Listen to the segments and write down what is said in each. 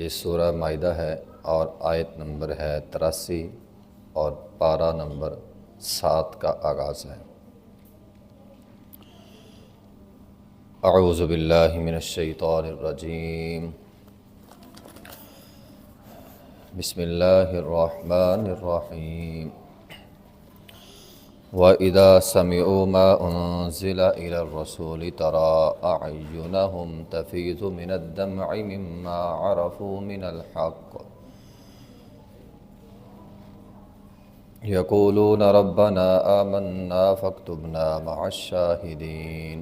یہ سورہ مائدہ ہے اور آیت نمبر ہے 83 اور پارہ نمبر 7 کا آغاز ہے۔ اعوذ باللہ من الشیطان الرجیم، بسم اللہ الرحمن الرحیم۔ وَإِذَا سَمِعُوا مَا أُنزِلَ إِلَى الرَّسُولِ تَرَىٰ أَعْيُنَهُمْ تَفِيضُ مِنَ الدَّمْعِ مِمَّا عَرَفُوا مِنَ الْحَقِّ يَقُولُونَ رَبَّنَا آمَنَّا فَاكْتُبْنَا مَعَ الشَّاهِدِينَ۔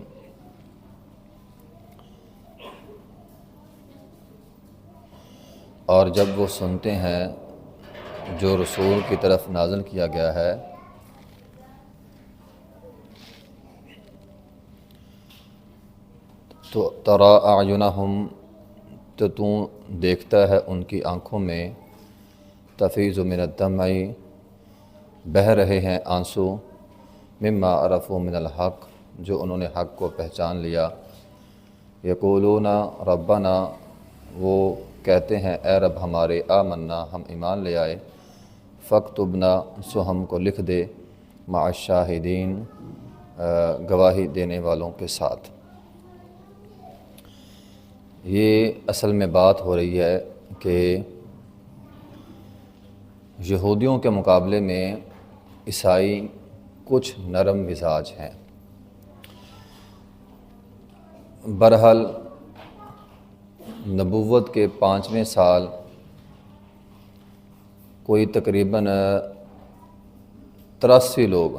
اور جب وہ سنتے ہیں جو رسول کی طرف نازل کیا گیا ہے، تو ترا اعینہم، تو دیکھتا ہے ان کی آنکھوں میں، تفیض من الدمع، بہہ رہے ہیں آنسو، مما عرفوا من الحق، جو انہوں نے حق کو پہچان لیا۔ یقولون ربنا، وہ کہتے ہیں اے رب ہمارے، آمنا، ہم ایمان لے آئے، فاکتبنا، سو ہم کو لکھ دے، مع الشاہدین، گواہی دینے والوں کے ساتھ۔ یہ اصل میں بات ہو رہی ہے کہ یہودیوں کے مقابلے میں عیسائی کچھ نرم مزاج ہیں۔ بہرحال نبوت کے 5ویں سال کوئی تقریباً 83 لوگ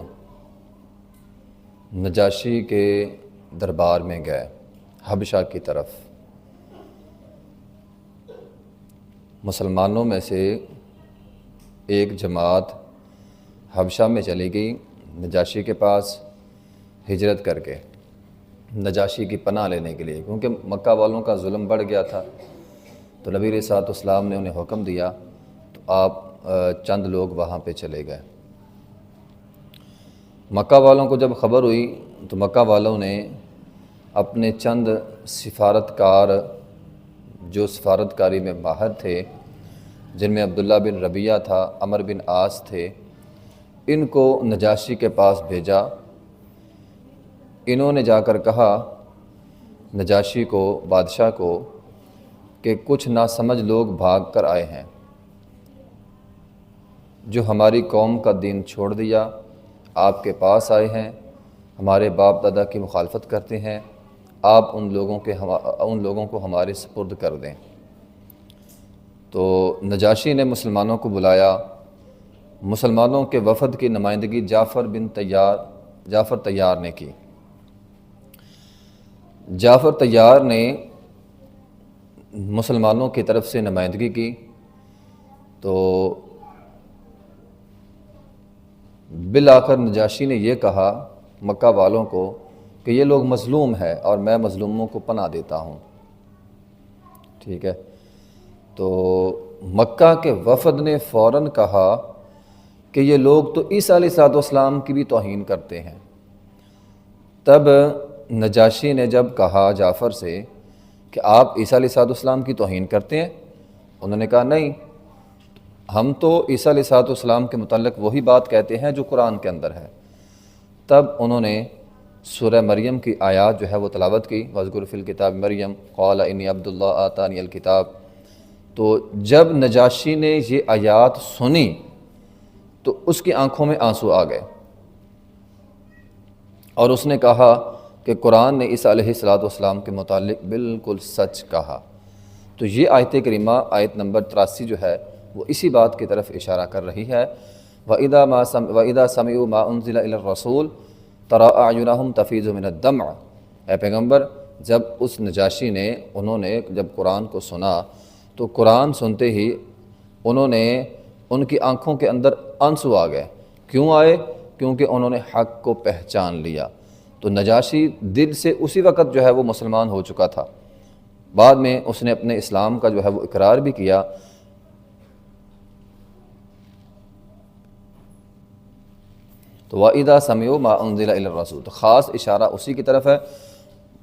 نجاشی کے دربار میں گئے، حبشہ کی طرف۔ مسلمانوں میں سے ایک جماعت حبشہ میں چلی گئی نجاشی کے پاس ہجرت کر کے، نجاشی کی پناہ لینے کے لیے، کیونکہ مکہ والوں کا ظلم بڑھ گیا تھا۔ تو نبی علیہ الصلوۃ والسلام نے انہیں حکم دیا، تو آپ چند لوگ وہاں پہ چلے گئے۔ مکہ والوں کو جب خبر ہوئی تو مکہ والوں نے اپنے چند سفارتکار، جو سفارتکاری میں ماہر تھے، جن میں عبداللہ بن ربیعہ تھا، عمر بن عاص تھے، ان کو نجاشی کے پاس بھیجا۔ انہوں نے جا کر کہا نجاشی کو، بادشاہ کو، کہ کچھ ناسمجھ لوگ بھاگ کر آئے ہیں، جو ہماری قوم کا دین چھوڑ دیا، آپ کے پاس آئے ہیں، ہمارے باپ دادا کی مخالفت کرتے ہیں، آپ ان لوگوں کو ہمارے سپرد کر دیں۔ تو نجاشی نے مسلمانوں کو بلایا۔ مسلمانوں کے وفد کی نمائندگی جعفر طیار نے کی۔ جعفر طیار نے مسلمانوں کی طرف سے نمائندگی کی، تو بالآخر نجاشی نے یہ کہا مکہ والوں کو کہ یہ لوگ مظلوم ہیں اور میں مظلوموں کو پناہ دیتا ہوں۔ ٹھیک ہے، تو مکہ کے وفد نے فوراً کہا کہ یہ لوگ تو عیسیٰ علیہ السلام کی بھی توہین کرتے ہیں۔ تب نجاشی نے جب کہا جعفر سے کہ آپ عیسیٰ علیہ السلام کی توہین کرتے ہیں، انہوں نے کہا نہیں، ہم تو عیسیٰ علیہ السلام کے متعلق وہی بات کہتے ہیں جو قرآن کے اندر ہے۔ تب انہوں نے سورہ مریم کی آیات جو ہے وہ تلاوت کی، وَاذْكُرْ فِي الْكِتَابِ مریم قَالَ إِنِّي عَبْدُ اللَّهِ آتَانِيَ الْكِتَابَ۔ تو جب نجاشی نے یہ آیات سنی تو اس کی آنکھوں میں آنسو آ گئے، اور اس نے کہا کہ قرآن نے عیسیٰ علیہ السلام کے متعلق بالکل سچ کہا۔ تو یہ آیت کریمہ، آیت نمبر 83 جو ہے وہ اسی بات کی طرف اشارہ کر رہی ہے۔ وَإِذَا سَمِعُوا مَا أُنزِلَ إِلَى الرَّسُولِ تَرَىٰ أَعْيُنَهُمْ تَفِيضُ مِنَ الدَّمْعِ۔ اے پیغمبر، جب اس نجاشی نے، انہوں نے جب قرآن کو سنا تو قرآن سنتے ہی انہوں نے، ان کی آنکھوں کے اندر آنسو آ گئے۔ کیوں آئے؟ کیونکہ انہوں نے حق کو پہچان لیا۔ تو نجاشی دل سے اسی وقت جو ہے وہ مسلمان ہو چکا تھا، بعد میں اس نے اپنے اسلام کا جو ہے وہ اقرار بھی کیا۔ تو وَإِذَا سَمِعُوا مَا أُنزِلَ إِلَى الرَّسُولِ، تو خاص اشارہ اسی کی طرف ہے،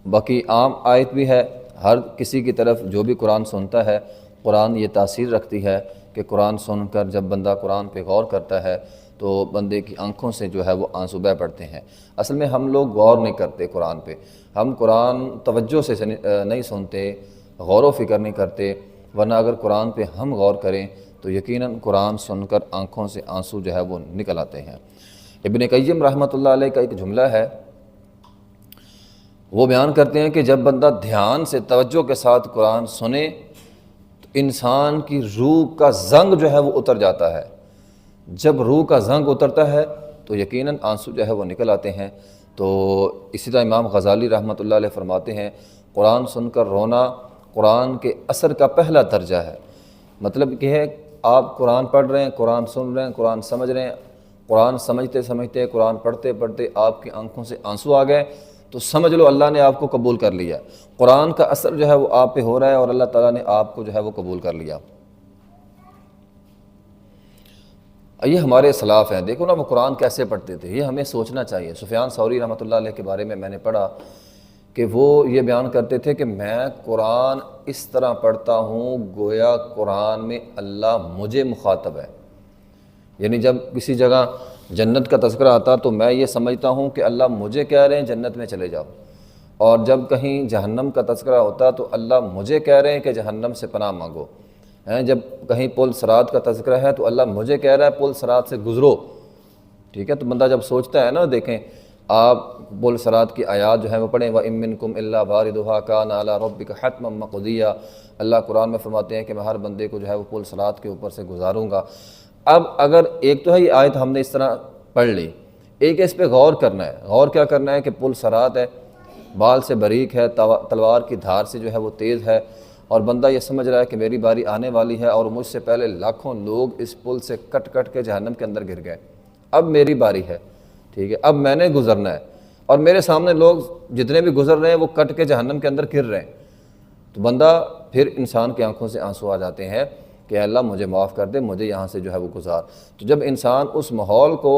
باقی عام آیت بھی ہے، ہر کسی کی طرف جو بھی قرآن سنتا ہے قرآن یہ تاثیر رکھتی ہے کہ قرآن سن کر جب بندہ قرآن پہ غور کرتا ہے تو بندے کی آنکھوں سے جو ہے وہ آنسو بہہ پڑتے ہیں۔ اصل میں ہم لوگ غور نہیں کرتے قرآن پہ، ہم قرآن توجہ سے نہیں سنتے، غور و فکر نہیں کرتے، ورنہ اگر قرآن پہ ہم غور کریں تو یقیناً قرآن سن کر آنکھوں سے آنسو جو ہے وہ نکل آتے ہیں۔ ابن قیم رحمۃ اللہ علیہ کا ایک جملہ ہے، وہ بیان کرتے ہیں کہ جب بندہ دھیان سے توجہ کے ساتھ قرآن سنے تو انسان کی روح کا زنگ جو ہے وہ اتر جاتا ہے۔ جب روح کا زنگ اترتا ہے تو یقیناً آنسو جو ہے وہ نکل آتے ہیں۔ تو اسی طرح امام غزالی رحمۃ اللہ علیہ فرماتے ہیں قرآن سن کر رونا قرآن کے اثر کا پہلا درجہ ہے۔ مطلب کہ ہے آپ قرآن پڑھ رہے ہیں، قرآن سن رہے ہیں، قرآن سمجھ رہے ہیں، قرآن سمجھتے سمجھتے قرآن پڑھتے پڑھتے آپ کی آنکھوں سے آنسو آ گئے تو سمجھ لو اللہ نے آپ کو قبول کر لیا، قرآن کا اثر جو ہے وہ آپ پہ ہو رہا ہے اور اللہ تعالیٰ نے آپ کو جو ہے وہ قبول کر لیا۔ یہ ہمارے اسلاف ہیں، دیکھو نا وہ قرآن کیسے پڑھتے تھے، یہ ہمیں سوچنا چاہیے۔ سفیان ثوری رحمۃ اللہ علیہ کے بارے میں نے پڑھا کہ وہ یہ بیان کرتے تھے کہ میں قرآن اس طرح پڑھتا ہوں گویا قرآن میں اللہ مجھے مخاطب ہے، یعنی جب کسی جگہ جنت کا تذکرہ آتا تو میں یہ سمجھتا ہوں کہ اللہ مجھے کہہ رہے ہیں جنت میں چلے جاؤ، اور جب کہیں جہنم کا تذکرہ ہوتا تو اللہ مجھے کہہ رہے ہیں کہ جہنم سے پناہ مانگو، جب کہیں پل صراط کا تذکرہ ہے تو اللہ مجھے کہہ رہا ہے پل صراط سے گزرو، ٹھیک ہے۔ تو بندہ جب سوچتا ہے نا، دیکھیں آپ پل صراط کی آیات جو ہیں وہ پڑھیں، وَإِن مِّنكُمْ إِلَّا وَارِدُهَا كَانَ عَلَىٰ رَبِّكَ حَتْمًا مَّقْضِيًّا، اللہ قرآن میں فرماتے ہیں کہ میں ہر بندے کو جو ہے وہ پل صراط کے اوپر سے گزاروں گا۔ اب اگر ایک تو ہے یہ آیت ہم نے اس طرح پڑھ لی، ایک اس پہ غور کرنا ہے۔ غور کیا کرنا ہے کہ پل صراط ہے، بال سے باریک ہے، تلوار کی دھار سے جو ہے وہ تیز ہے، اور بندہ یہ سمجھ رہا ہے کہ میری باری آنے والی ہے اور مجھ سے پہلے لاکھوں لوگ اس پل سے کٹ کٹ کے جہنم کے اندر گر گئے، اب میری باری ہے، ٹھیک ہے، اب میں نے گزرنا ہے، اور میرے سامنے لوگ جتنے بھی گزر رہے ہیں وہ کٹ کے جہنم کے اندر گر رہے ہیں۔ تو بندہ پھر انسان کی آنکھوں سے آنسو آ جاتے ہیں کہ اللہ مجھے معاف کر دے، مجھے یہاں سے جو ہے وہ گزار۔ تو جب انسان اس ماحول کو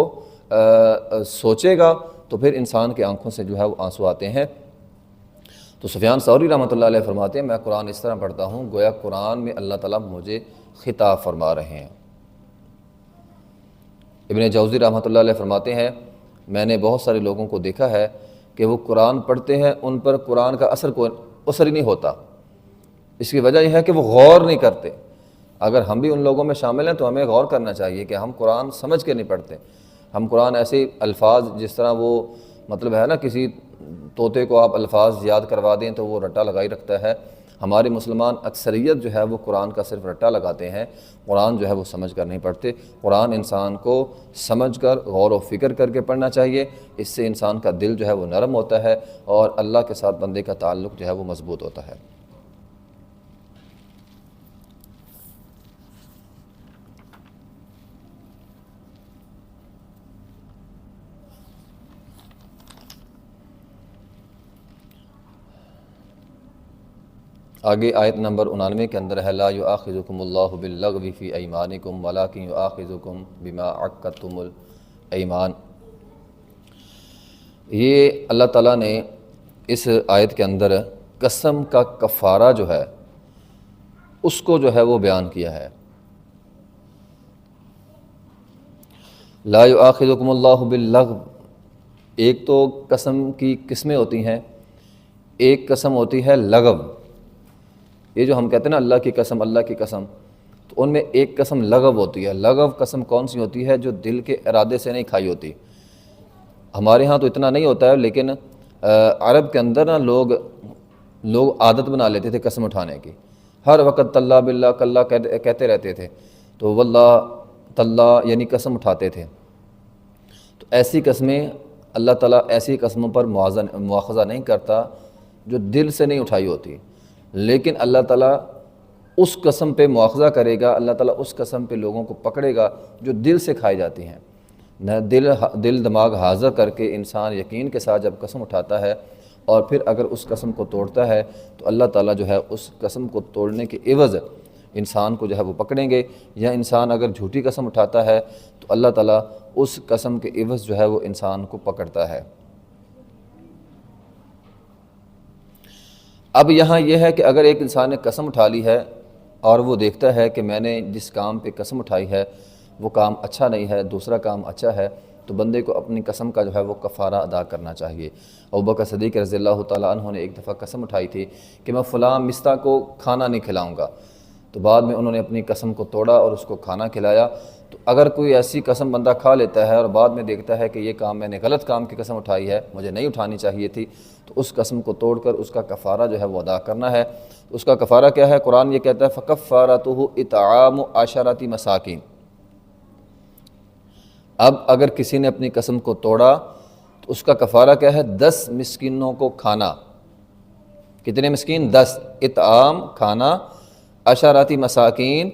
سوچے گا تو پھر انسان کی آنکھوں سے جو ہے وہ آنسو آتے ہیں۔ تو سفیان ثوری رحمۃ اللہ علیہ فرماتے ہیں میں قرآن اس طرح پڑھتا ہوں گویا قرآن میں اللہ تعالیٰ مجھے خطاب فرما رہے ہیں۔ ابن جوزی رحمۃ اللہ علیہ فرماتے ہیں میں نے بہت سارے لوگوں کو دیکھا ہے کہ وہ قرآن پڑھتے ہیں ان پر قرآن کا اثر ہی نہیں ہوتا، اس کی وجہ یہ ہے کہ وہ غور نہیں کرتے۔ اگر ہم بھی ان لوگوں میں شامل ہیں تو ہمیں غور کرنا چاہیے کہ ہم قرآن سمجھ کے نہیں پڑھتے، ہم قرآن ایسے الفاظ جس طرح وہ مطلب ہے نا، کسی طوطے کو آپ الفاظ یاد کروا دیں تو وہ رٹا لگائی رکھتا ہے، ہمارے مسلمان اکثریت جو ہے وہ قرآن کا صرف رٹا لگاتے ہیں، قرآن جو ہے وہ سمجھ کر نہیں پڑھتے۔ قرآن انسان کو سمجھ کر غور و فکر کر کے پڑھنا چاہیے، اس سے انسان کا دل جو ہے وہ نرم ہوتا ہے اور اللہ کے ساتھ بندے کا تعلق جو ہے وہ مضبوط ہوتا ہے۔ آگے آیت نمبر 99 کے اندر ہے لا یؤاخذکم اللہ باللغو فی ایمانکم ولکن یؤاخذکم بما عقدتم الایمان۔ یہ اللہ تعالیٰ نے اس آیت کے اندر قسم کا کفارہ جو ہے اس کو جو ہے وہ بیان کیا ہے۔ لا یؤاخذکم اللہ باللغو، ایک تو قسم کی قسمیں ہوتی ہیں، ایک قسم ہوتی ہے لغو، یہ جو ہم کہتے ہیں نا اللہ کی قسم، اللہ کی قسم، تو ان میں ایک قسم لغو ہوتی ہے۔ لغو قسم کون سی ہوتی ہے؟ جو دل کے ارادے سے نہیں کھائی ہوتی۔ ہمارے ہاں تو اتنا نہیں ہوتا ہے، لیکن عرب کے اندر نا لوگ عادت بنا لیتے تھے قسم اٹھانے کی، ہر وقت تاللہ باللہ کلہ کہتے رہتے تھے، تو واللہ تاللہ یعنی قسم اٹھاتے تھے۔ تو ایسی قسمیں اللہ تعالیٰ ایسی قسموں پر مواخذہ نہیں کرتا جو دل سے نہیں اٹھائی ہوتی، لیکن اللہ تعالیٰ اس قسم پہ مواخذہ کرے گا، اللہ تعالیٰ اس قسم پہ لوگوں کو پکڑے گا جو دل سے کھائی جاتی ہیں۔ نہ دل دماغ حاضر کر کے انسان یقین کے ساتھ جب قسم اٹھاتا ہے اور پھر اگر اس قسم کو توڑتا ہے تو اللہ تعالیٰ جو ہے اس قسم کو توڑنے کے عوض انسان کو جو ہے وہ پکڑیں گے، یا انسان اگر جھوٹی قسم اٹھاتا ہے تو اللہ تعالیٰ اس قسم کے عوض جو ہے وہ انسان کو پکڑتا ہے۔ اب یہاں یہ ہے کہ اگر ایک انسان نے قسم اٹھا لی ہے اور وہ دیکھتا ہے کہ میں نے جس کام پہ قسم اٹھائی ہے وہ کام اچھا نہیں ہے، دوسرا کام اچھا ہے، تو بندے کو اپنی قسم کا جو ہے وہ کفارہ ادا کرنا چاہیے۔ ابوبکر صدیق رضی اللہ تعالیٰ عنہ نے ایک دفعہ قسم اٹھائی تھی کہ میں فلاں مستہ کو کھانا نہیں کھلاؤں گا، تو بعد میں انہوں نے اپنی قسم کو توڑا اور اس کو کھانا کھلایا۔ تو اگر کوئی ایسی قسم بندہ کھا لیتا ہے اور بعد میں دیکھتا ہے کہ یہ کام میں نے غلط کام کی قسم اٹھائی ہے، مجھے نہیں اٹھانی چاہیے تھی، تو اس قسم کو توڑ کر اس کا کفارہ جو ہے وہ ادا کرنا ہے۔ اس کا کفارہ کیا ہے؟ قرآن یہ کہتا ہے فَكَفَّارَتُهُ اِطْعَامُ عَشَرَةِ مساکین۔ اب اگر کسی نے اپنی قسم کو توڑا تو اس کا کفارہ کیا ہے؟ 10 مسکینوں کو کھانا۔ کتنے مسکین؟ 10۔ اطعام کھانا، عشرۃ مساکین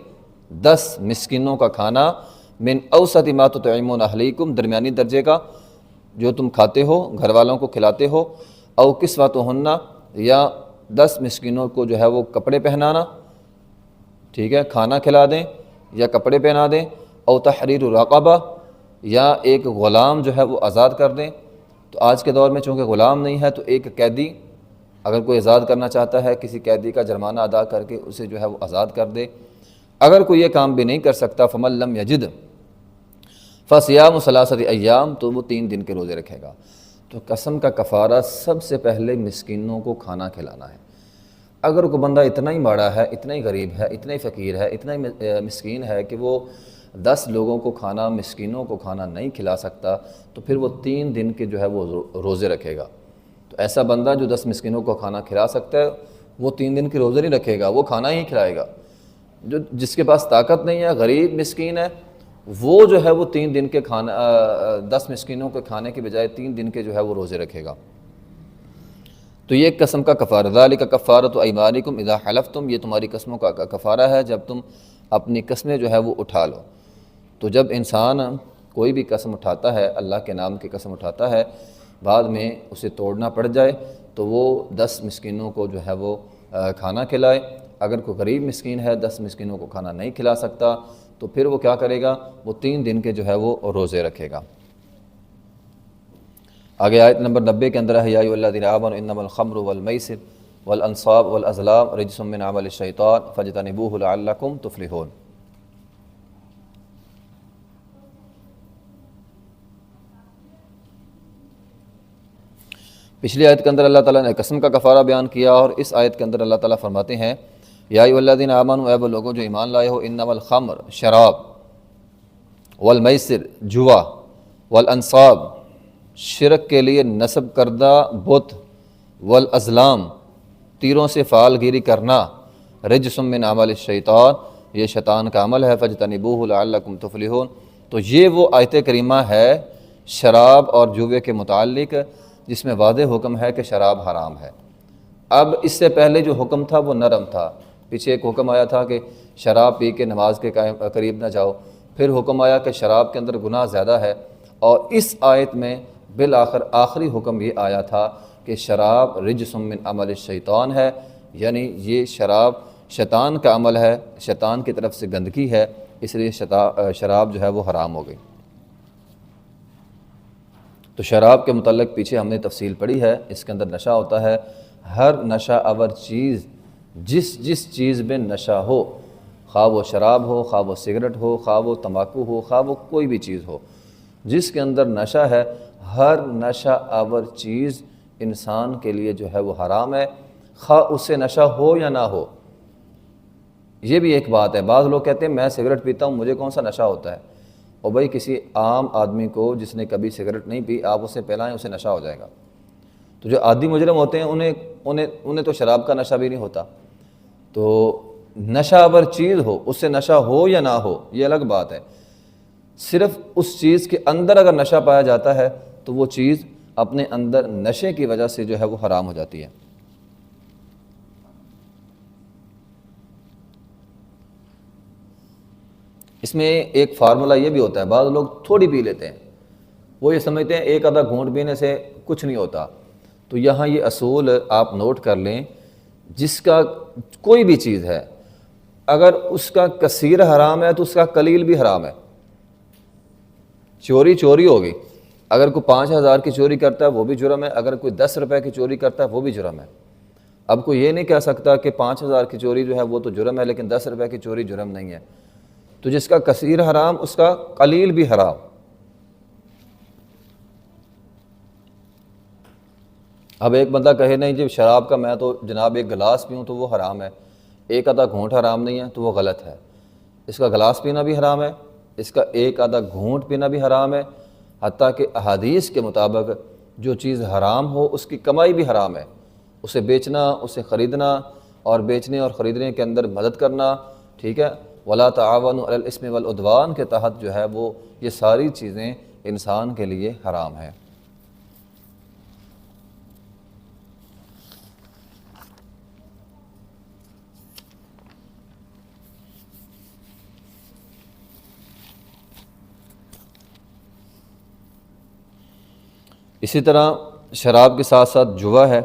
10 مسکینوں کا کھانا، من اوسط ما تطعمون اہلیکم درمیانی درجے کا جو تم کھاتے ہو، گھر والوں کو کھلاتے ہو، او کسوتہن یا 10 مسکینوں کو جو ہے وہ کپڑے پہنانا، ٹھیک ہے، کھانا کھلا دیں یا کپڑے پہنا دیں، او تحریر رقبہ یا ایک غلام جو ہے وہ آزاد کر دیں۔ تو آج کے دور میں چونکہ غلام نہیں ہے تو ایک قیدی اگر کوئی آزاد کرنا چاہتا ہے، کسی قیدی کا جرمانہ ادا کر کے اسے جو ہے وہ آزاد کر دے۔ اگر کوئی یہ کام بھی نہیں کر سکتا فَمَن لَّمْ يَجِدْ فَصِيَامُ ثَلَاثَةِ أَيَّامٍ، تو وہ 3 دن کے روزے رکھے گا۔ تو قسم کا کفارہ سب سے پہلے مسکینوں کو کھانا کھلانا ہے۔ اگر کوئی بندہ اتنا ہی ماڑا ہے، اتنا ہی غریب ہے، اتنا ہی فقیر ہے، اتنا ہی مسکین ہے کہ وہ 10 لوگوں کو کھانا، مسکینوں کو کھانا نہیں کھلا سکتا، تو پھر وہ 3 دن کے جو ہے وہ روزے رکھے گا۔ تو ایسا بندہ جو 10 مسکینوں کو کھانا کھلا سکتا ہے وہ 3 دن کے روزے نہیں رکھے گا، وہ کھانا ہی کھلائے گا۔ جس کے پاس طاقت نہیں ہے، غریب مسکین ہے، وہ جو ہے وہ 3 دن کے کھانا 10 مسکینوں کے کھانے کے بجائے 3 دن کے جو ہے وہ روزے رکھے گا۔ تو یہ قسم کا کفارہ، ذالک کفارۃ ایمانکم اذا حلفتم، یہ تمہاری قسموں کا کفارہ ہے جب تم اپنی قسمیں جو ہے وہ اٹھا لو۔ تو جب انسان کوئی بھی قسم اٹھاتا ہے، اللہ کے نام کی قسم اٹھاتا ہے، بعد میں اسے توڑنا پڑ جائے تو وہ 10 مسکینوں کو جو ہے وہ کھانا کھلائے۔ اگر کوئی غریب مسکین ہے 10 مسکینوں کو کھانا نہیں کھلا سکتا تو پھر وہ کیا کرے گا؟ وہ 3 دن کے جو ہے وہ روزے رکھے گا۔ آگے آیت نمبر 90 کے اندر ہے یا ایھا الذین آمنوا انما الخمر والمیسر والانصاب والازلام رجس من عمل الشیطان فاجتنبوہ لعلکم تفلحون۔ پچھلی آیت کے اندر اللہ تعالیٰ نے قسم کا کفارہ بیان کیا، اور اس آیت کے اندر اللہ تعالیٰ فرماتے ہیں یا ایھا الذین آمنوا، اے وہ لوگوں جو ایمان لائے ہو، انما الخمر شراب، والمیسر جوا، والانصاب شرک کے لیے نصب کردہ بت، والازلام تیروں سے فعال گیری کرنا، رجس من عمل الشیطان یہ شیطان کا عمل ہے، فاجتنبوہ لعلکم تفلحون۔ تو یہ وہ آیت کریمہ ہے شراب اور جوے کے متعلق جس میں واضح حکم ہے کہ شراب حرام ہے۔ اب اس سے پہلے جو حکم تھا وہ نرم تھا، پیچھے ایک حکم آیا تھا کہ شراب پی کے نماز کے قریب نہ جاؤ، پھر حکم آیا کہ شراب کے اندر گناہ زیادہ ہے، اور اس آیت میں بالآخر آخری حکم یہ آیا تھا کہ شراب رجس من عمل الشیطان ہے، یعنی یہ شراب شیطان کا عمل ہے، شیطان کی طرف سے گندگی ہے، اس لیے شراب جو ہے وہ حرام ہو گئی۔ تو شراب کے متعلق پیچھے ہم نے تفصیل پڑھی ہے، اس کے اندر نشہ ہوتا ہے، ہر نشہ آور چیز جس چیز میں نشہ ہو، خواہ وہ شراب ہو، خواہ وہ سگریٹ ہو، خواہ وہ تمباکو ہو، خواہ وہ کوئی بھی چیز ہو، جس کے اندر نشہ ہے، ہر نشہ آور چیز انسان کے لیے جو ہے وہ حرام ہے، خواہ اس سے نشہ ہو یا نہ ہو۔ یہ بھی ایک بات ہے، بعض لوگ کہتے ہیں میں سگریٹ پیتا ہوں مجھے کون سا نشہ ہوتا ہے، اور بھائی کسی عام آدمی کو جس نے کبھی سگریٹ نہیں پی آپ اسے پلائیں اسے نشہ ہو جائے گا۔ تو جو عادی مجرم ہوتے ہیں انہیں تو شراب کا نشہ بھی نہیں ہوتا۔ تو نشہ آور چیز ہو، اس سے نشہ ہو یا نہ ہو یہ الگ بات ہے، صرف اس چیز کے اندر اگر نشہ پایا جاتا ہے تو وہ چیز اپنے اندر نشے کی وجہ سے جو ہے وہ حرام ہو جاتی ہے۔ اس میں ایک فارمولہ یہ بھی ہوتا ہے، بعض لوگ تھوڑی پی لیتے ہیں، وہ یہ سمجھتے ہیں ایک آدھا گھونٹ پینے سے کچھ نہیں ہوتا۔ تو یہاں یہ اصول آپ نوٹ کر لیں، جس کا کوئی بھی چیز ہے اگر اس کا کثیر حرام ہے تو اس کا قلیل بھی حرام ہے۔ چوری ہوگی، اگر کوئی 5,000 کی چوری کرتا ہے وہ بھی جرم ہے، اگر کوئی 10 روپے کی چوری کرتا ہے وہ بھی جرم ہے۔ اب کوئی یہ نہیں کہہ سکتا کہ 5,000 کی چوری جو ہے وہ تو جرم ہے، لیکن 10 روپے کی چوری جرم نہیں ہے۔ تو جس کا کثیر حرام اس کا قلیل بھی حرام۔ اب ایک بندہ کہے نہیں جی شراب کا میں تو جناب ایک گلاس پیوں تو وہ حرام ہے، ایک آدھا گھونٹ حرام نہیں ہے تو وہ غلط ہے۔ اس کا گلاس پینا بھی حرام ہے، اس کا ایک آدھا گھونٹ پینا بھی حرام ہے، حتیٰ کہ احادیث کے مطابق جو چیز حرام ہو اس کی کمائی بھی حرام ہے، اسے بیچنا، اسے خریدنا اور بیچنے اور خریدنے کے اندر مدد کرنا، ٹھیک ہے، ولا تعاونوا علی الاثم والعدوان کے تحت جو ہے وہ یہ ساری چیزیں انسان کے لیے حرام ہیں۔ اسی طرح شراب کے ساتھ ساتھ جوا ہے۔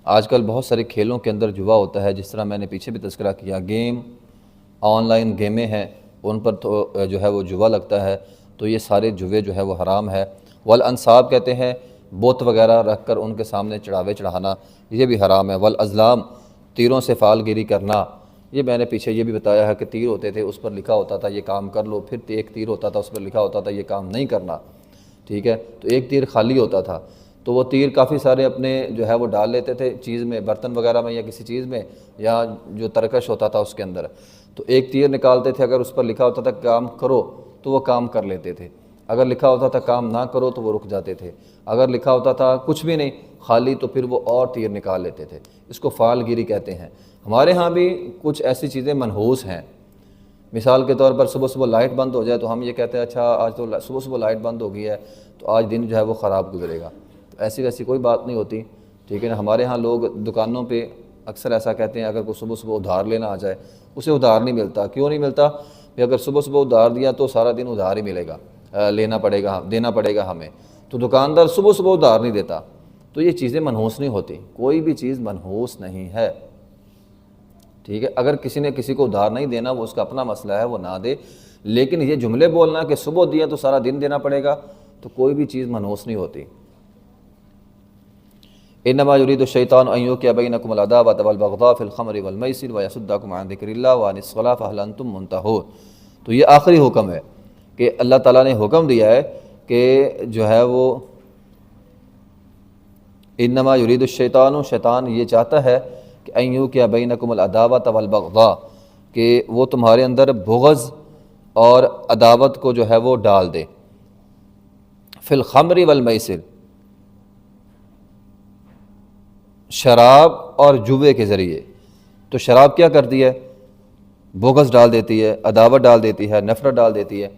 آج کل بہت سارے کھیلوں کے اندر جوا ہوتا ہے، جس طرح میں نے پیچھے بھی تذکرہ کیا، گیم، آن لائن گیمیں ہیں، ان پر تو جو ہے وہ جوا لگتا ہے، تو یہ سارے جوے جو ہے وہ حرام ہے۔ والانصاب کہتے ہیں بت وغیرہ رکھ کر ان کے سامنے چڑھاوے چڑھانا، یہ بھی حرام ہے۔ والازلام، تیروں سے فال گیری کرنا، یہ میں نے پیچھے یہ بھی بتایا ہے کہ تیر ہوتے تھے، اس پر لکھا ہوتا تھا یہ کام کر لو، پھر ایک تیر ہوتا تھا اس پر لکھا ہوتا تھا یہ کام نہیں کرنا، ٹھیک ہے، تو ایک تیر خالی ہوتا تھا، تو وہ تیر کافی سارے اپنے جو ہے وہ ڈال لیتے تھے چیز میں، برتن وغیرہ میں یا کسی چیز میں، یا جو ترکش ہوتا تھا اس کے اندر، تو ایک تیر نکالتے تھے، اگر اس پر لکھا ہوتا تھا کام کرو تو وہ کام کر لیتے تھے، اگر لکھا ہوتا تھا کام نہ کرو تو وہ رک جاتے تھے، اگر لکھا ہوتا تھا کچھ بھی نہیں خالی تو پھر وہ اور تیر نکال لیتے تھے۔ اس کو فال گیری کہتے ہیں۔ ہمارے ہاں بھی کچھ ایسی چیزیں منحوس ہیں، مثال کے طور پر صبح صبح لائٹ بند ہو جائے تو ہم یہ کہتے ہیں اچھا آج تو صبح صبح لائٹ بند ہو گئی ہے تو آج دن جو ہے وہ خراب گزرے گا، تو ایسی ویسی کوئی بات نہیں ہوتی، ٹھیک ہے نا۔ ہمارے ہاں لوگ دکانوں پہ اکثر ایسا کہتے ہیں اگر کوئی صبح صبح ادھار لینا آ جائے اسے ادھار نہیں ملتا، کیوں نہیں ملتا؟ کہ اگر صبح صبح ادھار دیا تو سارا دن ادھار ہی ملے گا، لینا پڑے گا، دینا پڑے گا ہمیں، تو دکاندار صبح صبح ادھار نہیں دیتا، تو یہ چیزیں منحوس نہیں ہوتی، کوئی بھی چیز منحوس نہیں ہے، ٹھیک ہے۔ اگر کسی نے کسی کو ادھار نہیں دینا وہ اس کا اپنا مسئلہ ہے، وہ نہ دے، لیکن یہ جملے بولنا کہ صبح دیا تو سارا دن دینا پڑے گا، تو کوئی بھی چیز منحوس نہیں ہوتی۔ انما یرید الشیطان ان یوقع بینکم العداوۃ والبغضاء فی الخمر والمیسر ویصدکم عن ذکر اللہ وعن الصلاۃ فہل انتم منتہون۔ تو یہ آخری حکم ہے کہ اللہ تعالیٰ نے حکم دیا ہے کہ جو ہے وہ انما یرید الشیطان، شیطان یہ چاہتا ہے کہ ان یوقع بینکم العداوۃ والبغضاء، کہ وہ تمہارے اندر بغض اور عداوت کو جو ہے وہ ڈال دے، فی الخمر والمیسر، شراب اور جوے کے ذریعے۔ تو شراب کیا کرتی ہے؟ بغض ڈال دیتی ہے، عداوت ڈال دیتی ہے، نفرت ڈال دیتی ہے۔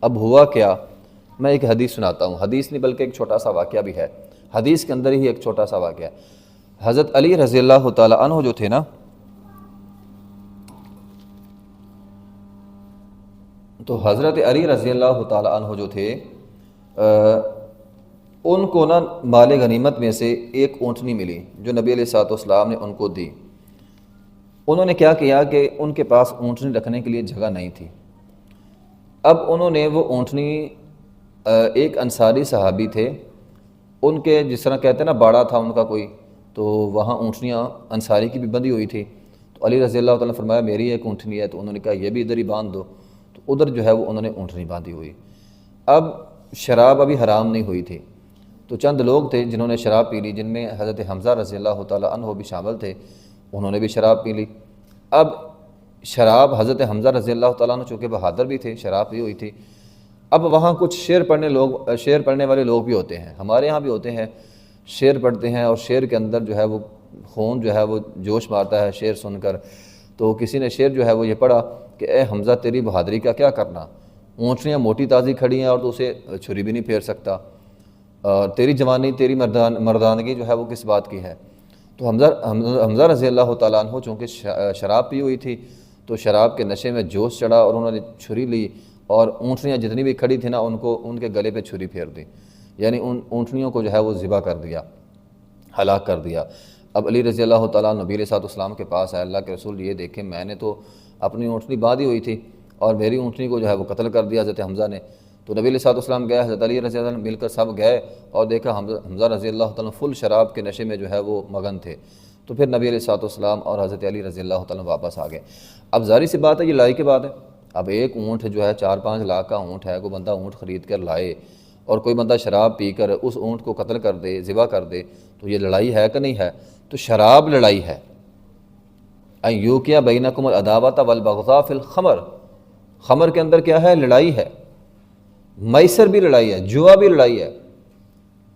اب ہوا کیا، میں ایک حدیث سناتا ہوں، حدیث نہیں بلکہ ایک چھوٹا سا واقعہ بھی ہے، حدیث کے اندر ہی ایک چھوٹا سا واقعہ ہے۔ حضرت علی رضی اللہ تعالیٰ عنہ جو تھے نا، تو حضرت علی رضی اللہ تعالیٰ عنہ جو تھے ان کو نا مال غنیمت میں سے ایک اونٹنی ملی جو نبی علیہ الصلوۃ والسلام نے ان کو دی۔ انہوں نے کیا کیا کہ ان کے پاس اونٹنی رکھنے کے لیے جگہ نہیں تھی، اب انہوں نے وہ اونٹنی ایک انصاری صحابی تھے، ان کے جس طرح کہتے ہیں نا باڑا تھا ان کا کوئی، تو وہاں اونٹنیاں انصاری کی بھی بندھی ہوئی تھی، تو علی رضی اللہ تعالیٰ نے فرمایا میری ایک اونٹنی ہے، تو انہوں نے کہا یہ بھی ادھر ہی باندھ دو، تو ادھر جو ہے وہ انہوں نے اونٹنی باندھی ہوئی۔ اب شراب ابھی حرام نہیں ہوئی تھی، تو چند لوگ تھے جنہوں نے شراب پی لی، جن میں حضرت حمزہ رضی اللہ تعالیٰ عنہ بھی شامل تھے، انہوں نے بھی شراب پی لی۔ اب شراب حضرت حمزہ رضی اللہ تعالیٰ عنہ چونکہ بہادر بھی تھے، شراب پی ہوئی تھی، اب وہاں کچھ شعر پڑھنے والے لوگ بھی ہوتے ہیں، ہمارے ہاں بھی ہوتے ہیں، شعر پڑھتے ہیں، اور شعر کے اندر جو ہے وہ خون جو ہے وہ جوش مارتا ہے شعر سن کر۔ تو کسی نے شعر جو ہے وہ یہ پڑھا کہ اے حمزہ تیری بہادری کا کیا کرنا، اونٹنیاں موٹی تازی کھڑی ہیں اور تو اسے چھری بھی نہیں پھیر سکتا، اور تیری جوانی تیری مردانگی جو ہے وہ کس بات کی ہے۔ تو حمزہ رضی اللہ تعالیٰ عنہ چونکہ شراب پی ہوئی تھی، تو شراب کے نشے میں جوش چڑھا اور انہوں نے چھری لی اور اونٹنیاں جتنی بھی کھڑی تھیں نا ان کے گلے پہ چھری پھیر دی، یعنی ان اونٹنیوں کو جو ہے وہ ذبح کر دیا، ہلاک کر دیا۔ اب علی رضی اللہ تعالیٰ نبی علیہ الصلوۃ والسلام کے پاس آئے، اللہ کے رسول یہ دیکھیں میں نے تو اپنی اونٹنی باندھی ہوئی تھی اور میری اونٹنی کو جو ہے وہ قتل کر دیا حضرت حمزہ نے۔ تو نبی علیہ الصلوۃ والسلام گئے، حضرت علی رضی اللہ عنہ مل کر سب گئے اور دیکھا حمزہ رضی اللہ تعالیٰ فل شراب کے نشے میں جو ہے وہ مگن تھے، تو پھر نبی علیہ الصلوۃ والسلام اور حضرت علی رضی اللہ تعالیٰ واپس آ گئے۔ اب ظاہری سی بات ہے، یہ لائی کی بات ہے۔ اب ایک اونٹ جو ہے 4-5 لاکھ کا اونٹ ہے، کوئی بندہ اونٹ خرید کر لائے اور کوئی بندہ شراب پی کر اس اونٹ کو قتل کر دے، ذبح کر دے، تو یہ لڑائی ہے کہ نہیں ہے؟ تو شراب لڑائی ہے۔ ان یوقع بینکم العداوۃ والبغضاء فی الخمر، خمر کے اندر کیا ہے؟ لڑائی ہے۔ میسر بھی لڑائی ہے، جوا بھی لڑائی ہے۔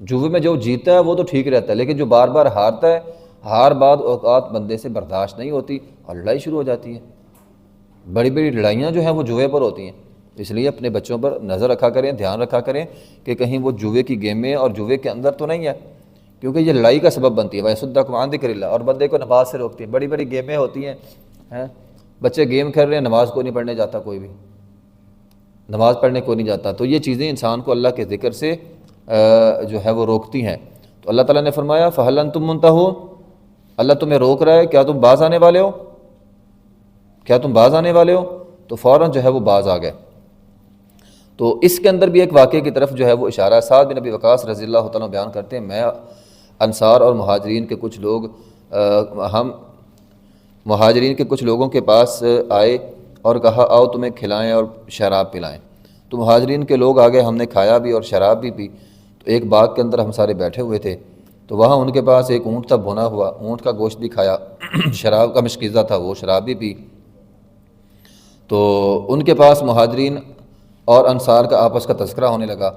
جوے میں جو جیتا ہے وہ تو ٹھیک رہتا ہے، لیکن جو بار بار ہارتا ہے، ہار بعض اوقات بندے سے برداشت نہیں ہوتی اور لڑائی شروع ہو جاتی ہے۔ بڑی بڑی لڑائیاں جو ہیں وہ جوے پر ہوتی ہیں۔ اس لیے اپنے بچوں پر نظر رکھا کریں، دھیان رکھا کریں کہ کہیں وہ جوے کی گیمیں اور جوے کے اندر تو نہیں ہے، کیونکہ یہ لڑائی کا سبب بنتی ہے۔ وَيَصُدَّكُمْ عَنْ ذِكْرِ اللَّهِ، اور بندے کو نماز سے روکتی ہیں۔ بڑی بڑی گیمیں ہوتی ہیں، بچے گیم کھیل رہے ہیں، نماز کو نہیں پڑھنے جاتا، کوئی بھی نماز پڑھنے کو نہیں جاتا۔ تو یہ چیزیں انسان کو اللہ کے ذکر سے جو ہے وہ روکتی ہیں۔ تو اللہ تعالیٰ نے فرمایا فَهَلْ أَنْتُمْ مُنْتَهُونَ، اللہ تمہیں روک رہا ہے، کیا تم باز آنے والے ہو؟ کیا تم باز آنے والے ہو؟ تو فوراً جو ہے وہ باز آ گئے۔ تو اس کے اندر بھی ایک واقعے کی طرف جو ہے وہ اشارہ ہے۔ سعد بن ابی وقاص رضی اللہ تعالیٰ بیان کرتے ہیں، میں انصار اور مہاجرین کے کچھ لوگ ہم مہاجرین کے کچھ لوگوں کے پاس آئے اور کہا آؤ تمہیں کھلائیں اور شراب پلائیں۔ تو مہاجرین کے لوگ آگے، ہم نے کھایا بھی اور شراب بھی پی۔ تو ایک باغ کے اندر ہم سارے بیٹھے ہوئے تھے، تو وہاں ان کے پاس ایک اونٹ تھا بھونا ہوا، اونٹ کا گوشت بھی کھایا، شراب کا مشکیزہ تھا، وہ شراب بھی پی۔ تو ان کے پاس مہاجرین اور انصار کا آپس کا تذکرہ ہونے لگا۔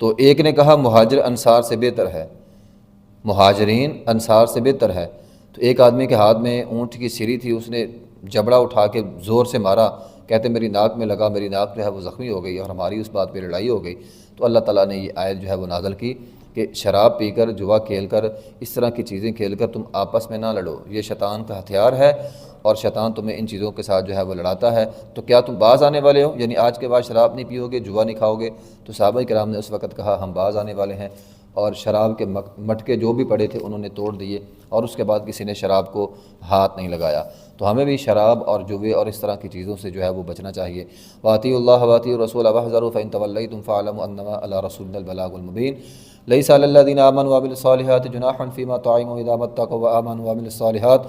تو ایک نے کہا مہاجر انصار سے بہتر ہے، مہاجرین انصار سے بہتر ہے۔ تو ایک آدمی کے ہاتھ میں اونٹ کی سری تھی، اس نے جبڑا اٹھا کے زور سے مارا، کہتے میری ناک میں لگا، میری ناک جو ہے وہ زخمی ہو گئی اور ہماری اس بات پہ لڑائی ہو گئی۔ تو اللہ تعالیٰ نے یہ آیت جو ہے وہ نازل کی کہ شراب پی کر، جوا کھیل کر، اس طرح کی چیزیں کھیل کر تم آپس میں نہ لڑو، یہ شیطان کا ہتھیار ہے اور شیطان تمہیں ان چیزوں کے ساتھ جو ہے وہ لڑاتا ہے۔ تو کیا تم باز آنے والے ہو؟ یعنی آج کے بعد شراب نہیں پیو گے، جوا نہیں کھاؤ گے؟ تو صحابہ کرام نے اس وقت کہا ہم باز آنے والے ہیں، اور شراب کے مٹکے جو بھی پڑے تھے انہوں نے توڑ دیے، اور اس کے بعد کسی نے شراب کو ہاتھ نہیں لگایا۔ تو ہمیں بھی شراب اور جوے اور اس طرح کی چیزوں سے جو ہے وہ بچنا چاہیے۔ وَأَطِيعُوا اللَّهَ وَأَطِيعُوا الرَّسُولَ وَاحْذَرُوا فَإِن تَوَلَّيْتُمْ فَاعْلَمُوا أَنَّمَا عَلَىٰ رَسُولِنَا الْبَلَاغُ الْمُبِينُ لَيْسَ عَلَى الَّذِينَ آمَنُوا وَعَمِلُوا الصَّالِحَاتِ جُنَاحٌ فِيمَا طَعِمُوا إِذَا مَا اتَّقَوا وَآمَنُوا وَعَمِلُوا الصَّالِحَاتِ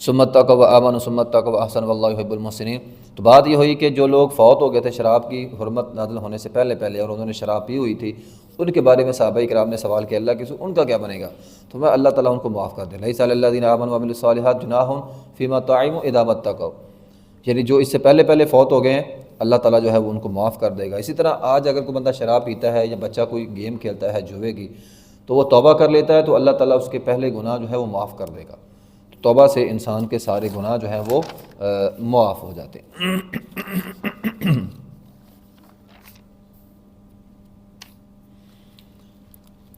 ثم اتقوا وآمنوا ثم اتقوا وأحسنوا واللہ يحب المحسنین۔ تو بات یہ ہوئی کہ جو لوگ فوت ہو گئے تھے شراب کی حرمت نازل ہونے سے پہلے اور انہوں نے شراب پی ہوئی تھی، ان کے بارے میں صحابہ کرام نے سوال کیا اللہ کے رسول ان کا کیا بنے گا؟ تو میں اللہ تعالیٰ ان کو معاف کر دے۔ لیس علی الذین آمنوا وعملوا الصالحات جناح فیما طعموا اذا ما اتقوا، یعنی جو اس سے پہلے فوت ہو گئے ہیں اللہ تعالیٰ جو ہے وہ ان کو معاف کر دے گا۔ اسی طرح آج اگر کوئی بندہ شراب پیتا ہے یا بچہ کوئی گیم کھیلتا ہے جوے کی، تو وہ توبہ کر لیتا ہے تو اللہ تعالیٰ اس کے پہلے گناہ جو ہے وہ معاف کر دے گا۔ توبہ سے انسان کے سارے گناہ جو ہیں وہ معاف ہو جاتے ہیں۔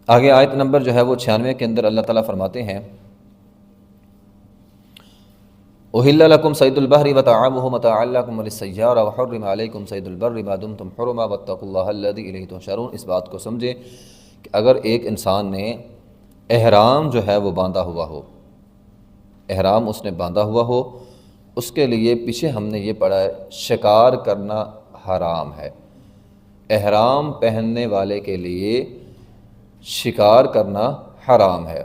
آگے آیت نمبر جو ہے وہ 96 کے اندر اللہ تعالیٰ فرماتے ہیں أُحِلَّ لَكُمْ صَيْدُ الْبَحْرِ وَطَعَامُهُ مَتَاعًا لَكُمْ وَلِلسَّيَّارَةِ وَحُرِّمَ عَلَيْكُمْ صَيْدُ الْبَرِّ مَا دُمْتُمْ حُرُمًا وَاتَّقُوا اللَّهَ الَّذِي إِلَيْهِ تُحْشَرُونَ۔ اس بات کو سمجھیں کہ اگر ایک انسان نے احرام جو ہے وہ باندھا ہوا ہو، احرام اس نے باندھا ہوا ہو، اس کے لیے پیچھے ہم نے یہ پڑھا ہے شکار کرنا حرام ہے۔ احرام پہننے والے کے لیے شکار کرنا حرام ہے۔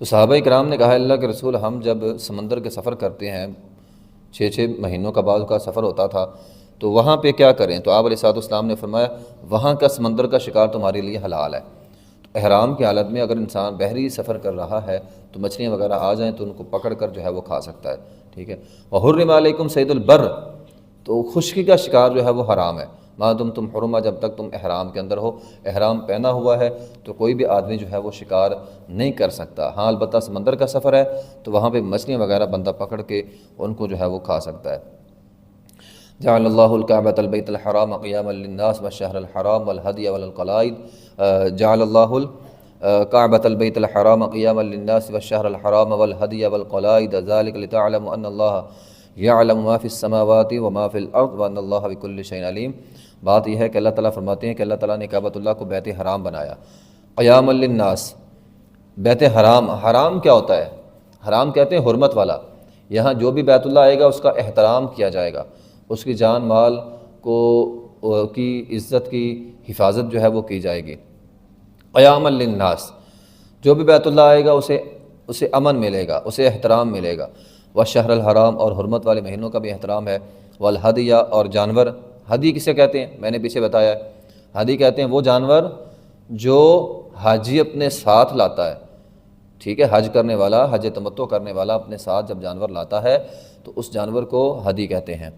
تو صحابہ کرام نے کہا اللہ کے رسول ہم جب سمندر کے سفر کرتے ہیں 6 مہینوں کا بعد کا سفر ہوتا تھا، تو وہاں پہ کیا کریں؟ تو آپ علیہ السلام نے فرمایا وہاں کا سمندر کا شکار تمہارے لیے حلال ہے۔ تو احرام کی حالت میں اگر انسان بحری سفر کر رہا ہے تو مچھلیاں وغیرہ آ جائیں تو ان کو پکڑ کر جو ہے وہ کھا سکتا ہے، ٹھیک ہے۔ وحرم علیکم صید البر، تو خشکی کا شکار جو ہے وہ حرام ہے۔ ما دمتم حرما، جب تک تم احرام کے اندر ہو، احرام پہنا ہوا ہے تو کوئی بھی آدمی جو ہے وہ شکار نہیں کر سکتا۔ ہاں البتہ سمندر کا سفر ہے تو وہاں پہ مچھلیاں وغیرہ بندہ پکڑ کے ان کو جو ہے وہ کھا سکتا ہے۔ جعل اللہ الکعبۃ البیت الحرام قیاما للناس والشہر الحرام والہدی والقلائد، جعل اللہ الکعبۃ البیت الحرام قیاما للناس والشہر الحرام والہدی والقلائد ذلک لتعلموا ان اللہ یعلم ما فی السماوات وما فی الارض وان اللہ بکل شیء علیم۔ بات یہ ہے کہ اللہ تعالیٰ فرماتے ہیں کہ اللہ تعالیٰ نے کعبۃ اللہ کو بیت حرام بنایا قیاما للناس، بیت حرام، حرام کیا ہوتا ہے؟ حرام کہتے ہیں حرمت والا، یہاں جو بھی بیت اللہ آئے گا اس کا احترام کیا جائے گا، اس کی جان مال کی عزت کی حفاظت جو ہے وہ کی جائے گی۔ قیاما للناس، جو بھی بیت اللہ آئے گا اسے امن ملے گا، اسے احترام ملے گا۔ والشہر الحرام، اور حرمت والے مہینوں کا بھی احترام ہے۔ والہدیہ، اور جانور، ہدی کسے کہتے ہیں؟ میں نے پیچھے بتایا ہے، ہدی کہتے ہیں وہ جانور جو حاجی اپنے ساتھ لاتا ہے، ٹھیک ہے، حج کرنے والا، حج تمتع کرنے والا اپنے ساتھ جب جانور لاتا ہے تو اس جانور کو ہدی کہتے ہیں۔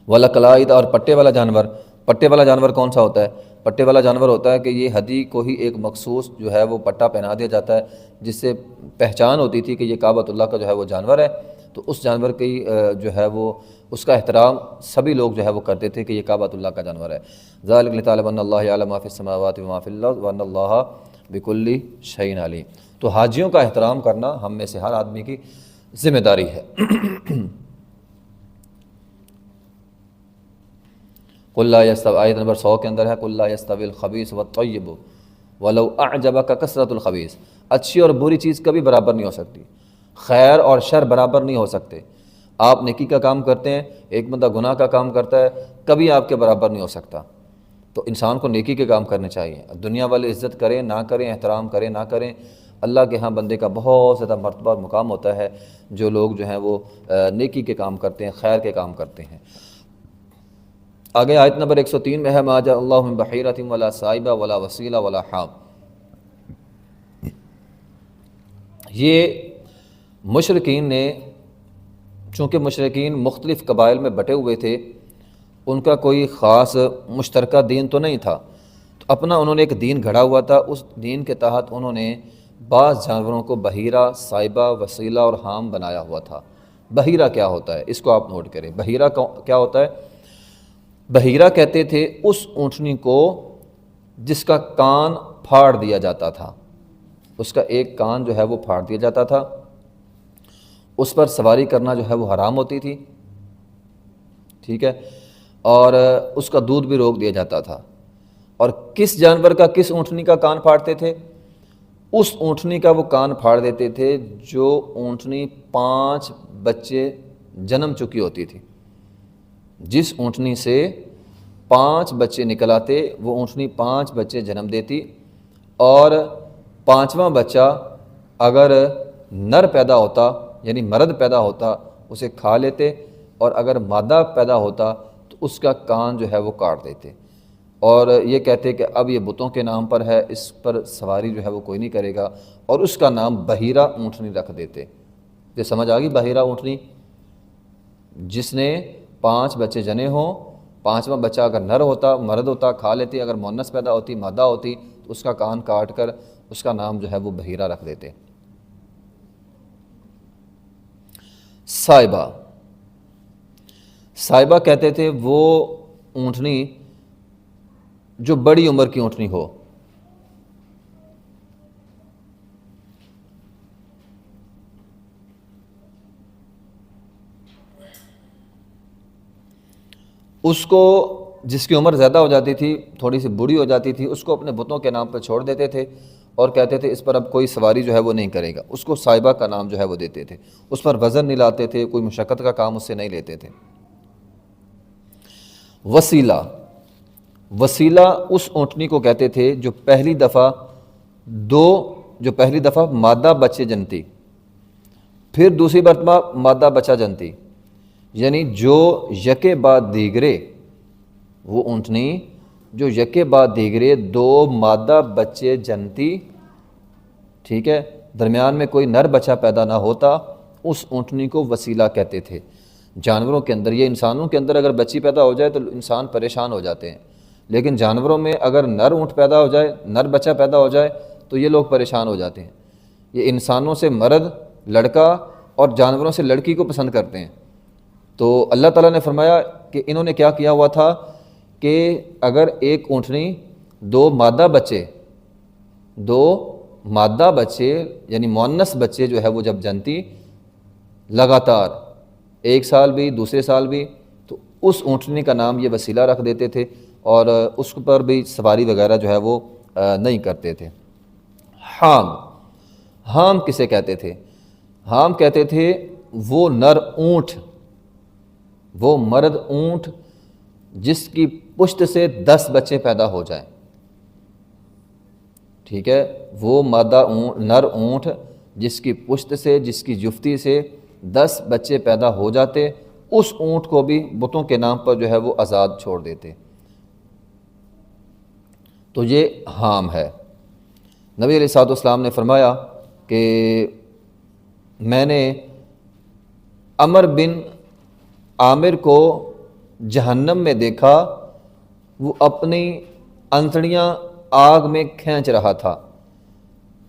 والقلائد، اور پٹے والا جانور، پٹے والا جانور کون سا ہوتا ہے؟ پٹے والا جانور ہوتا ہے کہ یہ ہدی کو ہی ایک مخصوص جو ہے وہ پٹا پہنا دیا جاتا ہے جس سے پہچان ہوتی تھی کہ یہ کعبۃ اللہ کا جو ہے وہ جانور ہے، تو اس جانور کی جو ہے وہ اس کا احترام سبھی لوگ جو ہے وہ کرتے تھے کہ یہ کعبۃ اللہ کا جانور ہے۔ ذالک لتعلموا ان اللہ یعلم ما فی السماوات وما فی الارض وان اللہ بکل شیء علیم۔ تو حاجیوں کا احترام کرنا ہم میں سے ہر آدمی کی ذمہ داری ہے۔ قل لا یستوی، آیت نمبر 100 کے اندر ہے قل لا یستوی الخبیث والطیب ولو اعجبک کثرۃ الخبیث، اچھی اور بری چیز کبھی برابر نہیں ہو سکتی، خیر اور شر برابر نہیں ہو سکتے۔ آپ نیکی کا کام کرتے ہیں، ایک بندہ گناہ کا کام کرتا ہے، کبھی آپ کے برابر نہیں ہو سکتا۔ تو انسان کو نیکی کے کام کرنے چاہیے، دنیا والے عزت کریں نہ کریں، احترام کریں نہ کریں، اللہ کے ہاں بندے کا بہت زیادہ مرتبہ اور مقام ہوتا ہے جو لوگ جو ہیں وہ نیکی کے کام کرتے ہیں، خیر کے کام کرتے ہیں۔ آگے آیت نمبر 103 میں ہے ما جاء اللہ من بحیرۃ ولا صائبہ ولا وسیلہ ولا حام۔ یہ مشرکین نے، چونکہ مشرکین مختلف قبائل میں بٹے ہوئے تھے، ان کا کوئی خاص مشترکہ دین تو نہیں تھا، تو اپنا انہوں نے ایک دین گھڑا ہوا تھا، اس دین کے تحت انہوں نے بعض جانوروں کو بحیرہ، صائبہ، وسیلہ اور حام بنایا ہوا تھا۔ بحیرہ کیا ہوتا ہے اس کو آپ نوٹ کریں، بحیرہ کیا ہوتا ہے؟ بحیرہ کہتے تھے اس اونٹنی کو جس کا کان پھاڑ دیا جاتا تھا، اس کا ایک کان جو ہے وہ پھاڑ دیا جاتا تھا، اس پر سواری کرنا جو ہے وہ حرام ہوتی تھی، ٹھیک ہے، اور اس کا دودھ بھی روک دیا جاتا تھا۔ اور کس جانور کا، کس اونٹنی کا کان پھاڑتے تھے؟ اس اونٹنی کا وہ کان پھاڑ دیتے تھے جو اونٹنی 5 بچے جنم چکی ہوتی تھی۔ جس اونٹنی سے 5 بچے نکل آتے وہ اونٹنی 5 بچے جنم دیتی، اور 5واں بچہ اگر نر پیدا ہوتا یعنی مرد پیدا ہوتا اسے کھا لیتے، اور اگر مادہ پیدا ہوتا تو اس کا کان جو ہے وہ کاٹ دیتے، اور یہ کہتے کہ اب یہ بتوں کے نام پر ہے، اس پر سواری جو ہے وہ کوئی نہیں کرے گا، اور اس کا نام بحیرہ اونٹنی رکھ دیتے۔ یہ سمجھ آ گئی؟ بحیرہ اونٹنی جس نے 5 بچے جنے ہوں، 5واں بچہ اگر نر ہوتا، مرد ہوتا، کھا لیتی، اگر مونس پیدا ہوتی، مادہ ہوتی، تو اس کا کان کاٹ کر اس کا نام جو ہے وہ بحیرہ رکھ دیتے۔ صائبہ، صائبہ کہتے تھے وہ اونٹنی جو بڑی عمر کی اونٹنی ہو، اس کو جس کی عمر زیادہ ہو جاتی تھی، تھوڑی سی بوڑھی ہو جاتی تھی، اس کو اپنے بتوں کے نام پہ چھوڑ دیتے تھے اور کہتے تھے اس پر اب کوئی سواری جو ہے وہ نہیں کرے گا، اس کو صائبہ کا نام جو ہے وہ دیتے تھے، اس پر وزن نہیں لاتے تھے، کوئی مشقت کا کام اس سے نہیں لیتے تھے۔ وسیلہ، وسیلہ اس اونٹنی کو کہتے تھے جو پہلی دفعہ مادہ بچے جنتی، پھر دوسری مرتبہ مادہ بچہ جنتی، یعنی جو یکے بعد دیگرے، وہ اونٹنی جو یکے بعد دیگرے 2 مادہ بچے جنتی، ٹھیک ہے، درمیان میں کوئی نر بچہ پیدا نہ ہوتا، اس اونٹنی کو وسیلہ کہتے تھے۔ جانوروں کے اندر، یہ انسانوں کے اندر اگر بچی پیدا ہو جائے تو انسان پریشان ہو جاتے ہیں، لیکن جانوروں میں اگر نر اونٹ پیدا ہو جائے، نر بچہ پیدا ہو جائے تو یہ لوگ پریشان ہو جاتے ہیں۔ یہ انسانوں سے مرد لڑکا اور جانوروں سے لڑکی کو پسند کرتے ہیں۔ تو اللہ تعالیٰ نے فرمایا کہ انہوں نے کیا کیا ہوا تھا کہ اگر ایک اونٹنی 2 مادہ بچے یعنی مؤنث بچے جو ہے وہ جب جنتی لگاتار، 1 سال بھی، دوسرے سال بھی، تو اس اونٹنی کا نام یہ وسیلہ رکھ دیتے تھے اور اس پر بھی سواری وغیرہ جو ہے وہ نہیں کرتے تھے۔ حام، حام کسے کہتے تھے؟ حام کہتے تھے وہ نر اونٹ، وہ مرد اونٹ جس کی پشت سے 10 بچے پیدا ہو جائیں، ٹھیک ہے، وہ مادہ نر اونٹ جس کی پشت سے، جس کی جفتی سے 10 بچے پیدا ہو جاتے، اس اونٹ کو بھی بتوں کے نام پر جو ہے وہ آزاد چھوڑ دیتے۔ تو یہ حام ہے۔ نبی علیہ الصلوۃ والسلام نے فرمایا کہ میں نے عمر بن عامر کو جہنم میں دیکھا، وہ اپنی انتڑیاں آگ میں کھینچ رہا تھا،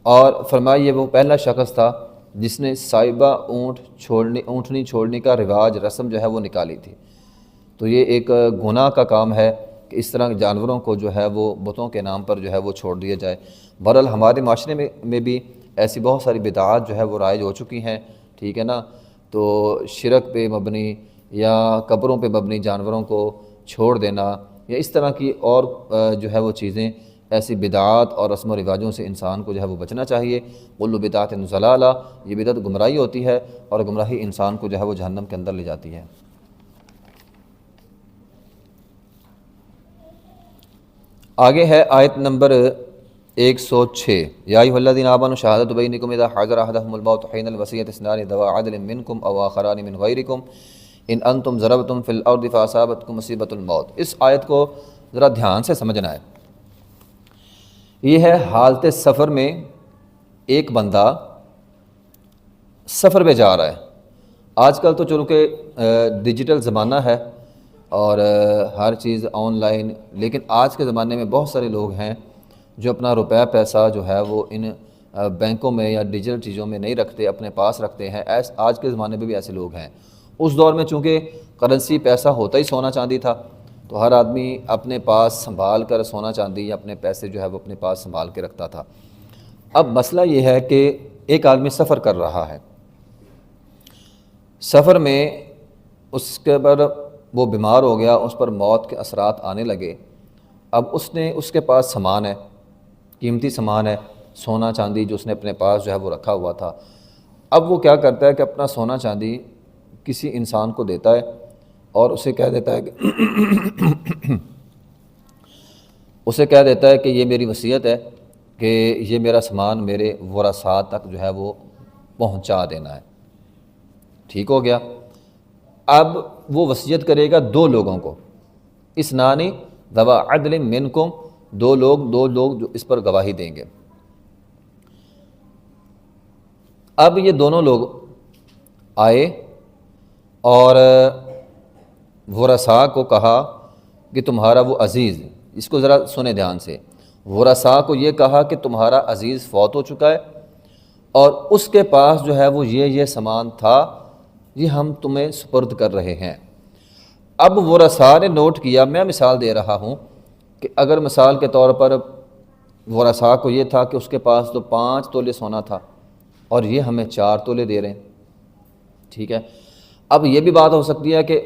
اور فرمائیے وہ پہلا شخص تھا جس نے سائبہ اونٹنی چھوڑنے کا رواج، رسم جو ہے وہ نکالی تھی۔ تو یہ ایک گناہ کا کام ہے کہ اس طرح جانوروں کو جو ہے وہ بتوں کے نام پر جو ہے وہ چھوڑ دیا جائے۔ بہرحال ہمارے معاشرے میں بھی ایسی بہت ساری بدعات جو ہے وہ رائج ہو چکی ہیں، ٹھیک ہے نا۔ تو شرک پہ مبنی یا قبروں پہ مبنی جانوروں کو چھوڑ دینا، یا اس طرح کی اور جو ہے وہ چیزیں، ایسی بدعات اور رسم و رواجوں سے انسان کو جو ہے وہ بچنا چاہیے۔ کل بدعت ضلالہ، یہ بدعت گمراہی ہوتی ہے، اور گمراہی انسان کو جو ہے وہ جہنم کے اندر لے جاتی ہے۔ آگے ہے آیت نمبر 106، یا ایھا الذین آمنوا شہادۃ بینکم اذا حضر احدکم الموت حین الوصیۃ اثنان ذوی عدل منکم او آخران من غیرکم ان انتم ضربتم فی الارض فاصابتکم مصیبۃ الموت۔ اس آیت کو ذرا دھیان سے سمجھنا ہے۔ یہ ہے حالت سفر میں ایک بندہ سفر پہ جا رہا ہے۔ آج کل تو چلو کہ ڈیجیٹل زمانہ ہے اور ہر چیز آن لائن، لیکن آج کے زمانے میں بہت سارے لوگ ہیں جو اپنا روپیہ پیسہ جو ہے وہ ان بینکوں میں یا ڈیجیٹل چیزوں میں نہیں رکھتے، اپنے پاس رکھتے ہیں۔ آج کے زمانے میں بھی ایسے لوگ ہیں۔ اس دور میں چونکہ کرنسی پیسہ ہوتا ہی سونا چاندی تھا، تو ہر آدمی اپنے پاس سنبھال کر سونا چاندی یا اپنے پیسے جو ہے وہ اپنے پاس سنبھال کے رکھتا تھا۔ اب مسئلہ یہ ہے کہ ایک آدمی سفر کر رہا ہے، سفر میں اس کے پر وہ بیمار ہو گیا، اس پر موت کے اثرات آنے لگے۔ اب اس کے پاس سامان ہے، قیمتی سامان ہے، سونا چاندی جو اس نے اپنے پاس جو ہے وہ رکھا ہوا تھا۔ اب وہ کیا کرتا ہے کہ اپنا سونا چاندی کسی انسان کو دیتا ہے اور اسے کہہ دیتا ہے کہ یہ میری وصیت ہے کہ یہ میرا سامان میرے ورثاء تک جو ہے وہ پہنچا دینا ہے۔ ٹھیک ہو گیا۔ اب وہ وصیت کرے گا 2 لوگوں کو، اثنان ذوی عدل منکم، 2 لوگ جو اس پر گواہی دیں گے۔ اب یہ دونوں لوگ آئے اور ورثاء کو کہا کہ تمہارا وہ عزیز، اس کو ذرا سنیں دھیان سے، ورثاء کو یہ کہا کہ تمہارا عزیز فوت ہو چکا ہے اور اس کے پاس جو ہے وہ یہ سامان تھا، یہ ہم تمہیں سپرد کر رہے ہیں۔ اب ورثاء نے نوٹ کیا، میں مثال دے رہا ہوں کہ اگر مثال کے طور پر ورثاء کو یہ تھا کہ اس کے پاس تو 5 تولے سونا تھا اور یہ ہمیں 4 تولے دے رہے ہیں، ٹھیک ہے۔ اب یہ بھی بات ہو سکتی ہے کہ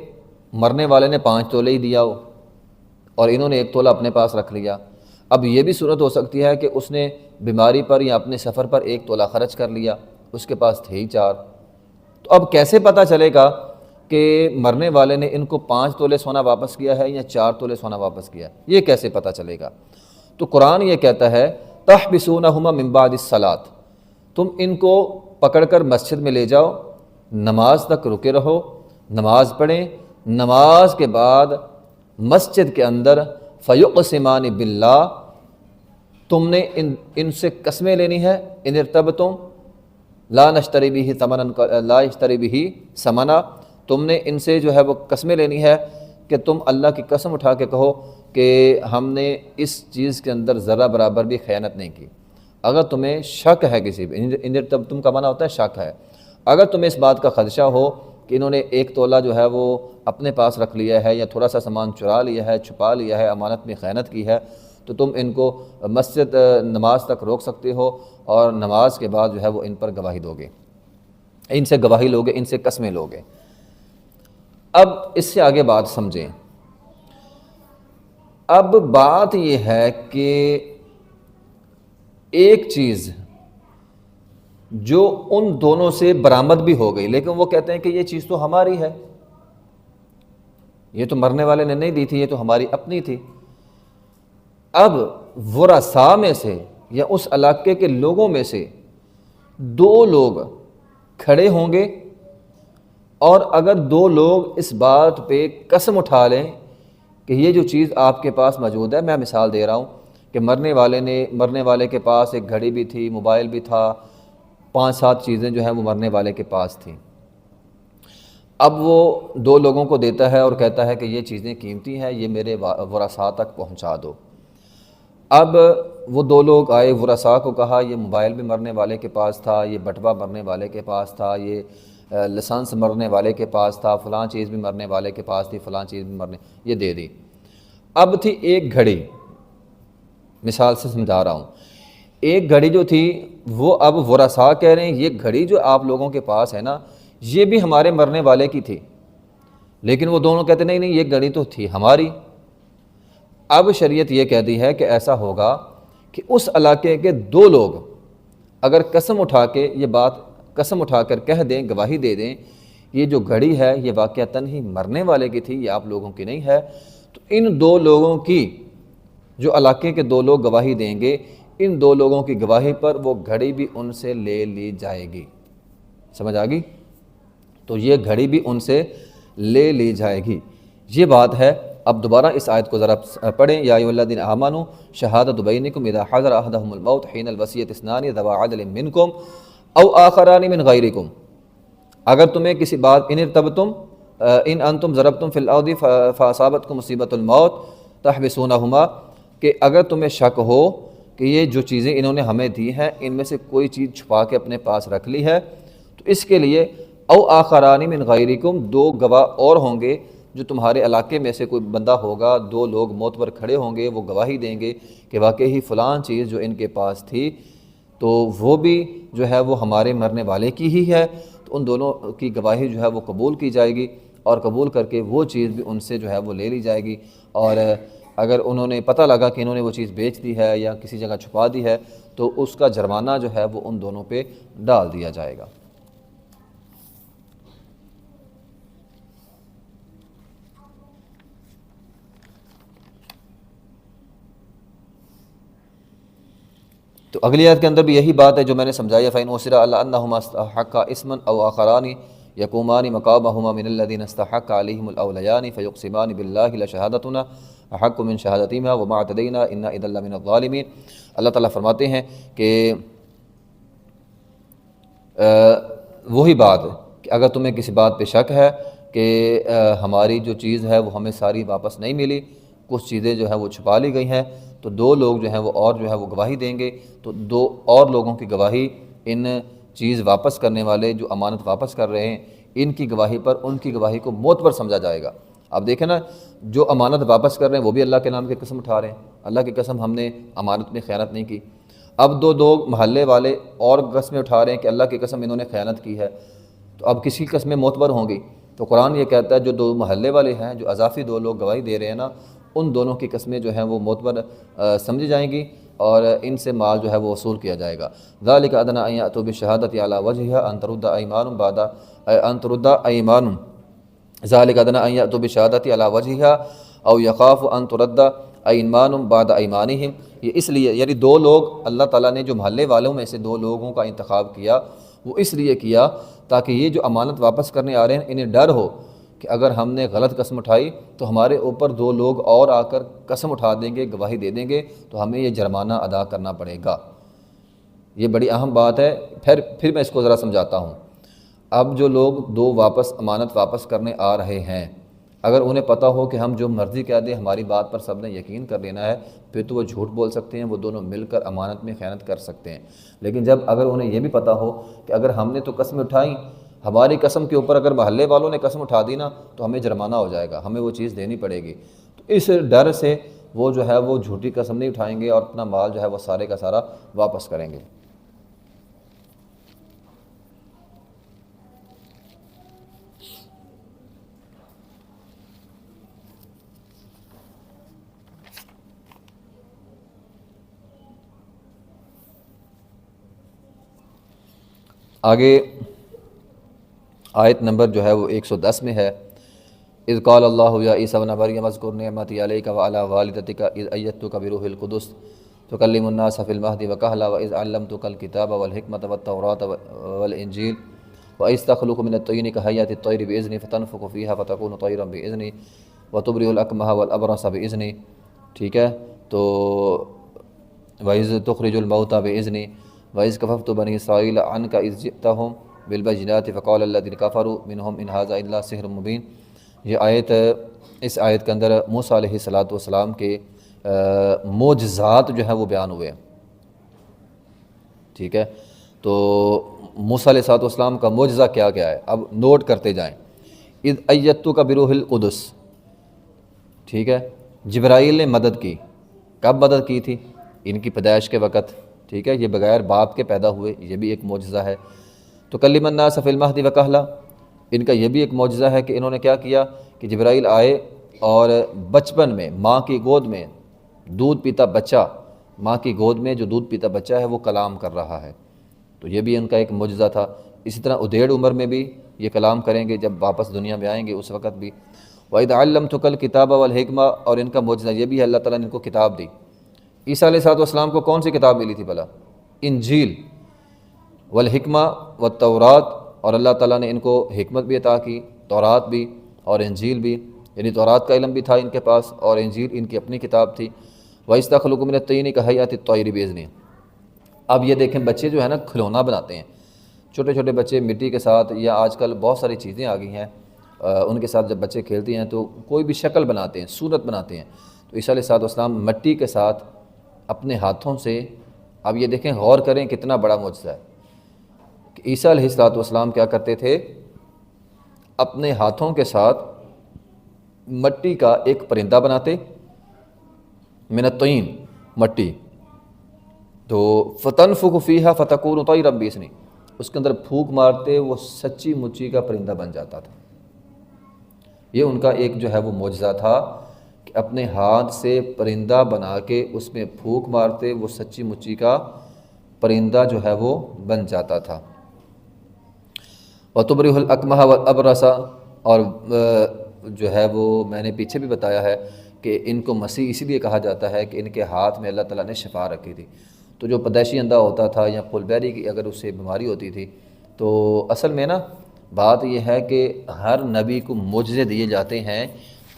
مرنے والے نے 5 تولے ہی دیا ہو اور انہوں نے 1 تولہ اپنے پاس رکھ لیا۔ اب یہ بھی صورت ہو سکتی ہے کہ اس نے بیماری پر یا اپنے سفر پر 1 تولہ خرچ کر لیا، اس کے پاس تھے ہی 4۔ تو اب کیسے پتہ چلے گا کہ مرنے والے نے ان کو 5 تولے سونا واپس کیا ہے یا 4 تولے سونا واپس کیا ہے؟ یہ کیسے پتہ چلے گا؟ تو قرآن یہ کہتا ہے تحبسونہما من بعد الصلاۃ، تم ان کو پکڑ کر مسجد میں لے جاؤ، نماز تک رکے رہو، نماز پڑھیں، نماز کے بعد مسجد کے اندر فیقسمان باللہ، تم نے ان سے قسمیں لینی ہے، ان ارتبتم لا نشتری بھی لا یشتری بھی ثمنا، تم نے ان سے جو ہے وہ قسمیں لینی ہے کہ تم اللہ کی قسم اٹھا کے کہو کہ ہم نے اس چیز کے اندر ذرہ برابر بھی خیانت نہیں کی۔ اگر تمہیں شک ہے کسی پہ، ان ارتبتم کا معنی ہوتا ہے شک ہے، اگر تمہیں اس بات کا خدشہ ہو کہ انہوں نے 1 تولہ جو ہے وہ اپنے پاس رکھ لیا ہے یا تھوڑا سا سامان چرا لیا ہے، چھپا لیا ہے، امانت میں خیانت کی ہے، تو تم ان کو مسجد نماز تک روک سکتے ہو اور نماز کے بعد جو ہے وہ ان پر گواہی دو گے، ان سے گواہی لوگے، ان سے قسمیں لوگے۔ اب اس سے آگے بات سمجھیں۔ اب بات یہ ہے کہ ایک چیز جو ان دونوں سے برآمد بھی ہو گئی، لیکن وہ کہتے ہیں کہ یہ چیز تو ہماری ہے، یہ تو مرنے والے نے نہیں دی تھی، یہ تو ہماری اپنی تھی۔ اب ورثاء میں سے یا اس علاقے کے لوگوں میں سے دو لوگ کھڑے ہوں گے، اور اگر دو لوگ اس بات پہ قسم اٹھا لیں کہ یہ جو چیز آپ کے پاس موجود ہے، میں مثال دے رہا ہوں کہ مرنے والے کے پاس ایک گھڑی بھی تھی، موبائل بھی تھا، 5-7 چیزیں جو ہیں وہ مرنے والے کے پاس تھیں۔ اب وہ دو لوگوں کو دیتا ہے اور کہتا ہے کہ یہ چیزیں قیمتی ہیں، یہ میرے ورثاء تک پہنچا دو۔ اب وہ دو لوگ آئے، ورثاء کو کہا یہ موبائل بھی مرنے والے کے پاس تھا، یہ بٹوا مرنے والے کے پاس تھا، یہ لائسنس مرنے والے کے پاس تھا، فلاں چیز بھی مرنے والے کے پاس تھی، فلاں چیز بھی یہ دے دی۔ اب تھی ایک گھڑی، مثال سے سمجھا رہا ہوں، ایک گھڑی جو تھی وہ اب ورثاء کہہ رہے ہیں یہ گھڑی جو آپ لوگوں کے پاس ہے نا، یہ بھی ہمارے مرنے والے کی تھی، لیکن وہ دونوں کہتے نہیں یہ گھڑی تو تھی ہماری۔ اب شریعت یہ کہتی ہے کہ ایسا ہوگا کہ اس علاقے کے دو لوگ اگر قسم اٹھا کے یہ بات قسم اٹھا کر کہہ دیں، گواہی دے دیں، یہ جو گھڑی ہے یہ واقعتاً ہی مرنے والے کی تھی، یہ آپ لوگوں کی نہیں ہے، تو ان دو لوگوں کی، جو علاقے کے دو لوگ گواہی دیں گے، ان دو لوگوں کی گواہی پر وہ گھڑی بھی ان سے لے لی جائے گی۔ سمجھ آ گئی؟ تو یہ گھڑی بھی ان سے لے لی جائے گی، یہ بات ہے۔ اب دوبارہ اس آیت کو ذرا پڑھیں، یا ایھا الذین آمنوا شہادۃ بینکم اذا حضر احدهم الموت حین الوصیۃ اثنان ذوا عدل منکم او آخران من غیرکم، اگر تمہیں کسی بات ان ارتبتم ان انتم ضربتم فی الارض فاصابتکم مصیبۃ الموت تحبسونہما، کہ اگر تمہیں شک ہو کہ یہ جو چیزیں انہوں نے ہمیں دی ہیں ان میں سے کوئی چیز چھپا کے اپنے پاس رکھ لی ہے، تو اس کے لیے او آخران من غیرکم، دو گواہ اور ہوں گے جو تمہارے علاقے میں سے کوئی بندہ ہوگا، دو لوگ معتبر کھڑے ہوں گے، وہ گواہی دیں گے کہ واقعی فلاں چیز جو ان کے پاس تھی تو وہ بھی جو ہے وہ ہمارے مرنے والے کی ہی ہے، تو ان دونوں کی گواہی جو ہے وہ قبول کی جائے گی، اور قبول کر کے وہ چیز بھی ان سے جو ہے وہ لے لی جائے گی، اور اگر انہوں نے پتہ لگا کہ انہوں نے وہ چیز بیچ دی ہے یا کسی جگہ چھپا دی ہے تو اس کا جرمانہ جو ہے وہ ان دونوں پہ ڈال دیا جائے گا۔ تو اگلی آیت کے اندر بھی یہی بات ہے جو میں نے سمجھائی ہے، فَإِنْ أُصِرَ عَلَىٰ أَنَّهُمَا اسْتَحَقَّا إِثْمًا أَوْ آخَرَانِ يَقُومَانِ مَقَامَهُمَا مِنَ الَّذِينَ اسْتَحَقَّ عَلَيْهِمُ الْأَوْلَيَانِ فَيُقْسِمَانِ بِاللَّهِ لَشَهَادَتُنَا أَحَقُّ مِنْ شَهَادَتِهِمَا وَمَا اعْتَدَيْنَا إِنَّا إِذًا لَّمِنَ الظَّالِمِينَ۔ اللہ تعالیٰ فرماتے ہیں کہ وہی بات کہ اگر تمہیں کسی بات پہ شک ہے کہ ہماری جو چیز ہے وہ ہمیں ساری واپس نہیں ملی، کچھ چیزیں جو ہے وہ چھپا لی گئی ہیں، تو دو لوگ جو ہیں وہ اور جو ہے وہ گواہی دیں گے، تو دو اور لوگوں کی گواہی ان چیز واپس کرنے والے جو امانت واپس کر رہے ہیں ان کی گواہی پر ان کی گواہی کو معتبر سمجھا جائے گا۔ اب دیکھیں نا، جو امانت واپس کر رہے ہیں وہ بھی اللہ کے نام کی قسم اٹھا رہے ہیں، اللہ کی قسم ہم نے امانت میں خیانت نہیں کی۔ اب دو محلے والے اور قسمیں اٹھا رہے ہیں کہ اللہ کی قسم انہوں نے خیانت کی ہے، تو اب کسی قسمیں معتبر ہوں گی؟ تو قرآن یہ کہتا ہے جو دو محلے والے ہیں، جو اضافی دو لوگ گواہی دے رہے ہیں نا، ان دونوں کی قسمیں جو ہیں وہ معتبر سمجھی جائیں گی، اور ان سے مال جو ہے وہ وصول کیا جائے گا۔ ذَلِكَ أَدْنَىٰ أَن يَأْتُوا بِالشَّهَادَةِ عَلَىٰ وَجْهِهَا أَن تَرُدَّ أَيْمَانٌ ذَلِكَ أَدْنَىٰ أَن يَأْتُوا بِالشَّهَادَةِ عَلَىٰ وَجْهِهَا أَوْ يَخَافُوا أَن تُرَدَّ أَيْمَانٌ بَعْدَ أَيْمَانِهِمْ، یہ اس لیے، یعنی دو لوگ اللہ تعالیٰ نے جو محلے والوں میں سے دو لوگوں کا انتخاب کیا وہ اس لیے کیا تاکہ یہ جو امانت واپس کرنے آ رہے ہیں انہیں ڈر ہو کہ اگر ہم نے غلط قسم اٹھائی تو ہمارے اوپر دو لوگ اور آ کر قسم اٹھا دیں گے، گواہی دے دیں گے، تو ہمیں یہ جرمانہ ادا کرنا پڑے گا۔ یہ بڑی اہم بات ہے۔ پھر میں اس کو ذرا سمجھاتا ہوں۔ اب جو لوگ دو امانت واپس کرنے آ رہے ہیں، اگر انہیں پتہ ہو کہ ہم جو مرضی کہہ دیں ہماری بات پر سب نے یقین کر لینا ہے، پھر تو وہ جھوٹ بول سکتے ہیں، وہ دونوں مل کر امانت میں خیانت کر سکتے ہیں۔ لیکن جب اگر انہیں یہ بھی پتہ ہو کہ اگر ہم نے تو قسم اٹھائیں، ہماری قسم کے اوپر اگر محلے والوں نے قسم اٹھا دی نا تو ہمیں جرمانہ ہو جائے گا، ہمیں وہ چیز دینی پڑے گی، تو اس ڈر سے وہ جو ہے وہ جھوٹی قسم نہیں اٹھائیں گے اور اپنا مال جو ہے وہ سارے کا سارا واپس کریں گے۔ آگے آیت نمبر جو ہے وہ 110 میں ہے، اذ قال اللہ یا عیسیٰ ابن مریم اذکر نعمتی علیک وعلی والدتک اذ ایدتک بروح القدس تکلم الناس فی المہد وکہلا واذ علمتک الکتاب والحکمۃ والتوراۃ والانجیل واذ تخلق من الطین کہیئۃ الطیر باذنی فتنفخ فیہا فتکون طیرا باذنی وتبرئ الاکمہ والابرص باذنی، ٹھیک ہے، تو وَإِذْ تُخْرِجُ الْمَوْتَى بِإِذْنِي وَإِذْ كَفَفْتُ بَنِي إِسْرَائِيلَ عَنْكَ إِذْ جِئْتَهُمْ بِالْبَيِّنَاتِ فَقَالَ الَّذِينَ كَفَرُوا مِنْهُمْ إِنْ هَذَا إِلَّا سِحْرٌ مُبِينٌ۔ اس آیت کے اندر موسیٰ علیہ السلام کے معجزات جو ہیں وہ بیان ہوئے ہیں، ٹھیک ہے، تو موسیٰ علیہ السلام کا معجزہ کیا کیا ہے اب نوٹ کرتے جائیں۔ اذ ایدتک بروح القدس، ٹھیک ہے، جبرائیل نے مدد کی، کب مدد کی تھی؟ ان کی پیدائش کے وقت، ٹھیک ہے، یہ بغیر باپ کے پیدا ہوئے، یہ بھی ایک معجزہ ہے۔ تو کلم الناس فی المہد وکہلا، ان کا یہ بھی ایک معجزہ ہے کہ انہوں نے کیا کیا کہ جبرائیل آئے اور بچپن میں ماں کی گود میں دودھ پیتا بچہ، ماں کی گود میں جو دودھ پیتا بچہ ہے وہ کلام کر رہا ہے، تو یہ بھی ان کا ایک معجزہ تھا۔ اسی طرح ادھیڑ عمر میں بھی یہ کلام کریں گے، جب واپس دنیا میں آئیں گے اس وقت بھی۔ وَإِذْ عَلَّمْتُكَ الْكِتَابَ وَالْحِکْمَةَ، اور ان کا معجزہ یہ بھی ہے اللہ تعالیٰ نے ان کو کتاب دی۔ عیسیٰ علیہ السلام کو کون سی کتاب ملی تھی بھلا؟ انجیل، والحکمہ والتورات، اور اللہ تعالیٰ نے ان کو حکمت بھی عطا کی، تورات بھی اور انجیل بھی، یعنی تورات کا علم بھی تھا ان کے پاس اور انجیل ان کی اپنی کتاب تھی۔ وَإِذْ تَخْلُقُ مِنَ الطِّينِ كَهَيْئَةِ الطَّيْرِ بِإِذْنِهِ۔ اب یہ دیکھیں بچے جو ہے نا کھلونا بناتے ہیں، چھوٹے چھوٹے بچے مٹی کے ساتھ، یا آج کل بہت ساری چیزیں آ گئی ہیں ان کے ساتھ، جب بچے کھیلتے ہیں تو کوئی بھی شکل بناتے ہیں، صورت بناتے ہیں، تو عیسیٰ علیہ السلام مٹی کے ساتھ اپنے ہاتھوں سے، اب یہ دیکھیں غور کریں کتنا بڑا معجزہ ہے کہ عیسیٰ علیہ السلام کیا کرتے تھے، اپنے ہاتھوں کے ساتھ مٹی کا ایک پرندہ بناتے، من الطین، مٹی، تو فتنفخ فیہا فتکون طیرا باذنی، اس کے اندر پھونک مارتے وہ سچی مچی کا پرندہ بن جاتا تھا۔ یہ ان کا ایک جو ہے وہ معجزہ تھا کہ اپنے ہاتھ سے پرندہ بنا کے اس میں پھونک مارتے وہ سچی مچی کا پرندہ جو ہے وہ بن جاتا تھا۔ وَتُبْرِئُ الْأَكْمَحَ وَالْأَبْرَصَ، اور جو ہے وہ میں نے پیچھے بھی بتایا ہے کہ ان کو مسیح اسی لیے کہا جاتا ہے کہ ان کے ہاتھ میں اللہ تعالیٰ نے شفا رکھی تھی۔ تو جو پیدائشی اندھا ہوتا تھا یا پھول بیری کی اگر اس سے بیماری ہوتی تھی، تو اصل میں نا بات یہ ہے کہ ہر نبی کو معجزے دیے جاتے ہیں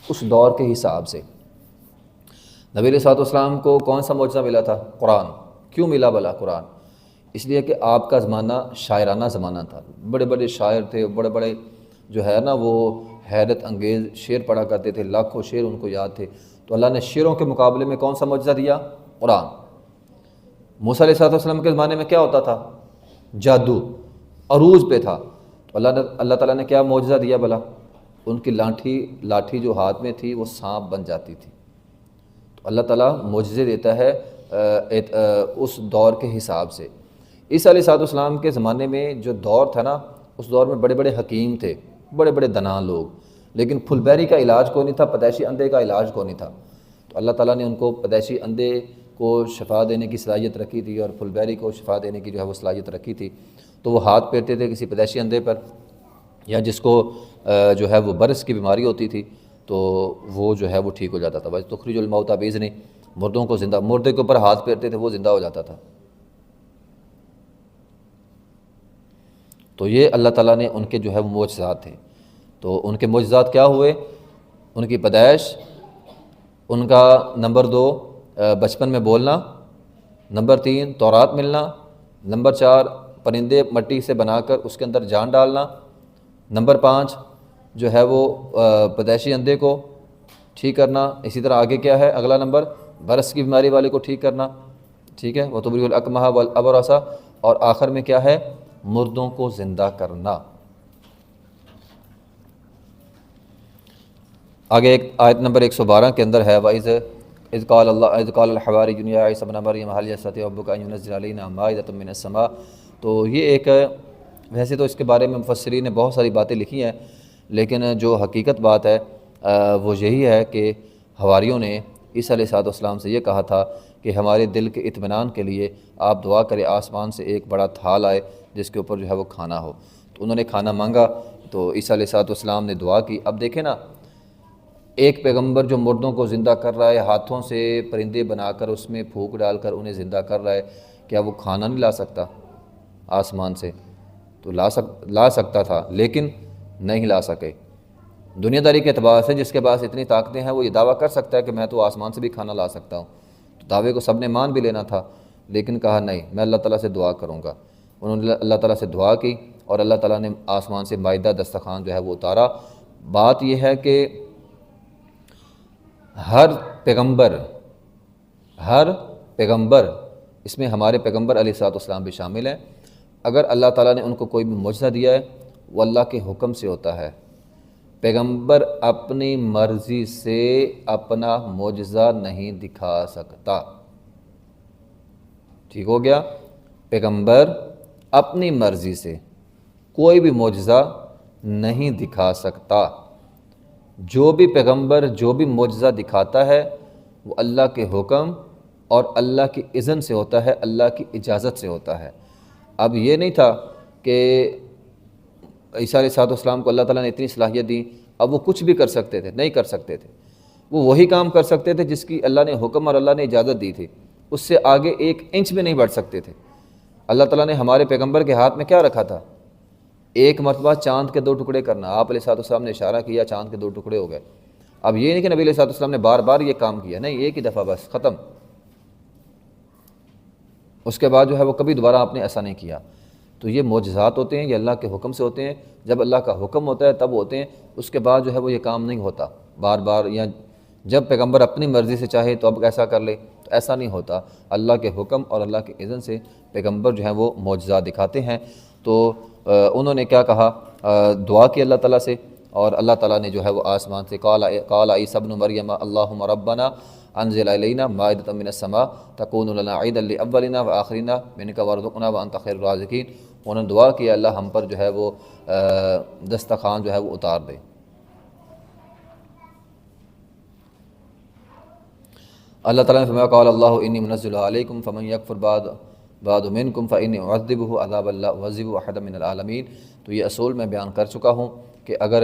اس دور کے حساب سے۔ نبی علیہ السلام کو کون سا معجزہ ملا تھا؟ قرآن۔ کیوں ملا بھلا قرآن؟ اس لیے کہ آپ کا زمانہ شاعرانہ زمانہ تھا، بڑے بڑے شاعر تھے، بڑے بڑے جو ہے نا وہ حیرت انگیز شعر پڑھا کرتے تھے، لاکھوں شعر ان کو یاد تھے، تو اللہ نے شعروں کے مقابلے میں کون سا معجزہ دیا؟ قرآن۔ موسیٰ علیہ السلام کے زمانے میں کیا ہوتا تھا؟ جادو عروج پہ تھا، تو اللہ تعالیٰ نے کیا معجزہ دیا بھلا؟ ان کی لاٹھی جو ہاتھ میں تھی وہ سانپ بن جاتی تھی۔ تو اللہ تعالیٰ معجزے دیتا ہے اس دور کے حساب سے۔ عیسیٰ علیہ السلام کے زمانے میں جو دور تھا نا، اس دور میں بڑے بڑے حکیم تھے، بڑے بڑے دنا لوگ، لیکن پھول بیری کا علاج کوئی نہیں تھا، پیدائشی اندھے کا علاج کوئی نہیں تھا، تو اللہ تعالیٰ نے ان کو پیدائشی اندھے کو شفا دینے کی صلاحیت رکھی تھی اور پھول بیری کو شفا دینے کی جو ہے وہ صلاحیت رکھی تھی، تو وہ ہاتھ پھیرتے تھے کسی پیدائشی اندھے پر، یا جس کو جو ہے وہ برس کی بیماری ہوتی تھی تو وہ جو ہے وہ ٹھیک ہو جاتا تھا۔ بس تخرج الموتى باذنہ، مردوں کو زندہ، مردے کے اوپر ہاتھ پھیرتے تھے وہ زندہ ہو جاتا تھا۔ تو یہ اللہ تعالیٰ نے ان کے جو ہے وہ معجزات تھے۔ تو ان کے معجزات کیا ہوئے؟ ان کی پیدائش، ان کا نمبر 2 بچپن میں بولنا، نمبر 3 تورات ملنا، نمبر 4 پرندے مٹی سے بنا کر اس کے اندر جان ڈالنا، نمبر 5 جو ہے وہ پیدائشی اندھے کو ٹھیک کرنا، اسی طرح آگے کیا ہے اگلا نمبر؟ برس کی بیماری والے کو ٹھیک کرنا، ٹھیک ہے، وَتُبْرِئُ الْأَكْمَحَ وَالْأَبْرَصَ، اور آخر میں کیا ہے؟ مردوں کو زندہ کرنا۔ آگے ایک آیت نمبر 112 کے اندر ہے وَإِذْ قَالَ الْحَوَارِيُّونَ يَا عِيسَى ابْنَ مَرْيَمَ هَلْ يَسْتَطِيعُ رَبُّكَ أَن يُنَزِّلَ عَلَيْنَا مَائِدَةً مِّنَ السَّمَاءِ۔ تو یہ ایک، ویسے تو اس کے بارے میں مفسرین نے بہت ساری باتیں لکھی ہیں، لیکن جو حقیقت بات ہے وہ یہی ہے کہ حواریوں نے عیسیٰ علیہ السلام سے یہ کہا تھا کہ ہمارے دل کے اطمینان کے لیے آپ دعا کریں آسمان سے ایک بڑا تھال آئے جس کے اوپر جو ہے وہ کھانا ہو۔ تو انہوں نے کھانا مانگا تو عیسیٰ علیہ السلام نے دعا کی۔ اب دیکھیں نا، ایک پیغمبر جو مردوں کو زندہ کر رہا ہے، ہاتھوں سے پرندے بنا کر اس میں پھونک ڈال کر انہیں زندہ کر رہا ہے، کیا وہ کھانا نہیں لا سکتا آسمان سے؟ تو لا سکتا تھا، لیکن نہیں لا سکے۔ دنیا داری کے اعتبار سے جس کے پاس اتنی طاقتیں ہیں وہ یہ دعویٰ کر سکتا ہے کہ میں تو آسمان سے بھی کھانا لا سکتا ہوں، تو دعوے کو سب نے مان بھی لینا تھا، لیکن کہا نہیں، میں اللہ تعالیٰ سے دعا کروں گا۔ انہوں نے اللہ تعالیٰ سے دعا کی اور اللہ تعالیٰ نے آسمان سے مائدہ دسترخوان جو ہے وہ اتارا۔ بات یہ ہے کہ ہر پیغمبر اس میں ہمارے پیغمبر علیہ السلام بھی شامل ہیں، اگر اللہ تعالیٰ نے ان کو کوئی بھی معجزہ دیا ہے وہ اللہ کے حکم سے ہوتا ہے۔ پیغمبر اپنی مرضی سے اپنا معجزہ نہیں دکھا سکتا، ٹھیک ہو گیا؟ پیغمبر اپنی مرضی سے کوئی بھی معجزہ نہیں دکھا سکتا۔ جو بھی پیغمبر جو بھی معجزہ دکھاتا ہے وہ اللہ کے حکم اور اللہ کی اذن سے ہوتا ہے، اللہ کی اجازت سے ہوتا ہے۔ اب یہ نہیں تھا کہ عیسیٰ علیہ السلام کو اللہ تعالیٰ نے اتنی صلاحیت دی، اب وہ کچھ بھی کر سکتے تھے؟ نہیں کر سکتے تھے۔ وہ وہی کام کر سکتے تھے جس کی اللہ نے حکم اور اللہ نے اجازت دی تھی، اس سے آگے 1 انچ بھی نہیں بڑھ سکتے تھے۔ اللہ تعالیٰ نے ہمارے پیغمبر کے ہاتھ میں کیا رکھا تھا؟ ایک مرتبہ چاند کے 2 ٹکڑے کرنا۔ آپ علیہ السلام نے اشارہ کیا، چاند کے 2 ٹکڑے ہو گئے۔ اب یہ نہیں کہ نبی علیہ السلام نے بار بار یہ کام کیا، نہیں، ایک ہی دفعہ بس ختم۔ اس کے بعد جو ہے وہ کبھی دوبارہ آپ نے ایسا نہیں کیا۔ تو یہ معجزات ہوتے ہیں، یہ اللہ کے حکم سے ہوتے ہیں، جب اللہ کا حکم ہوتا ہے تب ہوتے ہیں، اس کے بعد جو ہے وہ یہ کام نہیں ہوتا بار بار، یا جب پیغمبر اپنی مرضی سے چاہے تو اب ایسا کر لے، تو ایسا نہیں ہوتا۔ اللہ کے حکم اور اللہ کے اذن سے پیغمبر جو ہیں وہ معجزات دکھاتے ہیں۔ تو انہوں نے کیا کہا؟ دعا کی اللہ تعالیٰ سے، اور اللہ تعالیٰ نے جو ہے وہ آسمان سے قال عیسیٰ ابن مریم اللہم ربنا انزل علینا مائدۃ من السماء تکون لنا عیدا لاولنا وآخرنا منک وارزقنا وانت خیر الرازقین۔ انہوں نے دعا کی اللہ ہم پر جو ہے وہ دسترخوان جو ہے وہ اتار دے۔ اللہ تعالیٰ نے فرمایا قال اللہ انی منزل علیکم فمن یکفر بعد منکم فانی اعذبہ عذابا لا اعذب احدا من العالمین۔ تو یہ اصول میں بیان کر چکا ہوں کہ اگر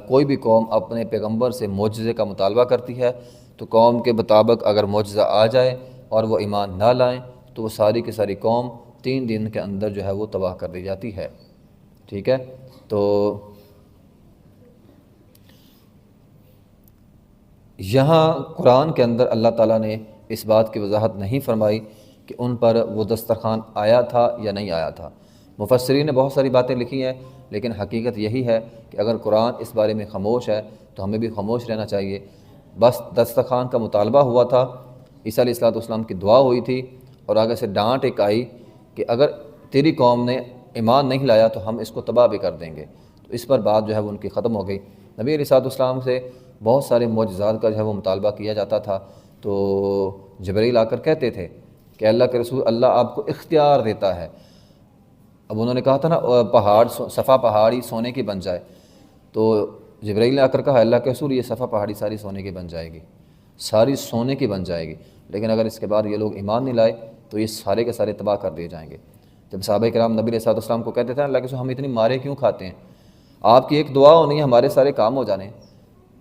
کوئی بھی قوم اپنے پیغمبر سے معجزے کا مطالبہ کرتی ہے تو قوم کے مطابق اگر معجزہ آ جائے اور وہ ایمان نہ لائیں تو وہ ساری کی ساری قوم 3 دن کے اندر جو ہے وہ تباہ کر دی جاتی ہے، ٹھیک ہے؟ تو یہاں قرآن کے اندر اللہ تعالیٰ نے اس بات کی وضاحت نہیں فرمائی کہ ان پر وہ دسترخوان آیا تھا یا نہیں آیا تھا۔ مفسرین نے بہت ساری باتیں لکھی ہیں، لیکن حقیقت یہی ہے کہ اگر قرآن اس بارے میں خاموش ہے تو ہمیں بھی خاموش رہنا چاہیے۔ بس دسترخوان کا مطالبہ ہوا تھا، عیسیٰ علیہ السلام کی دعا ہوئی تھی، اور آگے سے ڈانٹ ایک آئی کہ اگر تیری قوم نے ایمان نہیں لایا تو ہم اس کو تباہ بھی کر دیں گے۔ تو اس پر بات جو ہے وہ ان کی ختم ہو گئی۔ نبی علیہ السلام سے بہت سارے معجزات کا جو ہے وہ مطالبہ کیا جاتا تھا، تو جبرائیل آ کر کہتے تھے کہ اللہ کے رسول، اللہ آپ کو اختیار دیتا ہے۔ اب انہوں نے کہا تھا نا صفا پہاڑی سونے کی بن جائے، تو جبرائیل نے آ کر کہا اللہ کے رسول یہ صفا پہاڑی ساری سونے کی بن جائے گی، ساری سونے کی بن جائے گی، لیکن اگر اس کے بعد یہ لوگ ایمان نہیں لائے تو یہ سارے کے سارے تباہ کر دیے جائیں گے۔ جب صحابہ کرام نبی علیہ السلام کو کہتے تھے اللہ کے رسول ہم اتنی مارے کیوں کھاتے ہیں، آپ کی ایک دعا ہونی ہے ہمارے سارے کام ہو جانے،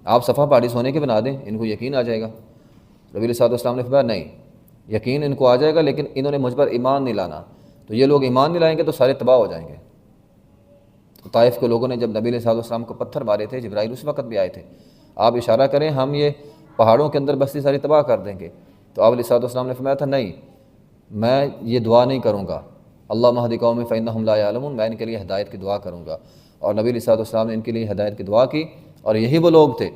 آپ صفا پہاڑی سونے کی بنا دیں، ان کو یقین آ جائے گا۔ نبی علیہ السلام نے فرمایا نہیں، یقین ان کو آ جائے گا لیکن انہوں نے مجھ پر ایمان نہیں لانا، تو یہ لوگ ایمان نہیں لائیں گے تو سارے تباہ ہو جائیں گے۔ تو طائف کے لوگوں نے جب نبی علیہ السلام کو پتھر مارے تھے، جبرائیل اس وقت بھی آئے تھے، آپ اشارہ کریں ہم یہ پہاڑوں کے اندر بستی ساری تباہ کر دیں گے، تو آپ علیہ السلام نے فرمایا تھا نہیں، میں یہ دعا نہیں کروں گا، اللہم اہد قومی فانہم لا یعلمون، میں ان کے لیے ہدایت کی دعا کروں گا۔ اور نبی علیہ السلام نے ان کے لیے ہدایت کی دعا کی، اور یہی وہ لوگ تھے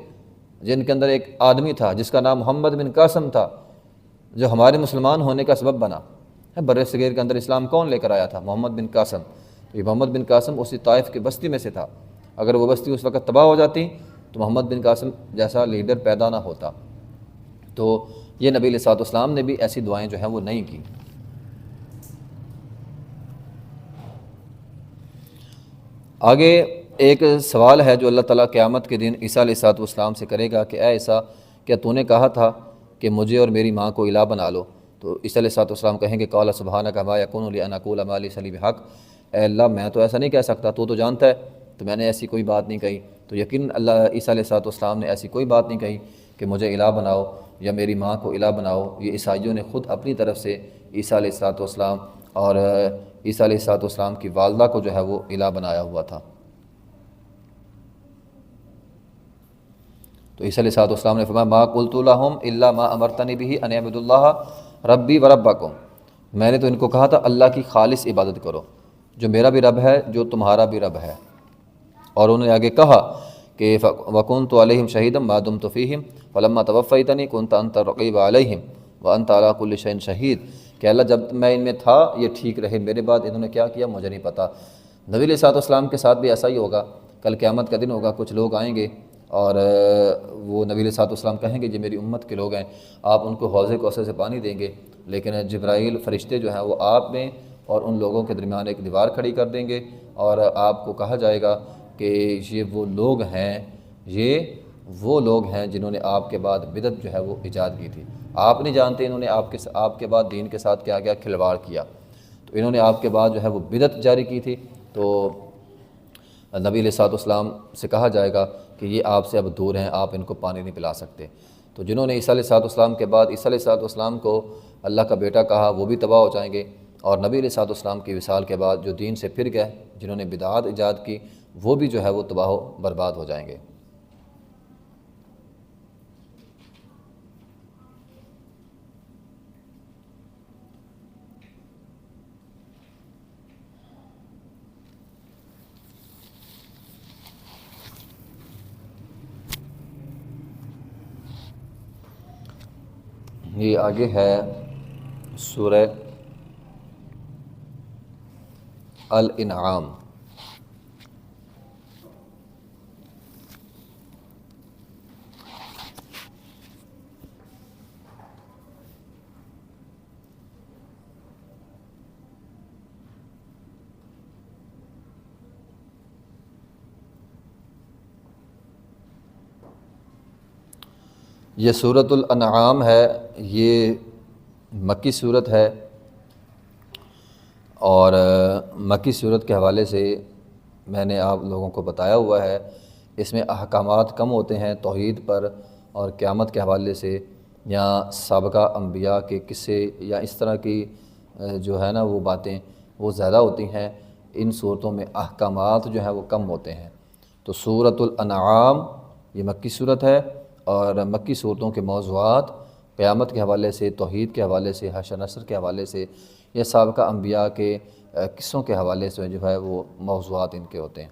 جن کے اندر ایک آدمی تھا جس کا نام محمد بن قاسم تھا، جو ہمارے مسلمان ہونے کا سبب بنا۔ بر صغیر کے اندر اسلام کون لے کر آیا تھا؟ محمد بن قاسم۔ یہ محمد بن قاسم اسی طائف کی بستی میں سے تھا، اگر وہ بستی اس وقت تباہ ہو جاتی تو محمد بن قاسم جیسا لیڈر پیدا نہ ہوتا۔ تو یہ نبی علیہ السلام نے بھی ایسی دعائیں جو ہیں وہ نہیں کی۔ آگے ایک سوال ہے جو اللہ تعالیٰ قیامت کے دن عیسیٰ علیہ السلام سے کرے گا کہ اے عیسیٰ، کیا تو نے کہا تھا کہ مجھے اور میری ماں کو الہ بنا لو؟ تو عیسیٰ علیہ السلام کہیں گے قال سبحانک ما یکون لی ان اقول ما لیس لی بحق، اے اللہ میں تو ایسا نہیں کہہ سکتا، تو جانتا ہے، تو میں نے ایسی کوئی بات نہیں کہی۔ تو یقین اللہ عیسیٰ علیہ السلام نے ایسی کوئی بات نہیں کہی کہ مجھے الہ بناؤ یا میری ماں کو الہ بناؤ۔ یہ عیسائیوں نے خود اپنی طرف سے عیسیٰ علیہ السلام اور عیسیٰ علیہ السلام کی والدہ کو جو ہے وہ الہ بنایا ہوا تھا۔ تو عیسیٰ علیہ السلام نے فرمایا ما قلت لهم الا ما امرتنی به ان اعبدوا اللہ ربی وربکم، میں نے تو ان کو کہا تھا اللہ کی خالص عبادت کرو، جو میرا بھی رب ہے جو تمہارا بھی رب ہے۔ اور انہوں نے آگے کہا کہ وَكُنْتُ عَلَيْهِمْ شَهِيدًا مَا دُمْتُ فِيهِمْ فَلَمَّا تَوَفَّيْتَنِي كُنْتَ أَنْتَ الرَّقِيبَ عَلَيْهِمْ وَأَنْتَ عَلَىٰ كُلِّ شَيْءٍ شَهِيدٌ، کہ اللہ جب میں ان میں تھا یہ ٹھیک رہے، میرے بعد انہوں نے کیا کیا مجھے نہیں پتہ۔ نبی علیہ السلام کے ساتھ بھی ایسا ہی ہوگا، کل قیامت کا دن ہوگا، کچھ لوگ آئیں گے اور وہ نبی علیہ السلام کہیں گے یہ میری امت کے لوگ ہیں، آپ ان کو حوض کوثر سے پانی دیں گے، لیکن جبرائیل فرشتے جو ہیں وہ آپ میں اور ان لوگوں کے درمیان ایک دیوار کھڑی کر دیں گے، اور آپ کو کہا جائے گا کہ یہ وہ لوگ ہیں جنہوں نے آپ کے بعد بدعت جو ہے وہ ایجاد کی تھی۔ آپ نہیں جانتے انہوں نے آپ کے بعد دین کے ساتھ کیا کیا کھلواڑ کیا، تو انہوں نے آپ کے بعد جو ہے وہ بدعت جاری کی تھی۔ تو نبی علیہ السلام سے کہا جائے گا کہ یہ آپ سے اب دور ہیں، آپ ان کو پانی نہیں پلا سکتے۔ تو جنہوں نے عیسیٰ علیہ السلام کے بعد عیسیٰ علیہ السلام کو اللہ کا بیٹا کہا وہ بھی تباہ ہو جائیں گے، اور نبی علیہ السلام کی وصال کے بعد جو دین سے پھر گئے، جنہوں نے بدعات ایجاد کی، وہ بھی جو ہے وہ تباہ و برباد ہو جائیں گے۔ یہ آگے ہے سورہ الانعام۔ یہ سورۃ الانعام ہے، یہ مکی صورت ہے، اور مکی صورت کے حوالے سے میں نے آپ لوگوں کو بتایا ہوا ہے، اس میں احکامات کم ہوتے ہیں توحید پر اور قیامت کے حوالے سے، یا سابقہ انبیاء کے قصے یا اس طرح کی جو ہے نا وہ باتیں وہ زیادہ ہوتی ہیں۔ ان صورتوں میں احکامات جو ہیں وہ کم ہوتے ہیں۔ تو سورۃ الانعام یہ مکی صورت ہے، اور مکی صورتوں کے موضوعات قیامت کے حوالے سے، توحید کے حوالے سے، حشر نشر کے حوالے سے، یا سابقہ انبیاء کے قصوں کے حوالے سے جو ہے وہ موضوعات ان کے ہوتے ہیں۔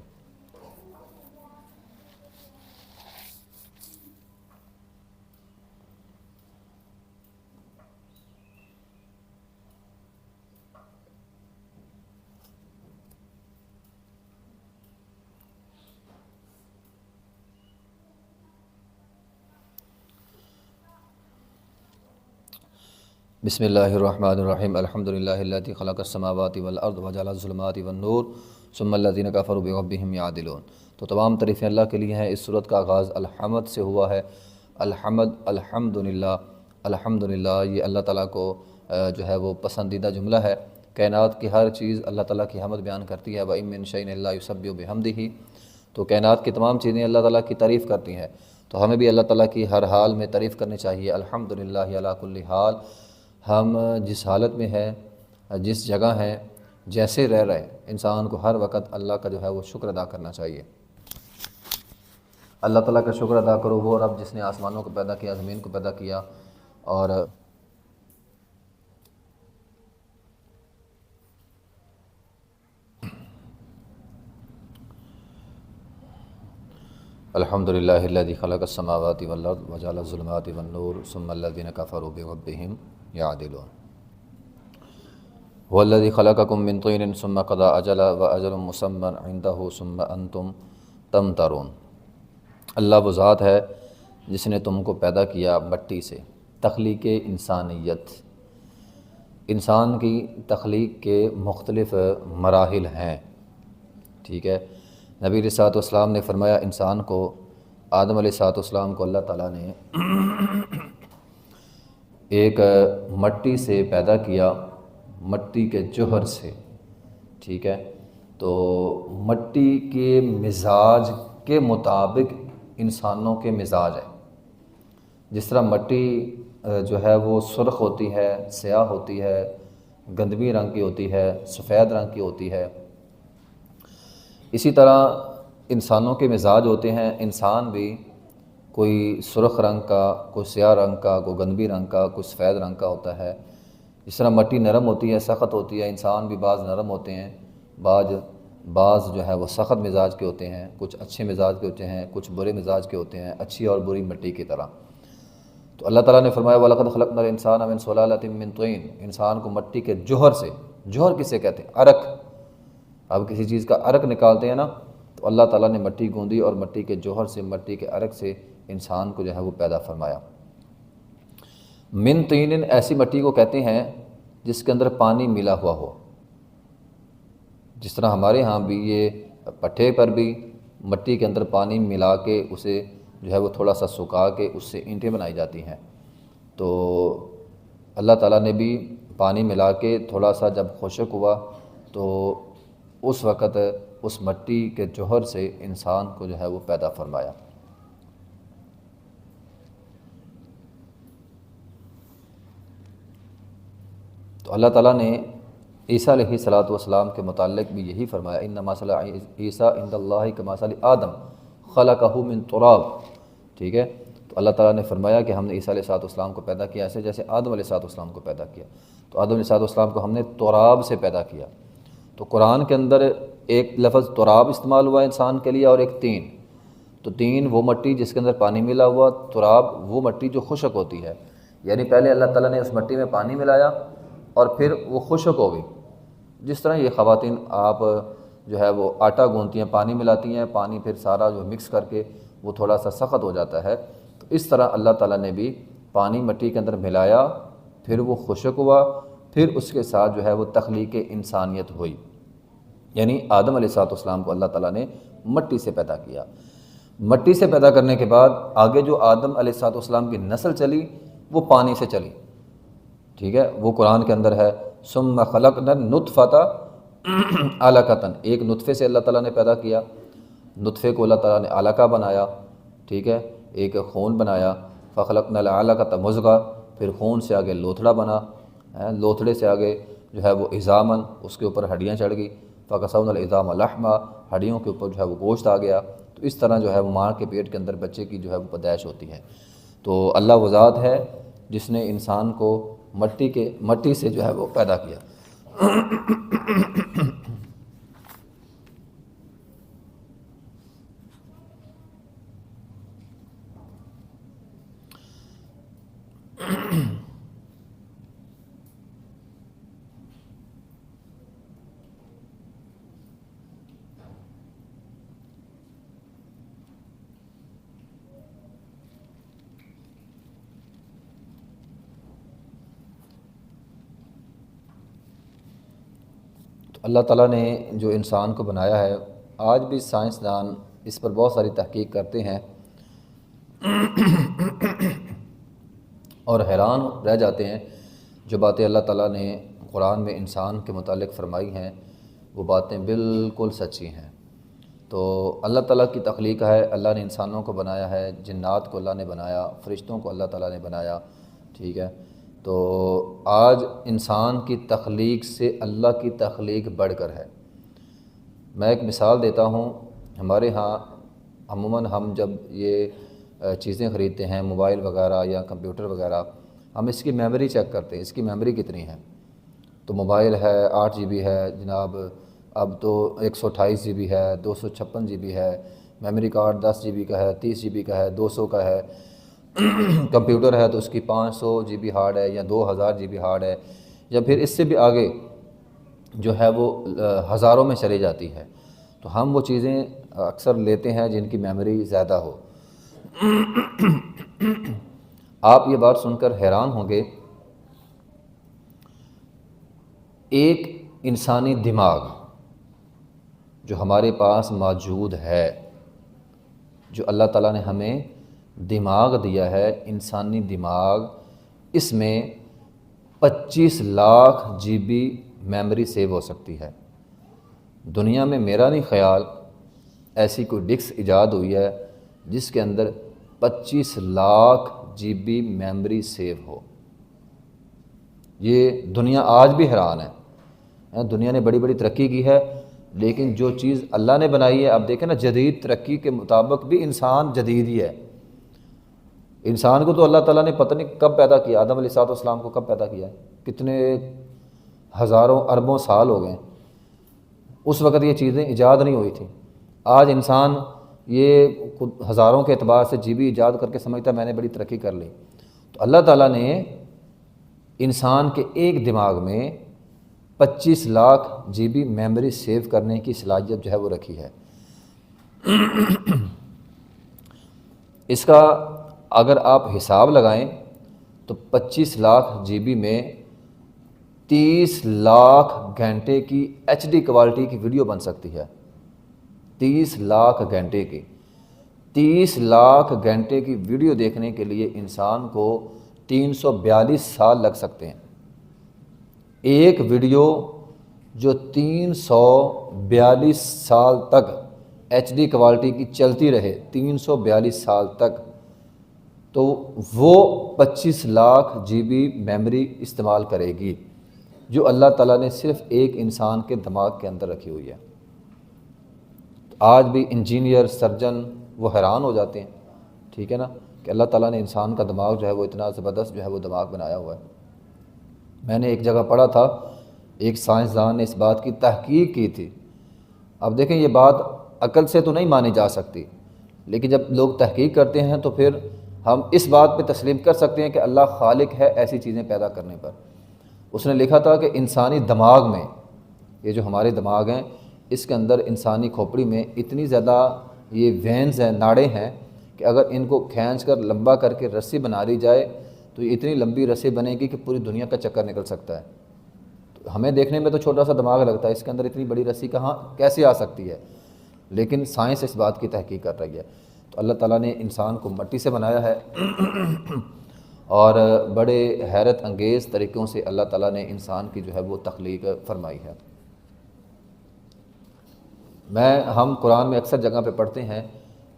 بسم اللہ الرحمن الرحیم، الحمدللہ الذی خلق السماوات والارض وجعل الظلمات والنور ثم الذین کفروا بربہم یعدلون۔ تو تمام تعریفیں اللہ کے لیے ہیں۔ اس صورت کا آغاز الحمد سے ہوا ہے۔ الحمدللہ، الحمدللہ یہ اللہ تعالیٰ کو جو ہے وہ پسندیدہ جملہ ہے۔ کائنات کی ہر چیز اللہ تعالیٰ کی حمد بیان کرتی ہے۔ وَإِن مِّن شَيْءٍ إِلَّا يُسَبِّحُ بِحَمْدِهِ، تو کائنات کی تمام چیزیں اللہ تعالیٰ کی تعریف کرتی ہیں، تو ہمیں بھی اللہ تعالیٰ کی ہر حال میں تعریف کرنی چاہیے۔ الحمدللہ علی کل حال، ہم جس حالت میں ہیں، جس جگہ ہیں، جیسے رہ رہے، انسان کو ہر وقت اللہ کا جو ہے وہ شکر ادا کرنا چاہیے۔ اللہ تعالیٰ کا شکر ادا کرو، وہ رب جس نے آسمانوں کو پیدا کیا، زمین کو پیدا کیا، اور الحمدللہ الذی خلق السماوات والارض وجعل الظلمات والنور ثم الذین کفروا بربہم یعدلون۔ هو الذی خلقکم من طین ثم قضى اجلا واجل مسمى عنده ثم انتم تمترون۔ اللہ وہ ذات ہے جس نے تم کو پیدا کیا مٹی سے۔ تخلیق انسانیت، انسان کی تخلیق کے مختلف مراحل ہیں، ٹھیک ہے۔ نبی علیہ السلام نے فرمایا انسان کو، آدم علیہ السلام کو اللہ تعالیٰ نے ایک مٹی سے پیدا کیا، مٹی کے جوہر سے، ٹھیک ہے۔ تو مٹی کے مزاج کے مطابق انسانوں کے مزاج ہے۔ جس طرح مٹی جو ہے وہ سرخ ہوتی ہے، سیاہ ہوتی ہے، گندمی رنگ کی ہوتی ہے، سفید رنگ کی ہوتی ہے، اسی طرح انسانوں کے مزاج ہوتے ہیں۔ انسان بھی کوئی سرخ رنگ کا، کوئی سیاہ رنگ کا، کوئی گندمی رنگ کا، کوئی سفید رنگ کا ہوتا ہے۔ جس طرح مٹی نرم ہوتی ہے، سخت ہوتی ہے، انسان بھی بعض نرم ہوتے ہیں، بعض جو ہے وہ سخت مزاج کے ہوتے ہیں، کچھ اچھے مزاج کے ہوتے ہیں، کچھ برے مزاج کے ہوتے ہیں، اچھی اور بری مٹی کی طرح۔ تو اللہ تعالیٰ نے فرمایا وَلَقَدْ خَلَقْنَا الْإِنسَانَ مِنْ صُلَالَةٍ مِّن طِينٍ، انسان کو مٹی کے جوہر سے، جوہر کسے کہتے ہیں؟ عرق۔ اب کسی چیز کا عرق نکالتے ہیں نا، تو اللہ تعالیٰ نے مٹی گوندی اور مٹی کے جوہر سے، مٹی کے عرق سے انسان کو جو ہے وہ پیدا فرمایا۔ من طین، ایسی مٹی کو کہتے ہیں جس کے اندر پانی ملا ہوا ہو۔ جس طرح ہمارے ہاں بھی یہ پٹھے پر بھی مٹی کے اندر پانی ملا کے اسے جو ہے وہ تھوڑا سا سکھا کے اس سے اینٹیں بنائی جاتی ہیں، تو اللہ تعالیٰ نے بھی پانی ملا کے تھوڑا سا جب خشک ہوا تو اس وقت اس مٹی کے جوہر سے انسان کو جو ہے وہ پیدا فرمایا۔ تو اللہ تعالیٰ نے عیسیٰ علیہ السلام کے متعلق بھی یہی فرمایا ان مثل عیسیٰ عند اللہ کمثل آدم خلقہ من تراب، ٹھیک ہے۔ تو اللہ تعالیٰ نے فرمایا کہ ہم نے عیسیٰ علیہ السلام کو پیدا کیا ایسے جیسے آدم علیہ السلام کو پیدا کیا۔ تو آدم علیہ السلام کو ہم نے تراب سے پیدا کیا۔ تو قرآن کے اندر ایک لفظ تراب استعمال ہوا انسان کے لیے اور ایک تین۔ تو تین وہ مٹی جس کے اندر پانی ملا ہوا، تراب وہ مٹی جو خشک ہوتی ہے، یعنی پہلے اللہ تعالیٰ نے اس مٹی میں پانی ملایا اور پھر وہ خشک ہو گئی۔ جس طرح یہ خواتین آپ جو ہے وہ آٹا گوندتی ہیں، پانی ملاتی ہیں، پانی پھر سارا جو مکس کر کے وہ تھوڑا سا سخت ہو جاتا ہے، تو اس طرح اللہ تعالیٰ نے بھی پانی مٹی کے اندر ملایا، پھر وہ خشک ہوا، پھر اس کے ساتھ جو ہے وہ تخلیق انسانیت ہوئی، یعنی آدم علیہ السلام کو اللہ تعالیٰ نے مٹی سے پیدا کیا۔ مٹی سے پیدا کرنے کے بعد آگے جو آدم علیہ السلام کی نسل چلی وہ پانی سے چلی، ٹھیک ہے۔ وہ قرآن کے اندر ہے ثم خلقنا النطفة علقۃ، ایک نطفے سے اللہ تعالیٰ نے پیدا کیا، نطفے کو اللہ تعالیٰ نے علقہ بنایا، ٹھیک ہے، ایک خون بنایا، فخلقنا العلقۃ مضغہ، پھر خون سے آگے لوتھڑا بنا، لوتھڑے سے آگے جو ہے وہ عظاماً، اس کے اوپر ہڈیاں چڑھ گئی، فکسونا العظام لحما، ہڈیوں کے اوپر جو ہے وہ گوشت آ گیا۔ تو اس طرح جو ہے وہ ماں کے پیٹ کے اندر بچے کی جو ہے وہ پیدائش ہوتی ہے۔ تو اللہ وہ ذات ہے جس نے انسان کو مٹی سے جو ہے وہ پیدا کیا۔ اللہ تعالیٰ نے جو انسان کو بنایا ہے، آج بھی سائنسدان اس پر بہت ساری تحقیق کرتے ہیں اور حیران رہ جاتے ہیں۔ جو باتیں اللہ تعالیٰ نے قرآن میں انسان کے متعلق فرمائی ہیں وہ باتیں بالکل سچی ہیں۔ تو اللہ تعالیٰ کی تخلیق ہے، اللہ نے انسانوں کو بنایا ہے، جنات کو اللہ نے بنایا، فرشتوں کو اللہ تعالیٰ نے بنایا، ٹھیک ہے۔ تو آج انسان کی تخلیق سے اللہ کی تخلیق بڑھ کر ہے۔ میں ایک مثال دیتا ہوں، ہمارے ہاں عموماً ہم جب یہ چیزیں خریدتے ہیں، موبائل وغیرہ یا کمپیوٹر وغیرہ، ہم اس کی میموری چیک کرتے ہیں، اس کی میموری کتنی ہے۔ تو موبائل ہے 8 GB ہے جناب، اب تو 128 GB ہے، 256 GB ہے، میموری کارڈ 10 GB کا ہے، 30 GB کا ہے، 200 کا ہے، کمپیوٹر ہے تو اس کی 500 GB ہارڈ ہے یا 2000 GB ہارڈ ہے، یا پھر اس سے بھی آگے جو ہے وہ ہزاروں میں چلی جاتی ہے۔ تو ہم وہ چیزیں اکثر لیتے ہیں جن کی میموری زیادہ ہو۔ آپ یہ بات سن کر حیران ہوں گے، ایک انسانی دماغ جو ہمارے پاس موجود ہے، جو اللہ تعالیٰ نے ہمیں دماغ دیا ہے، انسانی دماغ، اس میں 25 lakh G B memory save ہو سکتی ہے۔ دنیا میں میرا نہیں خیال ایسی کوئی ڈسک ایجاد ہوئی ہے جس کے اندر 25 lakh G B memory save ہو۔ یہ دنیا آج بھی حیران ہے، دنیا نے بڑی بڑی ترقی کی ہے، لیکن جو چیز اللہ نے بنائی ہے، اب دیکھیں نا، جدید ترقی کے مطابق بھی انسان جدید ہی ہے۔ انسان کو تو اللہ تعالیٰ نے پتہ نہیں کب پیدا کیا، آدم علیہ السلام کو کب پیدا کیا ہے، کتنے ہزاروں اربوں سال ہو گئے ہیں۔ اس وقت یہ چیزیں ایجاد نہیں ہوئی تھیں۔ آج انسان یہ ہزاروں کے اعتبار سے جی بی ایجاد کر کے سمجھتا ہے میں نے بڑی ترقی کر لی۔ تو اللہ تعالیٰ نے انسان کے ایک دماغ میں 25 lakh G B memory save کرنے کی صلاحیت جو ہے وہ رکھی ہے۔ اس کا اگر آپ حساب لگائیں تو 25 لاکھ جی بی میں 30 لاکھ گھنٹے کی ایچ ڈی کوالٹی کی ویڈیو بن سکتی ہے۔ 30 لاکھ گھنٹے کی 30 لاکھ گھنٹے کی ویڈیو دیکھنے کے لیے انسان کو 342 سال لگ سکتے ہیں۔ ایک ویڈیو جو 342 سال تک ایچ ڈی کوالٹی کی چلتی رہے، 342 سال تک، تو وہ 25 لاکھ جی بی میموری استعمال کرے گی، جو اللہ تعالیٰ نے صرف ایک انسان کے دماغ کے اندر رکھی ہوئی ہے۔ آج بھی انجینئر، سرجن وہ حیران ہو جاتے ہیں، ٹھیک ہے نا، کہ اللہ تعالیٰ نے انسان کا دماغ جو ہے وہ اتنا زبردست جو ہے وہ دماغ بنایا ہوا ہے۔ میں نے ایک جگہ پڑھا تھا، ایک سائنسدان نے اس بات کی تحقیق کی تھی۔ اب دیکھیں یہ بات عقل سے تو نہیں مانی جا سکتی، لیکن جب لوگ تحقیق کرتے ہیں تو پھر ہم اس بات پہ تسلیم کر سکتے ہیں کہ اللہ خالق ہے ایسی چیزیں پیدا کرنے پر۔ اس نے لکھا تھا کہ انسانی دماغ میں، یہ جو ہمارے دماغ ہیں، اس کے اندر انسانی کھوپڑی میں اتنی زیادہ یہ وینز ہیں، ناڑیں ہیں، کہ اگر ان کو کھینچ کر لمبا کر کے رسی بنا لی جائے تو یہ اتنی لمبی رسی بنے گی کہ پوری دنیا کا چکر نکل سکتا ہے۔ تو ہمیں دیکھنے میں تو چھوٹا سا دماغ لگتا ہے، اس کے اندر اتنی بڑی رسی کہاں کیسے آ سکتی ہے، لیکن سائنس اس بات کی تحقیق کر رہی ہے۔ تو اللہ تعالیٰ نے انسان کو مٹی سے بنایا ہے اور بڑے حیرت انگیز طریقوں سے اللہ تعالیٰ نے انسان کی جو ہے وہ تخلیق فرمائی ہے۔ ہم قرآن میں اکثر جگہ پہ پڑھتے ہیں،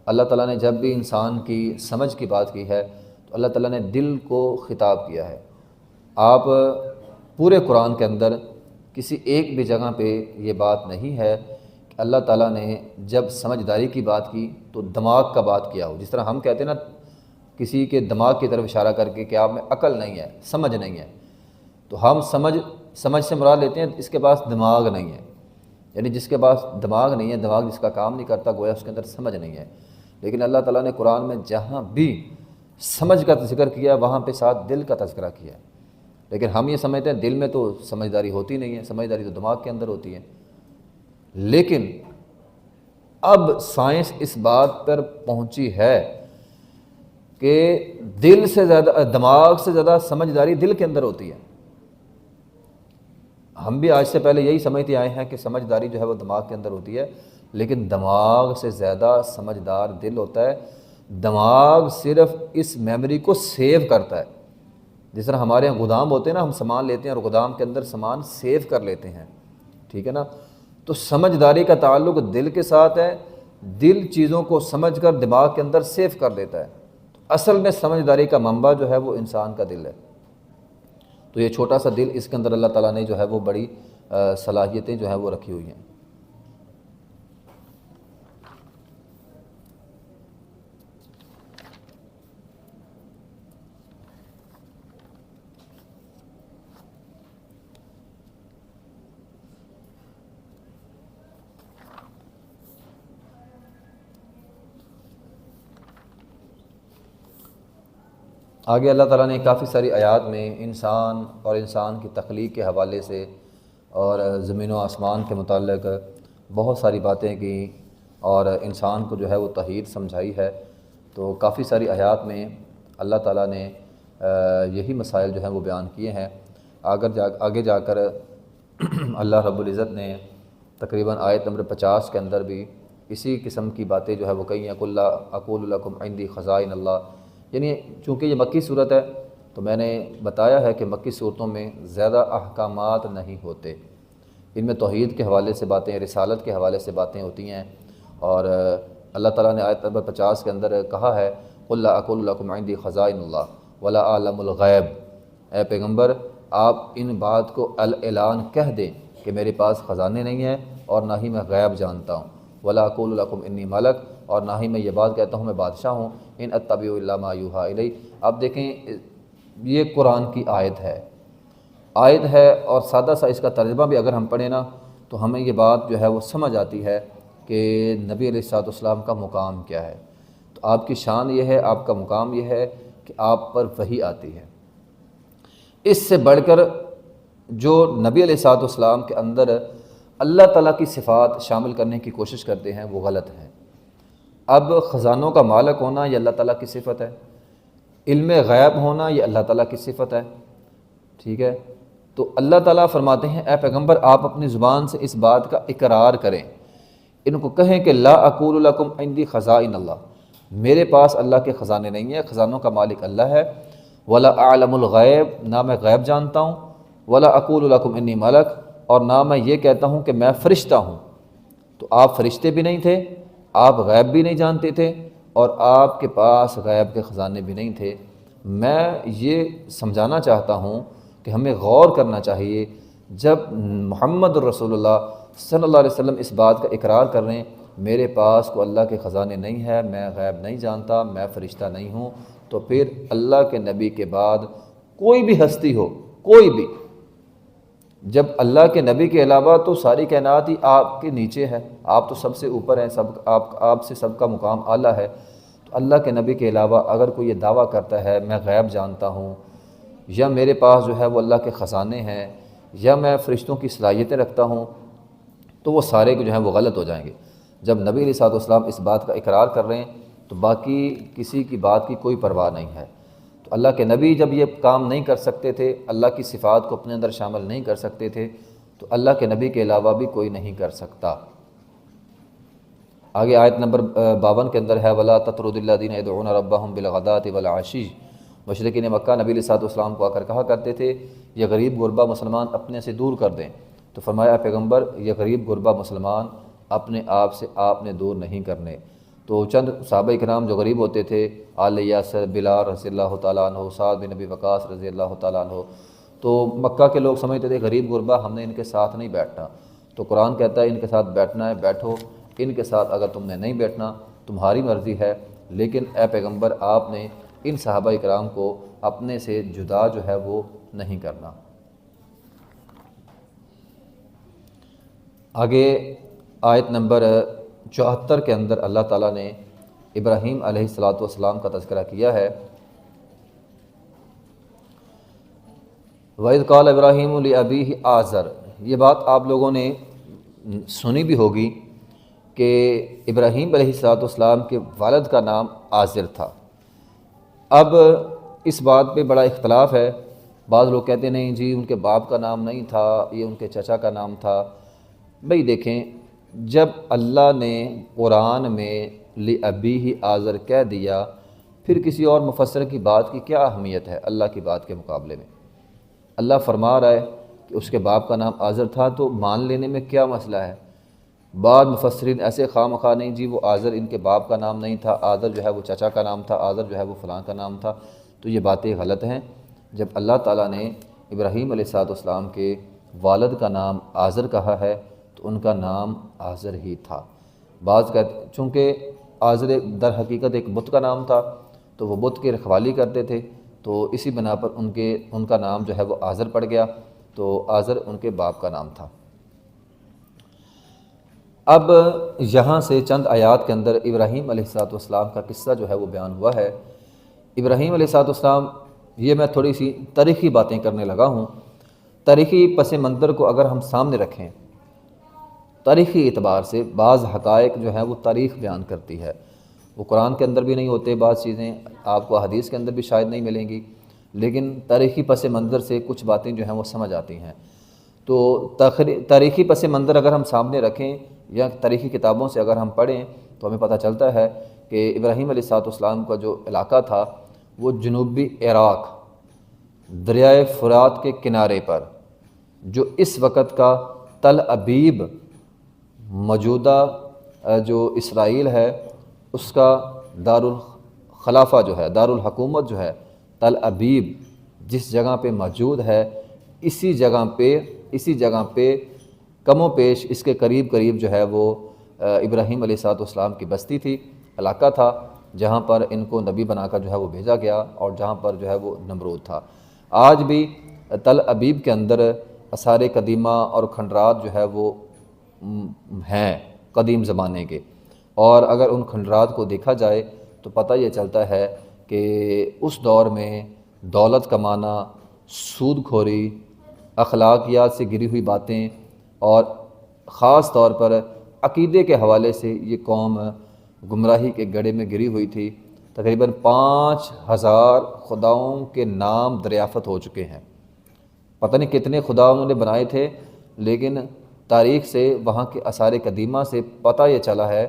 اللہ تعالیٰ نے جب بھی انسان کی سمجھ کی بات کی ہے تو اللہ تعالیٰ نے دل کو خطاب کیا ہے۔ آپ پورے قرآن کے اندر کسی ایک بھی جگہ پہ یہ بات نہیں ہے کہ اللہ تعالیٰ نے جب سمجھداری کی بات کی تو دماغ کا بات کیا ہو۔ جس طرح ہم کہتے ہیں نا کسی کے دماغ کی طرف اشارہ کر کے کہ آپ میں عقل نہیں ہے، سمجھ نہیں ہے، تو ہم سمجھ سے مراد لیتے ہیں اس کے پاس دماغ نہیں ہے، یعنی جس کے پاس دماغ نہیں ہے، دماغ جس کا کام نہیں کرتا، گویا اس کے اندر سمجھ نہیں ہے۔ لیکن اللہ تعالیٰ نے قرآن میں جہاں بھی سمجھ کا ذکر کیا وہاں پہ ساتھ دل کا تذکرہ کیا ہے۔ لیکن ہم یہ سمجھتے ہیں دل میں تو سمجھداری ہوتی نہیں ہے، سمجھداری تو دماغ کے اندر ہوتی ہے۔ لیکن اب سائنس اس بات پر پہنچی ہے کہ دل سے زیادہ، دماغ سے زیادہ سمجھداری دل کے اندر ہوتی ہے۔ ہم بھی آج سے پہلے یہی سمجھتے آئے ہیں کہ سمجھداری جو ہے وہ دماغ کے اندر ہوتی ہے، لیکن دماغ سے زیادہ سمجھدار دل ہوتا ہے۔ دماغ صرف اس میموری کو سیو کرتا ہے۔ جس طرح ہمارے یہاں گودام ہوتے ہیں نا، ہم سامان لیتے ہیں اور گودام کے اندر سامان سیو کر لیتے ہیں، ٹھیک ہے نا، تو سمجھداری کا تعلق دل کے ساتھ ہے۔ دل چیزوں کو سمجھ کر دماغ کے اندر سیو کر دیتا ہے۔ اصل میں سمجھداری کا منبع جو ہے وہ انسان کا دل ہے۔ تو یہ چھوٹا سا دل، اس کے اندر اللہ تعالیٰ نے جو ہے وہ بڑی صلاحیتیں جو ہیں وہ رکھی ہوئی ہیں۔ آگے اللہ تعالیٰ نے کافی ساری آیات میں انسان اور انسان کی تخلیق کے حوالے سے اور زمین و آسمان کے متعلق بہت ساری باتیں کی اور انسان کو جو ہے وہ توحید سمجھائی ہے۔ تو کافی ساری آیات میں اللہ تعالیٰ نے یہی مسائل جو ہیں وہ بیان کیے ہیں۔ آگے جا کر اللہ رب العزت نے تقریباً آیت نمبر 50 کے اندر بھی اسی قسم کی باتیں جو ہے وہ کہی ہیں۔ قُلْ لَا أَقُولُ لَكُمْ عِنْدِي خَزَائِنُ اللَّهِ، یعنی چونکہ یہ مکی صورت ہے تو میں نے بتایا ہے کہ مکی صورتوں میں زیادہ احکامات نہیں ہوتے، ان میں توحید کے حوالے سے باتیں، رسالت کے حوالے سے باتیں ہوتی ہیں، اور اللہ تعالیٰ نے آیت نمبر 50 کے اندر کہا ہے قُلْ لَا أَقُولُ لَكُمْ عِنْدِي خَزَائِنُ اللَّهِ وَلَا أَعْلَمُ الْغَيْبَ، اے پیغمبر آپ ان بات کو اعلان کہہ دیں کہ میرے پاس خزانے نہیں ہیں اور نہ ہی میں غیب جانتا ہوں، وَلَا أَقُولُ لَكُمْ إِنِّي مَلَكٌ، اور نہ ہی میں یہ بات کہتا ہوں میں بادشاہ ہوں، إِنْ أَتَّبِعُ إِلَّا مَا يُوحَىٰ إِلَيَّ۔ اب دیکھیں یہ قرآن کی آیت ہے اور سادہ سا اس کا ترجمہ بھی اگر ہم پڑھیں نا تو ہمیں یہ بات جو ہے وہ سمجھ آتی ہے کہ نبی علیہ الصلوۃ والسلام کا مقام کیا ہے۔ تو آپ کی شان یہ ہے، آپ کا مقام یہ ہے کہ آپ پر وحی آتی ہے۔ اس سے بڑھ کر جو نبی علیہ الصلوۃ والسلام کے اندر اللہ تعالیٰ کی صفات شامل کرنے کی کوشش کرتے ہیں وہ غلط ہے۔ اب خزانوں کا مالک ہونا یہ اللہ تعالیٰ کی صفت ہے، علم غیب ہونا یہ اللہ تعالیٰ کی صفت ہے، ٹھیک ہے۔ تو اللہ تعالیٰ فرماتے ہیں اے پیغمبر آپ اپنی زبان سے اس بات کا اقرار کریں، ان کو کہیں کہ لا اقول لکم عندی خزائن اللہ، میرے پاس اللہ کے خزانے نہیں ہیں، خزانوں کا مالک اللہ ہے، ولا اعلم الغیب، نہ میں غیب جانتا ہوں، ولا اقول لکم انی ملک، اور نہ میں یہ کہتا ہوں کہ میں فرشتہ ہوں۔ تو آپ فرشتے بھی نہیں تھے، آپ غیب بھی نہیں جانتے تھے، اور آپ کے پاس غیب کے خزانے بھی نہیں تھے۔ میں یہ سمجھانا چاہتا ہوں کہ ہمیں غور کرنا چاہیے جب محمد رسول اللہ صلی اللہ علیہ وسلم اس بات کا اقرار کر رہے ہیں میرے پاس کو اللہ کے خزانے نہیں ہے، میں غیب نہیں جانتا، میں فرشتہ نہیں ہوں، تو پھر اللہ کے نبی کے بعد کوئی بھی ہستی ہو، کوئی بھی، جب اللہ کے نبی کے علاوہ تو ساری کائنات ہی آپ کے نیچے ہے، آپ تو سب سے اوپر ہیں، آپ سے سب کا مقام اعلیٰ ہے، تو اللہ کے نبی کے علاوہ اگر کوئی یہ دعویٰ کرتا ہے میں غیب جانتا ہوں، یا میرے پاس جو ہے وہ اللہ کے خزانے ہیں، یا میں فرشتوں کی صلاحیتیں رکھتا ہوں، تو وہ سارے جو ہیں وہ غلط ہو جائیں گے۔ جب نبی علیہ الصلوۃ والسلام اس بات کا اقرار کر رہے ہیں تو باقی کسی کی بات کی کوئی پرواہ نہیں ہے۔ تو اللہ کے نبی جب یہ کام نہیں کر سکتے تھے، اللہ کی صفات کو اپنے اندر شامل نہیں کر سکتے تھے، تو اللہ کے نبی کے علاوہ بھی کوئی نہیں کر سکتا۔ آگے آیت نمبر 52 کے اندر ہے وَلَا تَطْرُدِ الَّذِينَ يَدْعُونَ رَبَّهُمْ بِالْغَدَاةِ وَالْعَشِيِّ۔ مشرکین مکہ نبی علیہ الصلوۃ والسلام کو آ کر کہا کرتے تھے یہ غریب غربا مسلمان اپنے سے دور کر دیں، تو فرمایا پیغمبر یہ غریب غربا مسلمان اپنے آپ سے آپ نے دور نہیں کرنے۔ تو چند صحابہ کرام جو غریب ہوتے تھے، آل یاسر، بلال رضی اللہ تعالیٰ عنہ، سعد بن ابی وقاص رضی اللہ تعالیٰ عنہ، تو مکہ کے لوگ سمجھتے تھے غریب غربا ہم نے ان کے ساتھ نہیں بیٹھنا۔ تو قرآن کہتا ہے ان کے ساتھ بیٹھنا ہے بیٹھو، ان کے ساتھ اگر تم نے نہیں بیٹھنا تمہاری مرضی ہے، لیکن اے پیغمبر آپ نے ان صحابہ کرام کو اپنے سے جدا جو ہے وہ نہیں کرنا۔ آگے آیت نمبر 74 کے اندر اللہ تعالیٰ نے ابراہیم علیہ الصلوۃ والسلام کا تذکرہ کیا ہے۔ وَإِذْ قَالَ إِبْرَاهِيمُ لِأَبِيهِ آزَرَ، یہ بات آپ لوگوں نے سنی بھی ہوگی کہ ابراہیم علیہ الصلوۃ والسلام کے والد کا نام آزر تھا۔ اب اس بات پہ بڑا اختلاف ہے، بعض لوگ کہتے ہیں نہیں جی ان کے باپ کا نام نہیں تھا، یہ ان کے چچا کا نام تھا۔ بھئی دیکھیں جب اللہ نے قرآن میں لِأَبِيهِ آزر کہہ دیا، پھر کسی اور مفسر کی بات کی کیا اہمیت ہے اللہ کی بات کے مقابلے میں؟ اللہ فرما رہا ہے کہ اس کے باپ کا نام آزر تھا تو مان لینے میں کیا مسئلہ ہے؟ بعض مفسرین ایسے خواہ مخواہ نہیں جی وہ آزر ان کے باپ کا نام نہیں تھا، آزر جو ہے وہ چچا کا نام تھا، آزر جو ہے وہ فلاں کا نام تھا، تو یہ باتیں غلط ہیں۔ جب اللہ تعالیٰ نے ابراہیم علیہ الصلوۃ والسلام کے والد کا نام آزر کہا ہے تو ان کا نام آزر ہی تھا۔ بعض کہتے چونکہ آزر در حقیقت ایک بت کا نام تھا تو وہ بت کی رکھوالی کرتے تھے، تو اسی بنا پر ان کا نام جو ہے وہ آزر پڑ گیا، تو آزر ان کے باپ کا نام تھا۔ اب یہاں سے چند آیات کے اندر ابراہیم علیہ الصلوۃ والسلام کا قصہ جو ہے وہ بیان ہوا ہے۔ ابراہیم علیہ الصلوۃ والسلام، یہ میں تھوڑی سی تاریخی باتیں کرنے لگا ہوں۔ تاریخی پس منظر کو اگر ہم سامنے رکھیں، تاریخی اعتبار سے بعض حقائق جو ہیں وہ تاریخ بیان کرتی ہے، وہ قرآن کے اندر بھی نہیں ہوتے، بعض چیزیں آپ کو حدیث کے اندر بھی شاید نہیں ملیں گی، لیکن تاریخی پس منظر سے کچھ باتیں جو ہیں وہ سمجھ آتی ہیں۔ تو تاریخی پس منظر اگر ہم سامنے رکھیں یا تاریخی کتابوں سے اگر ہم پڑھیں تو ہمیں پتہ چلتا ہے کہ ابراہیم علیہ الصلوۃ والسلام کا جو علاقہ تھا وہ جنوبی عراق، دریائے فرات کے کنارے پر، جو اس وقت کا تل ابیب موجودہ جو اسرائیل ہے اس کا دارالخلافہ جو ہے، دارالحکومت جو ہے تل ابیب جس جگہ پہ موجود ہے، اسی جگہ پہ کم و بیش اس کے قریب قریب جو ہے وہ ابراہیم علیہ السلام کی بستی تھی، علاقہ تھا جہاں پر ان کو نبی بنا کر جو ہے وہ بھیجا گیا، اور جہاں پر جو ہے وہ نمرود تھا۔ آج بھی تل ابیب کے اندر آثار قدیمہ اور کھنڈرات جو ہے وہ ہیں قدیم زمانے کے، اور اگر ان کھنڈرات کو دیکھا جائے تو پتہ یہ چلتا ہے کہ اس دور میں دولت کمانا، سود کھوری، اخلاقیات سے گری ہوئی باتیں، اور خاص طور پر عقیدے کے حوالے سے یہ قوم گمراہی کے گڑھے میں گری ہوئی تھی۔ تقریباً 5000 خداؤں کے نام دریافت ہو چکے ہیں۔ پتہ نہیں کتنے خدا انہوں نے بنائے تھے، لیکن تاریخ سے وہاں کے آثار قدیمہ سے پتہ یہ چلا ہے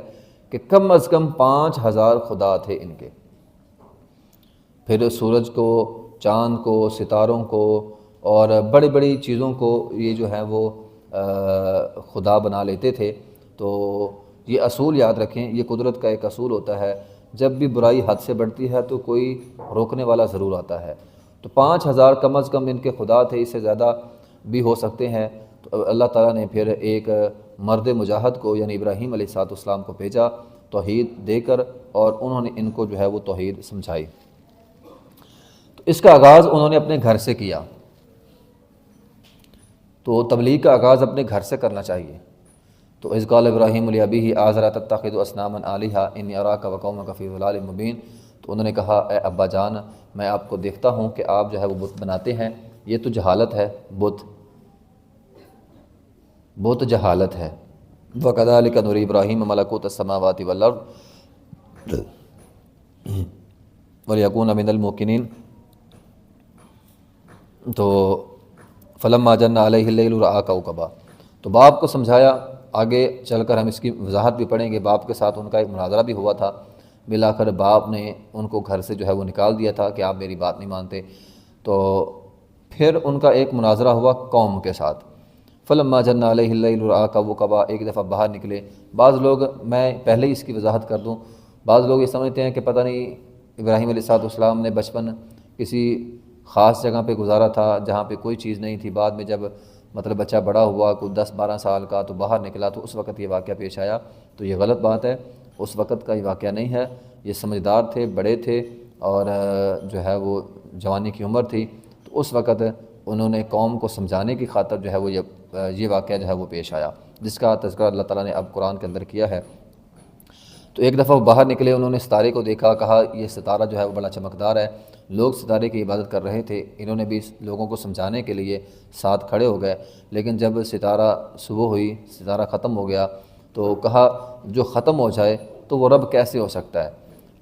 کہ کم از کم 5000 خدا تھے ان کے۔ پھر سورج کو، چاند کو، ستاروں کو اور بڑی بڑی چیزوں کو یہ جو ہے وہ خدا بنا لیتے تھے۔ تو یہ اصول یاد رکھیں، یہ قدرت کا ایک اصول ہوتا ہے، جب بھی برائی حد سے بڑھتی ہے تو کوئی روکنے والا ضرور آتا ہے۔ تو 5000 کم از کم ان کے خدا تھے، اس سے زیادہ بھی ہو سکتے ہیں۔ تو اللہ تعالیٰ نے پھر ایک مرد مجاہد کو یعنی ابراہیم علیہ السلام کو بھیجا توحید دے کر، اور انہوں نے ان کو جو ہے وہ توحید سمجھائی۔ تو اس کا آغاز انہوں نے اپنے گھر سے کیا۔ تو تبلیغ کا آغاز اپنے گھر سے کرنا چاہیے۔ تو اذ قال ابراہیم لابیہ آزرا تتخذ اصناما آلہۃ انی اراک وقومک فی ضلال مبین۔ تو انہوں نے کہا اے ابا جان، میں آپ کو دیکھتا ہوں کہ آپ جو ہے وہ بت بناتے ہیں، یہ تو جہالت ہے، بت جہالت ہے۔ وَكَذَلِكَ نُرِي إِبْرَاهِيمَ مَلَكُوتَ السَّمَاوَاتِ وَالْأَرْضِ وَلِيَكُونَ مِنَ الْمُوقِنِينَ۔ تو فَلَمَّا جَنَّ عَلَيْهِ اللَّيْلُ رَأَىٰ كَوْكَبًا۔ تو باپ کو سمجھایا، آگے چل کر ہم اس کی وضاحت بھی پڑھیں گے۔ باپ کے ساتھ ان کا ایک مناظرہ بھی ہوا تھا، ملا کر باپ نے ان کو گھر سے جو ہے وہ نکال دیا تھا کہ آپ میری بات نہیں مانتے۔ تو پھر ان کا ایک مناظرہ ہوا قوم کے ساتھ۔ فلما جن علیہ اللیل رأى كوكبا، ایک دفعہ باہر نکلے۔ بعض لوگ، میں پہلے ہی اس کی وضاحت کر دوں، بعض لوگ یہ سمجھتے ہیں کہ پتہ نہیں ابراہیم علیہ السلام نے بچپن کسی خاص جگہ پہ گزارا تھا جہاں پہ کوئی چیز نہیں تھی، بعد میں جب مطلب بچہ بڑا ہوا کوئی 10-12 سال کا تو باہر نکلا تو اس وقت یہ واقعہ پیش آیا۔ تو یہ غلط بات ہے، اس وقت کا یہ واقعہ نہیں ہے۔ یہ سمجھدار تھے، بڑے تھے، اور جو ہے وہ جوانی کی عمر تھی، تو اس وقت انہوں نے قوم کو سمجھانے کی خاطر جو ہے وہ یہ واقعہ جو ہے وہ پیش آیا، جس کا تذکرہ اللہ تعالیٰ نے اب قرآن کے اندر کیا ہے۔ تو ایک دفعہ وہ باہر نکلے، انہوں نے ستارے کو دیکھا، کہا یہ ستارہ جو ہے وہ بڑا چمکدار ہے۔ لوگ ستارے کی عبادت کر رہے تھے، انہوں نے بھی لوگوں کو سمجھانے کے لیے ساتھ کھڑے ہو گئے۔ لیکن جب ستارہ صبح ہوئی، ستارہ ختم ہو گیا، تو کہا جو ختم ہو جائے تو وہ رب کیسے ہو سکتا ہے؟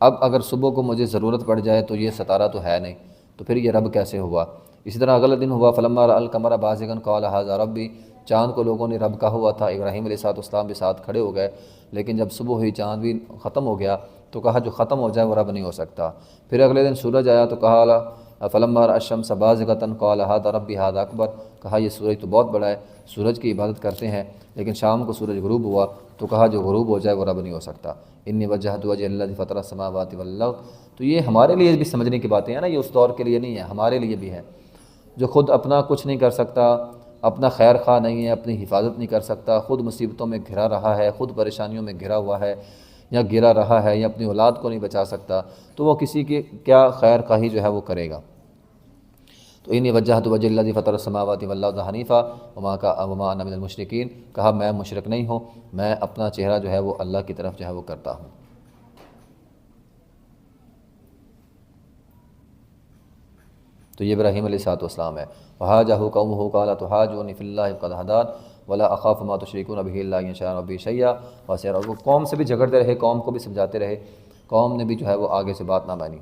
اب اگر صبح کو مجھے ضرورت پڑ جائے تو یہ ستارہ تو ہے نہیں، تو پھر یہ رب کیسے ہوا؟ اسی طرح اگلا دن ہوا، فلما رأى القمر بازغا قال هذا ربی۔ چاند کو لوگوں نے رب کہا ہوا تھا، ابراہیم علیہ السلام بھی ساتھ کھڑے ہو گئے، لیکن جب صبح ہوئی چاند بھی ختم ہو گیا تو کہا جو ختم ہو جائے وہ رب نہیں ہو سکتا۔ پھر اگلے دن سورج آیا تو کہا فلما رأى الشمس بازغة قال هذا ربی هذا اکبر۔ کہا یہ سورج تو بہت بڑا ہے، سورج کی عبادت کرتے ہیں، لیکن شام کو سورج غروب ہوا تو کہا جو غروب ہو جائے وہ رب نہیں ہو سکتا۔ انی وجہت وجہ الذی فطر السماوات والارض۔ تو یہ ہمارے لیے بھی سمجھنے کی باتیں ہیں نا، یہ اس دور کے لیے نہیں ہے، ہمارے لیے بھی ہے۔ جو خود اپنا کچھ نہیں کر سکتا، اپنا خیر خواہ نہیں ہے، اپنی حفاظت نہیں کر سکتا، خود مصیبتوں میں گھرا رہا ہے، خود پریشانیوں میں گھرا ہوا ہے یا گرا رہا ہے، یا اپنی اولاد کو نہیں بچا سکتا، تو وہ کسی کی کیا خیر خواہی جو ہے وہ کرے گا۔ تو انی وجہت وجہ الذی فطر السماوات والارض حنیفا وما انا من المشرکین۔ کہا میں مشرک نہیں ہوں، میں اپنا چہرہ جو ہے وہ اللہ کی طرف جو ہے وہ کرتا ہوں۔ تو یہ ابراہیم علیہ السلام ہے۔ وحاجہ قومہ قال تحاجونی فی اللہ قد ہدان ولا اخاف ما تشرکون به الا ان شاء ربی شیئا وسع۔ وہ قوم سے بھی جھگڑتے رہے، قوم کو بھی سمجھاتے رہے، قوم نے بھی جو ہے وہ آگے سے بات نہ مانی۔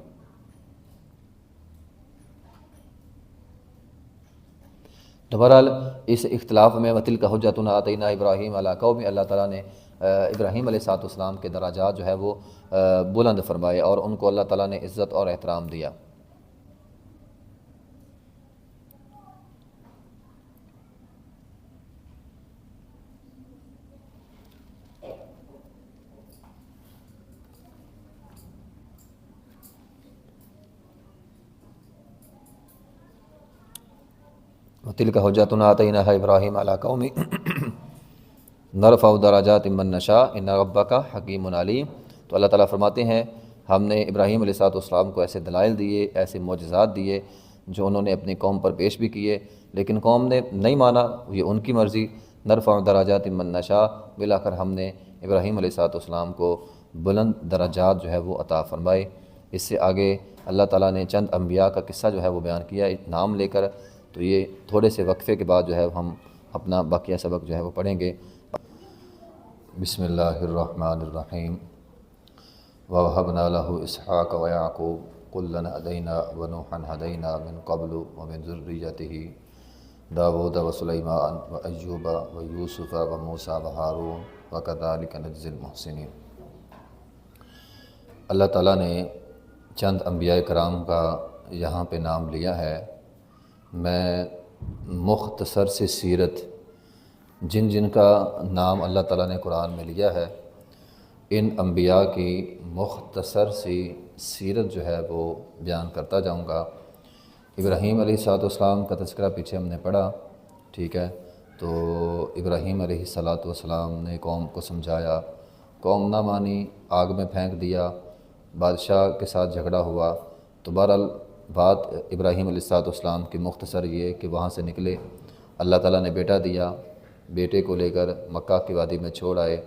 تو بہرحال اس اختلاف میں وتلک حجتنا آتینا ابراہیم علی قوم، اللہ تعالیٰ نے ابراہیم علیہ السلام کے درجات جو ہے وہ بلند فرمائے، اور ان کو اللہ تعالیٰ نے عزت اور احترام دیا۔ تلک حجتنا آتیناها ابراہیم علی قومی نرفع درجات من نشاء ان ربک حکیم علیم۔ تو اللہ تعالیٰ فرماتے ہیں ہم نے ابراہیم علیہ السلام کو ایسے دلائل دیے، ایسے معجزات دیے جو انہوں نے اپنی قوم پر پیش بھی کیے، لیکن قوم نے نہیں مانا، یہ ان کی مرضی۔ نرفع درجات من نشاء، ملا کر ہم نے ابراہیم علیہ السلام کو بلند درجات جو ہے وہ عطا فرمائے۔ اس سے آگے اللہ تعالیٰ نے چند انبیاء کا قصہ جو ہے وہ بیان کیا نام لے کر، تو یہ تھوڑے سے وقفے کے بعد جو ہے ہم اپنا باقیہ سبق جو ہے وہ پڑھیں گے۔ بسم اللہ الرحمن الرحیم۔ وَوَهَبْنَا لَهُ إِسْحَاقَ وَيَعْقُوبَ كُلًّا هَدَيْنَا وَنُوحًا هَدَيْنَا مِن قَبْلُ وَمِن ذُرِّيَّتِهِ داود وسليمان وأيوب ويوسف وموسى وهارون وكذلك نجزي المحسنين۔ اللہ تعالیٰ نے چند انبیاء کرام کا یہاں پہ نام لیا ہے۔ میں مختصر سی سیرت جن جن کا نام اللہ تعالیٰ نے قرآن میں لیا ہے، ان انبیاء کی مختصر سی سیرت جو ہے وہ بیان کرتا جاؤں گا۔ ابراہیم علیہ السلام کا تذکرہ پیچھے ہم نے پڑھا، ٹھیک ہے۔ تو ابراہیم علیہ السلام نے قوم کو سمجھایا، قوم نہ مانی، آگ میں پھینک دیا، بادشاہ کے ساتھ جھگڑا ہوا۔ تو بہرحال بات ابراہیم علیہ السلام کی مختصر یہ کہ وہاں سے نکلے، اللہ تعالیٰ نے بیٹا دیا، بیٹے کو لے کر مکہ کی وادی میں چھوڑ آئے،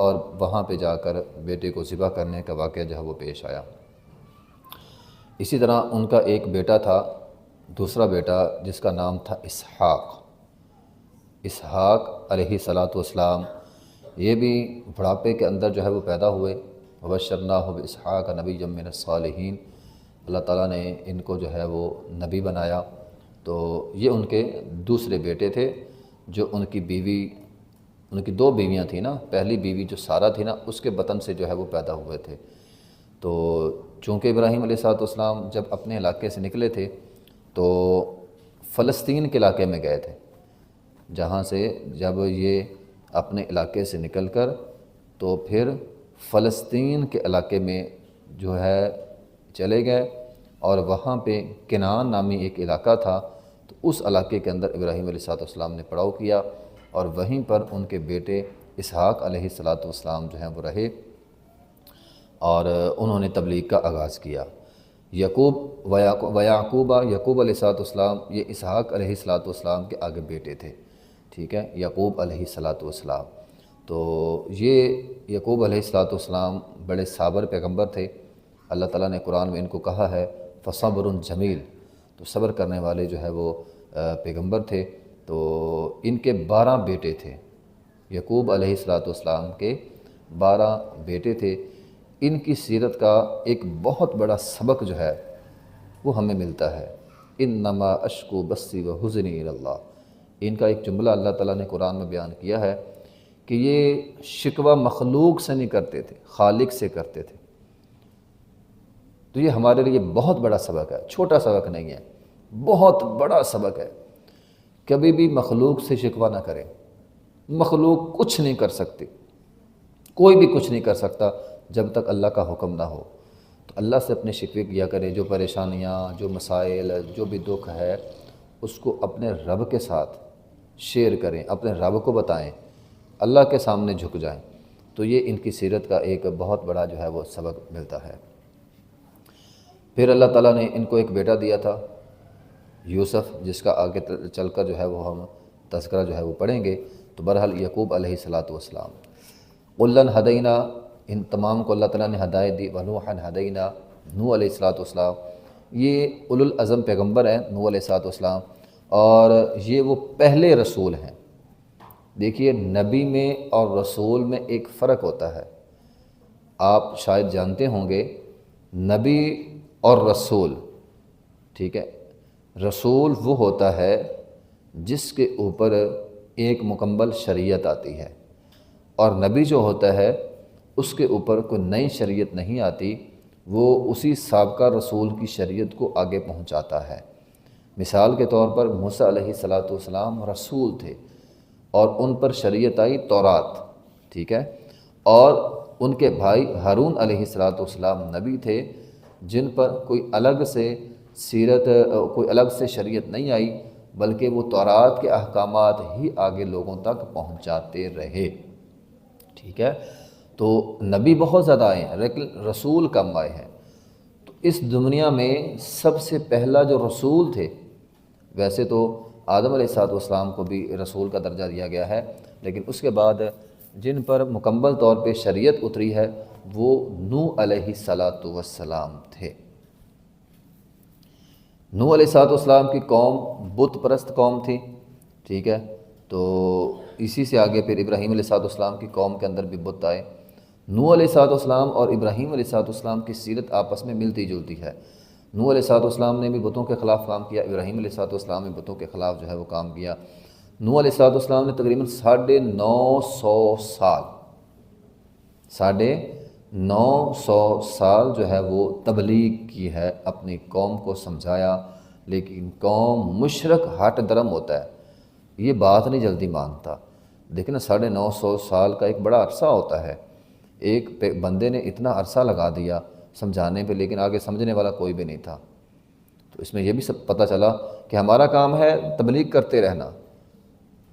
اور وہاں پہ جا کر بیٹے کو ذبح کرنے کا واقعہ جو ہے وہ پیش آیا۔ اسی طرح ان کا ایک بیٹا تھا، دوسرا بیٹا جس کا نام تھا اسحاق علیہ السلام۔ یہ بھی بڑھاپے کے اندر جو ہے وہ پیدا ہوئے۔ وبشرناہ باسحاق نبیا من الصالحین، اللہ تعالیٰ نے ان کو جو ہے وہ نبی بنایا۔ تو یہ ان کے دوسرے بیٹے تھے، جو ان کی بیوی، ان کی دو بیویاں تھیں نا، پہلی بیوی جو سارہ تھی نا، اس کے بطن سے جو ہے وہ پیدا ہوئے تھے۔ تو چونکہ ابراہیم علیہ السلام جب اپنے علاقے سے نکلے تھے تو فلسطین کے علاقے میں گئے تھے، جہاں سے جب یہ اپنے علاقے سے نکل کر تو پھر فلسطین کے علاقے میں جو ہے چلے گئے، اور وہاں پہ کنعان نامی ایک علاقہ تھا، تو اس علاقے کے اندر ابراہیم علیہ السلام نے پڑاؤ کیا، اور وہیں پر ان کے بیٹے اسحاق علیہ السلام جو ہیں وہ رہے، اور انہوں نے تبلیغ کا آغاز کیا۔ یعقوب یعقوب علیہ السلام، یہ اسحاق علیہ السلام کے آگے بیٹے تھے، ٹھیک ہے، یعقوب علیہ السلام۔ تو یہ یعقوب علیہ السلام بڑے صابر پیغمبر تھے۔ اللہ تعالیٰ نے قرآن میں ان کو کہا ہے فصبر جمیل، تو صبر کرنے والے جو ہے وہ پیغمبر تھے۔ تو ان کے 12 بیٹے تھے، یعقوب علیہ السلام کے 12 بیٹے تھے۔ ان کی سیرت کا ایک بہت بڑا سبق جو ہے وہ ہمیں ملتا ہے، انما اشکو بثی و حزنی الی اللہ۔ ان کا ایک جملہ اللہ تعالیٰ نے قرآن میں بیان کیا ہے کہ یہ شکوہ مخلوق سے نہیں کرتے تھے، خالق سے کرتے تھے۔ تو یہ ہمارے لیے بہت بڑا سبق ہے، چھوٹا سبق نہیں ہے، بہت بڑا سبق ہے۔ کبھی بھی مخلوق سے شکوہ نہ کریں، مخلوق کچھ نہیں کر سکتی، کوئی بھی کچھ نہیں کر سکتا جب تک اللہ کا حکم نہ ہو۔ تو اللہ سے اپنے شکوے کیا کریں، جو پریشانیاں، جو مسائل، جو بھی دکھ ہے، اس کو اپنے رب کے ساتھ شیئر کریں، اپنے رب کو بتائیں، اللہ کے سامنے جھک جائیں۔ تو یہ ان کی سیرت کا ایک بہت بڑا جو ہے وہ سبق ملتا ہے۔ پھر اللہ تعالیٰ نے ان کو ایک بیٹا دیا تھا یوسف، جس کا آگے چل کر جو ہے وہ ہم تذکرہ جو ہے وہ پڑھیں گے۔ تو بہرحال یعقوب علیہ السلام، قُلًّا ہدینا، ان تمام کو اللہ تعالیٰ نے ہدایت دی۔ ونوحًا ہدینا، نوح علیہ السلام، یہ اولو العزم پیغمبر ہیں نوح علیہ السلام، اور یہ وہ پہلے رسول ہیں۔ دیکھیے نبی میں اور رسول میں ایک فرق ہوتا ہے، آپ شاید جانتے ہوں گے، نبی اور رسول، ٹھیک ہے، رسول وہ ہوتا ہے جس کے اوپر ایک مکمل شریعت آتی ہے، اور نبی جو ہوتا ہے اس کے اوپر کوئی نئی شریعت نہیں آتی، وہ اسی سابقہ رسول کی شریعت کو آگے پہنچاتا ہے۔ مثال کے طور پر موسیٰ علیہ السلام رسول تھے، اور ان پر شریعت آئی تورات، ٹھیک ہے، اور ان کے بھائی ہارون علیہ السلام نبی تھے، جن پر کوئی الگ سے سیرت، کوئی الگ سے شریعت نہیں آئی، بلکہ وہ تورات کے احکامات ہی آگے لوگوں تک پہنچاتے رہے۔ ٹھیک ہے، تو نبی بہت زیادہ آئے ہیں لیکن رسول کم آئے ہیں۔ تو اس دنیا میں سب سے پہلا جو رسول تھے، ویسے تو آدم علیہ السلام کو بھی رسول کا درجہ دیا گیا ہے، لیکن اس کے بعد جن پر مکمل طور پہ شریعت اتری ہے وہ نوح علیہ السلام تھے۔ نوح علیہ السلام کی قوم بت پرست قوم تھی، ٹھیک ہے، تو اسی سے آگے پھر ابراہیم علیہ السلام کی قوم کے اندر بھی بت آئے۔ نوح علیہ السلام اور ابراہیم علیہ السلام کی سیرت آپس میں ملتی جلتی ہے۔ نوح علیہ السلام نے بھی بتوں کے خلاف کام کیا، ابراہیم علیہ السلام نے بتوں کے خلاف جو ہے وہ کام کیا۔ نوح علیہ السلام نے تقریباً 950 سال جو ہے وہ تبلیغ کی ہے، اپنی قوم کو سمجھایا، لیکن قوم مشرک ہٹ درم ہوتا ہے، یہ بات نہیں جلدی مانتا۔ دیکھیں نا، 950 سال کا ایک بڑا عرصہ ہوتا ہے، ایک بندے نے اتنا عرصہ لگا دیا سمجھانے پہ، لیکن آگے سمجھنے والا کوئی بھی نہیں تھا۔ تو اس میں یہ بھی سب پتہ چلا کہ ہمارا کام ہے تبلیغ کرتے رہنا،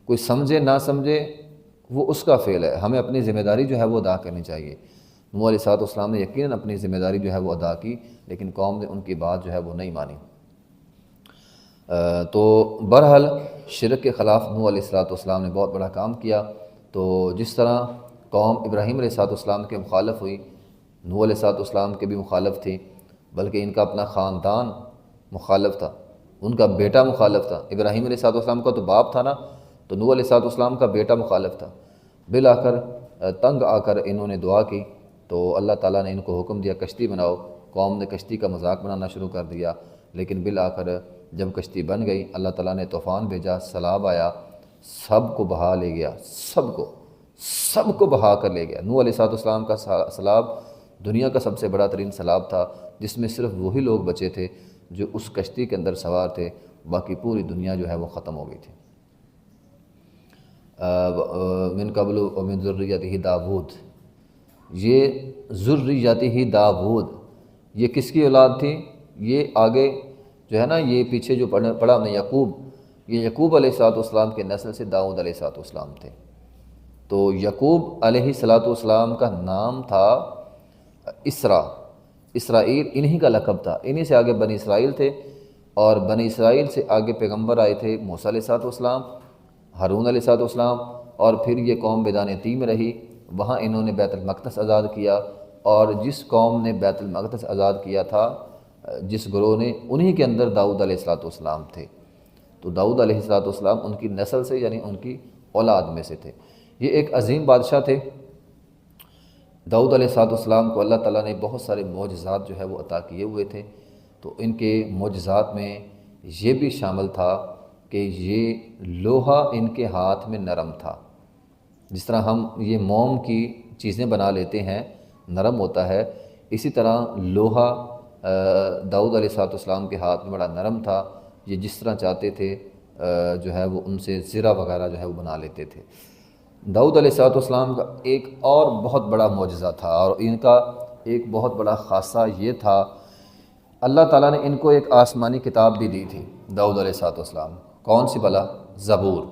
کوئی سمجھے نہ سمجھے وہ اس کا فعل ہے، ہمیں اپنی ذمہ داری جو ہے وہ ادا کرنی چاہیے۔ نوح علیہ السلام نے یقیناً اپنی ذمہ داری جو ہے وہ ادا کی، لیکن قوم نے ان کی بات جو ہے وہ نہیں مانی۔ تو بہرحال شرک کے خلاف نوح علیہ السلام نے بہت بڑا کام کیا۔ تو جس طرح قوم ابراہیم علیہ السلام کے مخالف ہوئی، نوح علیہ السلام کے بھی مخالف تھی، بلکہ ان کا اپنا خاندان مخالف تھا، ان کا بیٹا مخالف تھا۔ ابراہیم علیہ السلام کا تو باپ تھا نا، تو نوح علیہ السلام کا بیٹا مخالف تھا۔ بالآخر تنگ آ کر انہوں نے دعا کی تو اللہ تعالیٰ نے ان کو حکم دیا کشتی بناؤ۔ قوم نے کشتی کا مذاق بنانا شروع کر دیا، لیکن بالآخر جب کشتی بن گئی اللہ تعالیٰ نے طوفان بھیجا، سیلاب آیا، سب کو بہا لے گیا، سب کو بہا کر لے گیا۔ نوح علیہ السلام کا سیلاب دنیا کا سب سے بڑا ترین سیلاب تھا، جس میں صرف وہی لوگ بچے تھے جو اس کشتی کے اندر سوار تھے، باقی پوری دنیا جو ہے وہ ختم ہو گئی تھی۔ من قبل ومن ذریتہ داود، یہ ذریتہ داود یہ کس کی اولاد تھی؟ یہ آگے جو ہے نا، یہ پیچھے جو پڑھا ہم نے یعقوب، یہ یعقوب علیہ السلام کے نسل سے داؤد علیہ السلام تھے۔ تو یعقوب علیہ السلام کا نام تھا اسرائیل، انہی کا لقب تھا، انہی سے آگے بنی اسرائیل تھے، اور بنی اسرائیل سے آگے پیغمبر آئے تھے موسیٰ علیہ السلام، ہارون علیہ السلام، اور پھر یہ قوم میدان تیہ میں رہی، وہاں انہوں نے بیت المقدس آزاد کیا، اور جس قوم نے بیت المقدس آزاد کیا تھا، جس گروہ نے، انہی کے اندر داؤد علیہ السلام تھے۔ تو داؤد علیہ السلام ان کی نسل سے، یعنی ان کی اولاد میں سے تھے۔ یہ ایک عظیم بادشاہ تھے۔ داؤد علیہ السلام کو اللہ تعالیٰ نے بہت سارے معجزات جو ہے وہ عطا کیے ہوئے تھے۔ تو ان کے معجزات میں یہ بھی شامل تھا کہ یہ لوہا ان کے ہاتھ میں نرم تھا، جس طرح ہم یہ موم کی چیزیں بنا لیتے ہیں نرم ہوتا ہے، اسی طرح لوہا داؤد علیہ السلام کے ہاتھ میں بڑا نرم تھا، یہ جس طرح چاہتے تھے جو ہے وہ ان سے زرہ وغیرہ جو ہے وہ بنا لیتے تھے۔ داؤد علیہ السلام کا ایک اور بہت بڑا معجزہ تھا، اور ان کا ایک بہت بڑا خاصہ یہ تھا، اللہ تعالیٰ نے ان کو ایک آسمانی کتاب بھی دی تھی داؤد علیہ السلام، کون سی بلا؟ زبور۔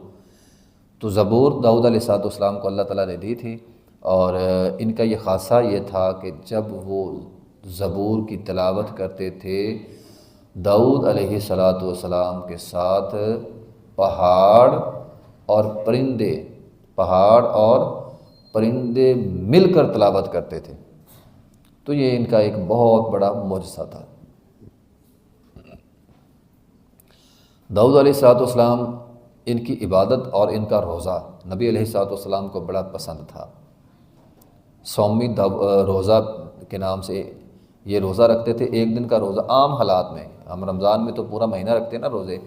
تو زبور داؤد علیہ السلام کو اللہ تعالیٰ نے دی تھی، اور ان کا یہ خاصہ یہ تھا کہ جب وہ زبور کی تلاوت کرتے تھے، داؤد علیہ السلام کے ساتھ پہاڑ اور پرندے مل کر تلاوت کرتے تھے۔ تو یہ ان کا ایک بہت بڑا معجزہ تھا۔ داؤد علیہ السلام، ان کی عبادت اور ان کا روزہ نبی علیہ السلام کو بڑا پسند تھا۔ سومی روزہ کے نام سے یہ روزہ رکھتے تھے، ایک دن کا روزہ۔ عام حالات میں، ہم رمضان میں تو پورا مہینہ رکھتے ہیں نا روزے،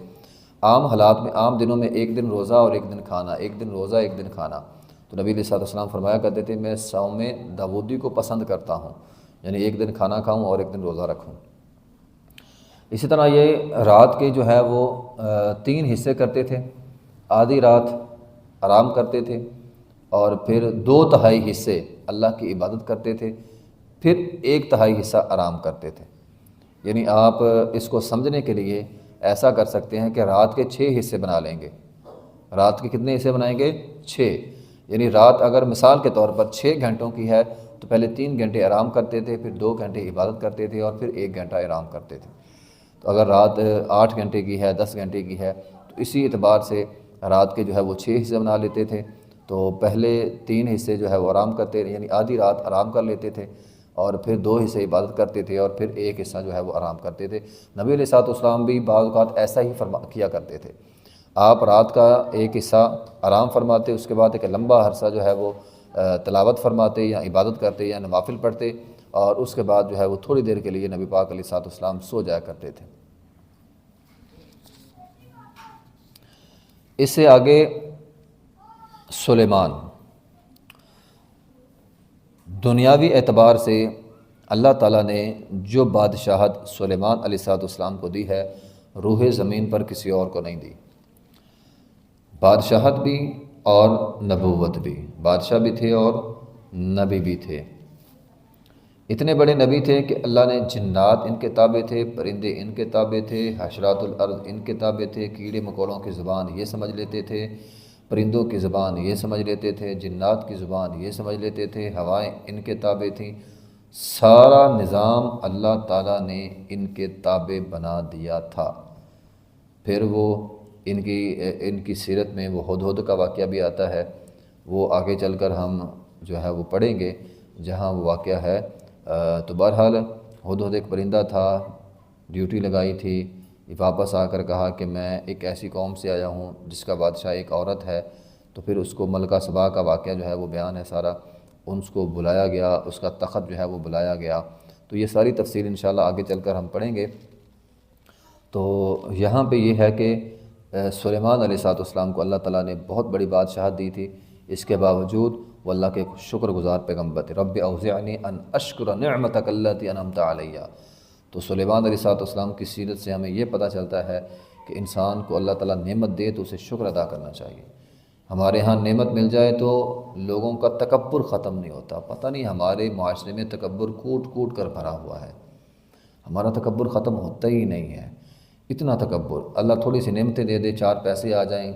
عام حالات میں، عام دنوں میں ایک دن روزہ اور ایک دن کھانا، ایک دن روزہ ایک دن کھانا۔ تو نبی علیہ السلام فرمایا کرتے تھے میں صوم داودی کو پسند کرتا ہوں، یعنی ایک دن کھانا کھاؤں اور ایک دن روزہ رکھوں۔ اسی طرح یہ رات کے جو ہے وہ 3 حصے کرتے تھے، آدھی رات آرام کرتے تھے، اور پھر 2/3 حصے اللہ کی عبادت کرتے تھے، پھر 1/3 حصہ آرام کرتے تھے۔ یعنی آپ اس کو سمجھنے کے لیے ایسا کر سکتے ہیں کہ رات کے 6 حصے بنا لیں گے۔ رات کے کتنے حصے بنائیں گے؟ 6۔ یعنی رات اگر مثال کے طور پر 6 گھنٹوں کی ہے تو پہلے 3 گھنٹے آرام کرتے تھے، پھر 2 گھنٹے عبادت کرتے تھے، اور پھر 1 گھنٹہ آرام کرتے تھے۔ تو اگر رات 8 گھنٹے کی ہے، 10 گھنٹے کی ہے، تو اسی اعتبار سے رات کے جو ہے وہ 6 حصے بنا لیتے تھے۔ تو پہلے 3 حصے جو ہے وہ آرام کرتے، یعنی آدھی رات آرام کر لیتے تھے، اور پھر 2 حصے عبادت کرتے تھے، اور پھر 1 حصہ جو ہے وہ آرام کرتے تھے۔ نبی علیہ الصلوۃ والسلام بھی بعض اوقات ایسا ہی کیا کرتے تھے۔ آپ رات کا 1 حصہ آرام فرماتے، اس کے بعد ایک لمبا عرصہ جو ہے وہ تلاوت فرماتے یا عبادت کرتے یا نوافل پڑھتے، اور اس کے بعد جو ہے وہ تھوڑی دیر کے لیے نبی پاک علیہ الصلوۃ والسلام سو جایا کرتے تھے۔ اس سے آگے سلیمان، دنیاوی اعتبار سے اللہ تعالیٰ نے جو بادشاہت سلیمان علیہ الصلوۃ والسلام کو دی ہے، روح زمین پر کسی اور کو نہیں دی۔ بادشاہت بھی اور نبوت بھی، بادشاہ بھی تھے اور نبی بھی تھے۔ اتنے بڑے نبی تھے کہ اللہ نے جنات ان کے تابع تھے، پرندے ان کے تابع تھے، حشرات الارض ان کے تابع تھے، کیڑے مکوڑوں کی زبان یہ سمجھ لیتے تھے، پرندوں کی زبان یہ سمجھ لیتے تھے، جنات کی زبان یہ سمجھ لیتے تھے، ہوائیں ان کے تابع تھیں۔ سارا نظام اللہ تعالیٰ نے ان کے تابع بنا دیا تھا۔ پھر وہ ان کی سیرت میں وہ ہدہد کا واقعہ بھی آتا ہے، وہ آگے چل کر ہم جو ہے وہ پڑھیں گے جہاں وہ واقعہ ہے۔ تو بہرحال ہدہد ایک پرندہ تھا، ڈیوٹی لگائی تھی، واپس آ کر کہا کہ میں ایک ایسی قوم سے آیا ہوں جس کا بادشاہ ایک عورت ہے۔ تو پھر اس کو ملکہ سبا کا واقعہ جو ہے وہ بیان ہے سارا، اس کو بلایا گیا، اس کا تخت جو ہے وہ بلایا گیا۔ تو یہ ساری تفصیل انشاءاللہ آگے چل کر ہم پڑھیں گے۔ تو یہاں پہ یہ ہے کہ سلیمان علیہ الصلوۃ والسلام کو اللہ تعالیٰ نے بہت بڑی بادشاہت دی تھی، اس کے باوجود وہ اللہ کے شکر گزار پیغمبر تھے۔ رب اوزعنی ان اشکر نعمتک التی انعمت علیہ۔ تو سلیمان علیہ الصلوۃ والسلام کی سیرت سے ہمیں یہ پتہ چلتا ہے کہ انسان کو اللہ تعالیٰ نعمت دے تو اسے شکر ادا کرنا چاہیے۔ ہمارے ہاں نعمت مل جائے تو لوگوں کا تکبر ختم نہیں ہوتا۔ پتہ نہیں ہمارے معاشرے میں تکبر کوٹ کوٹ کر بھرا ہوا ہے، ہمارا تکبر ختم ہوتا ہی نہیں ہے۔ اتنا تکبر، اللہ تھوڑی سی نعمتیں دے دے، 4 پیسے آ جائیں،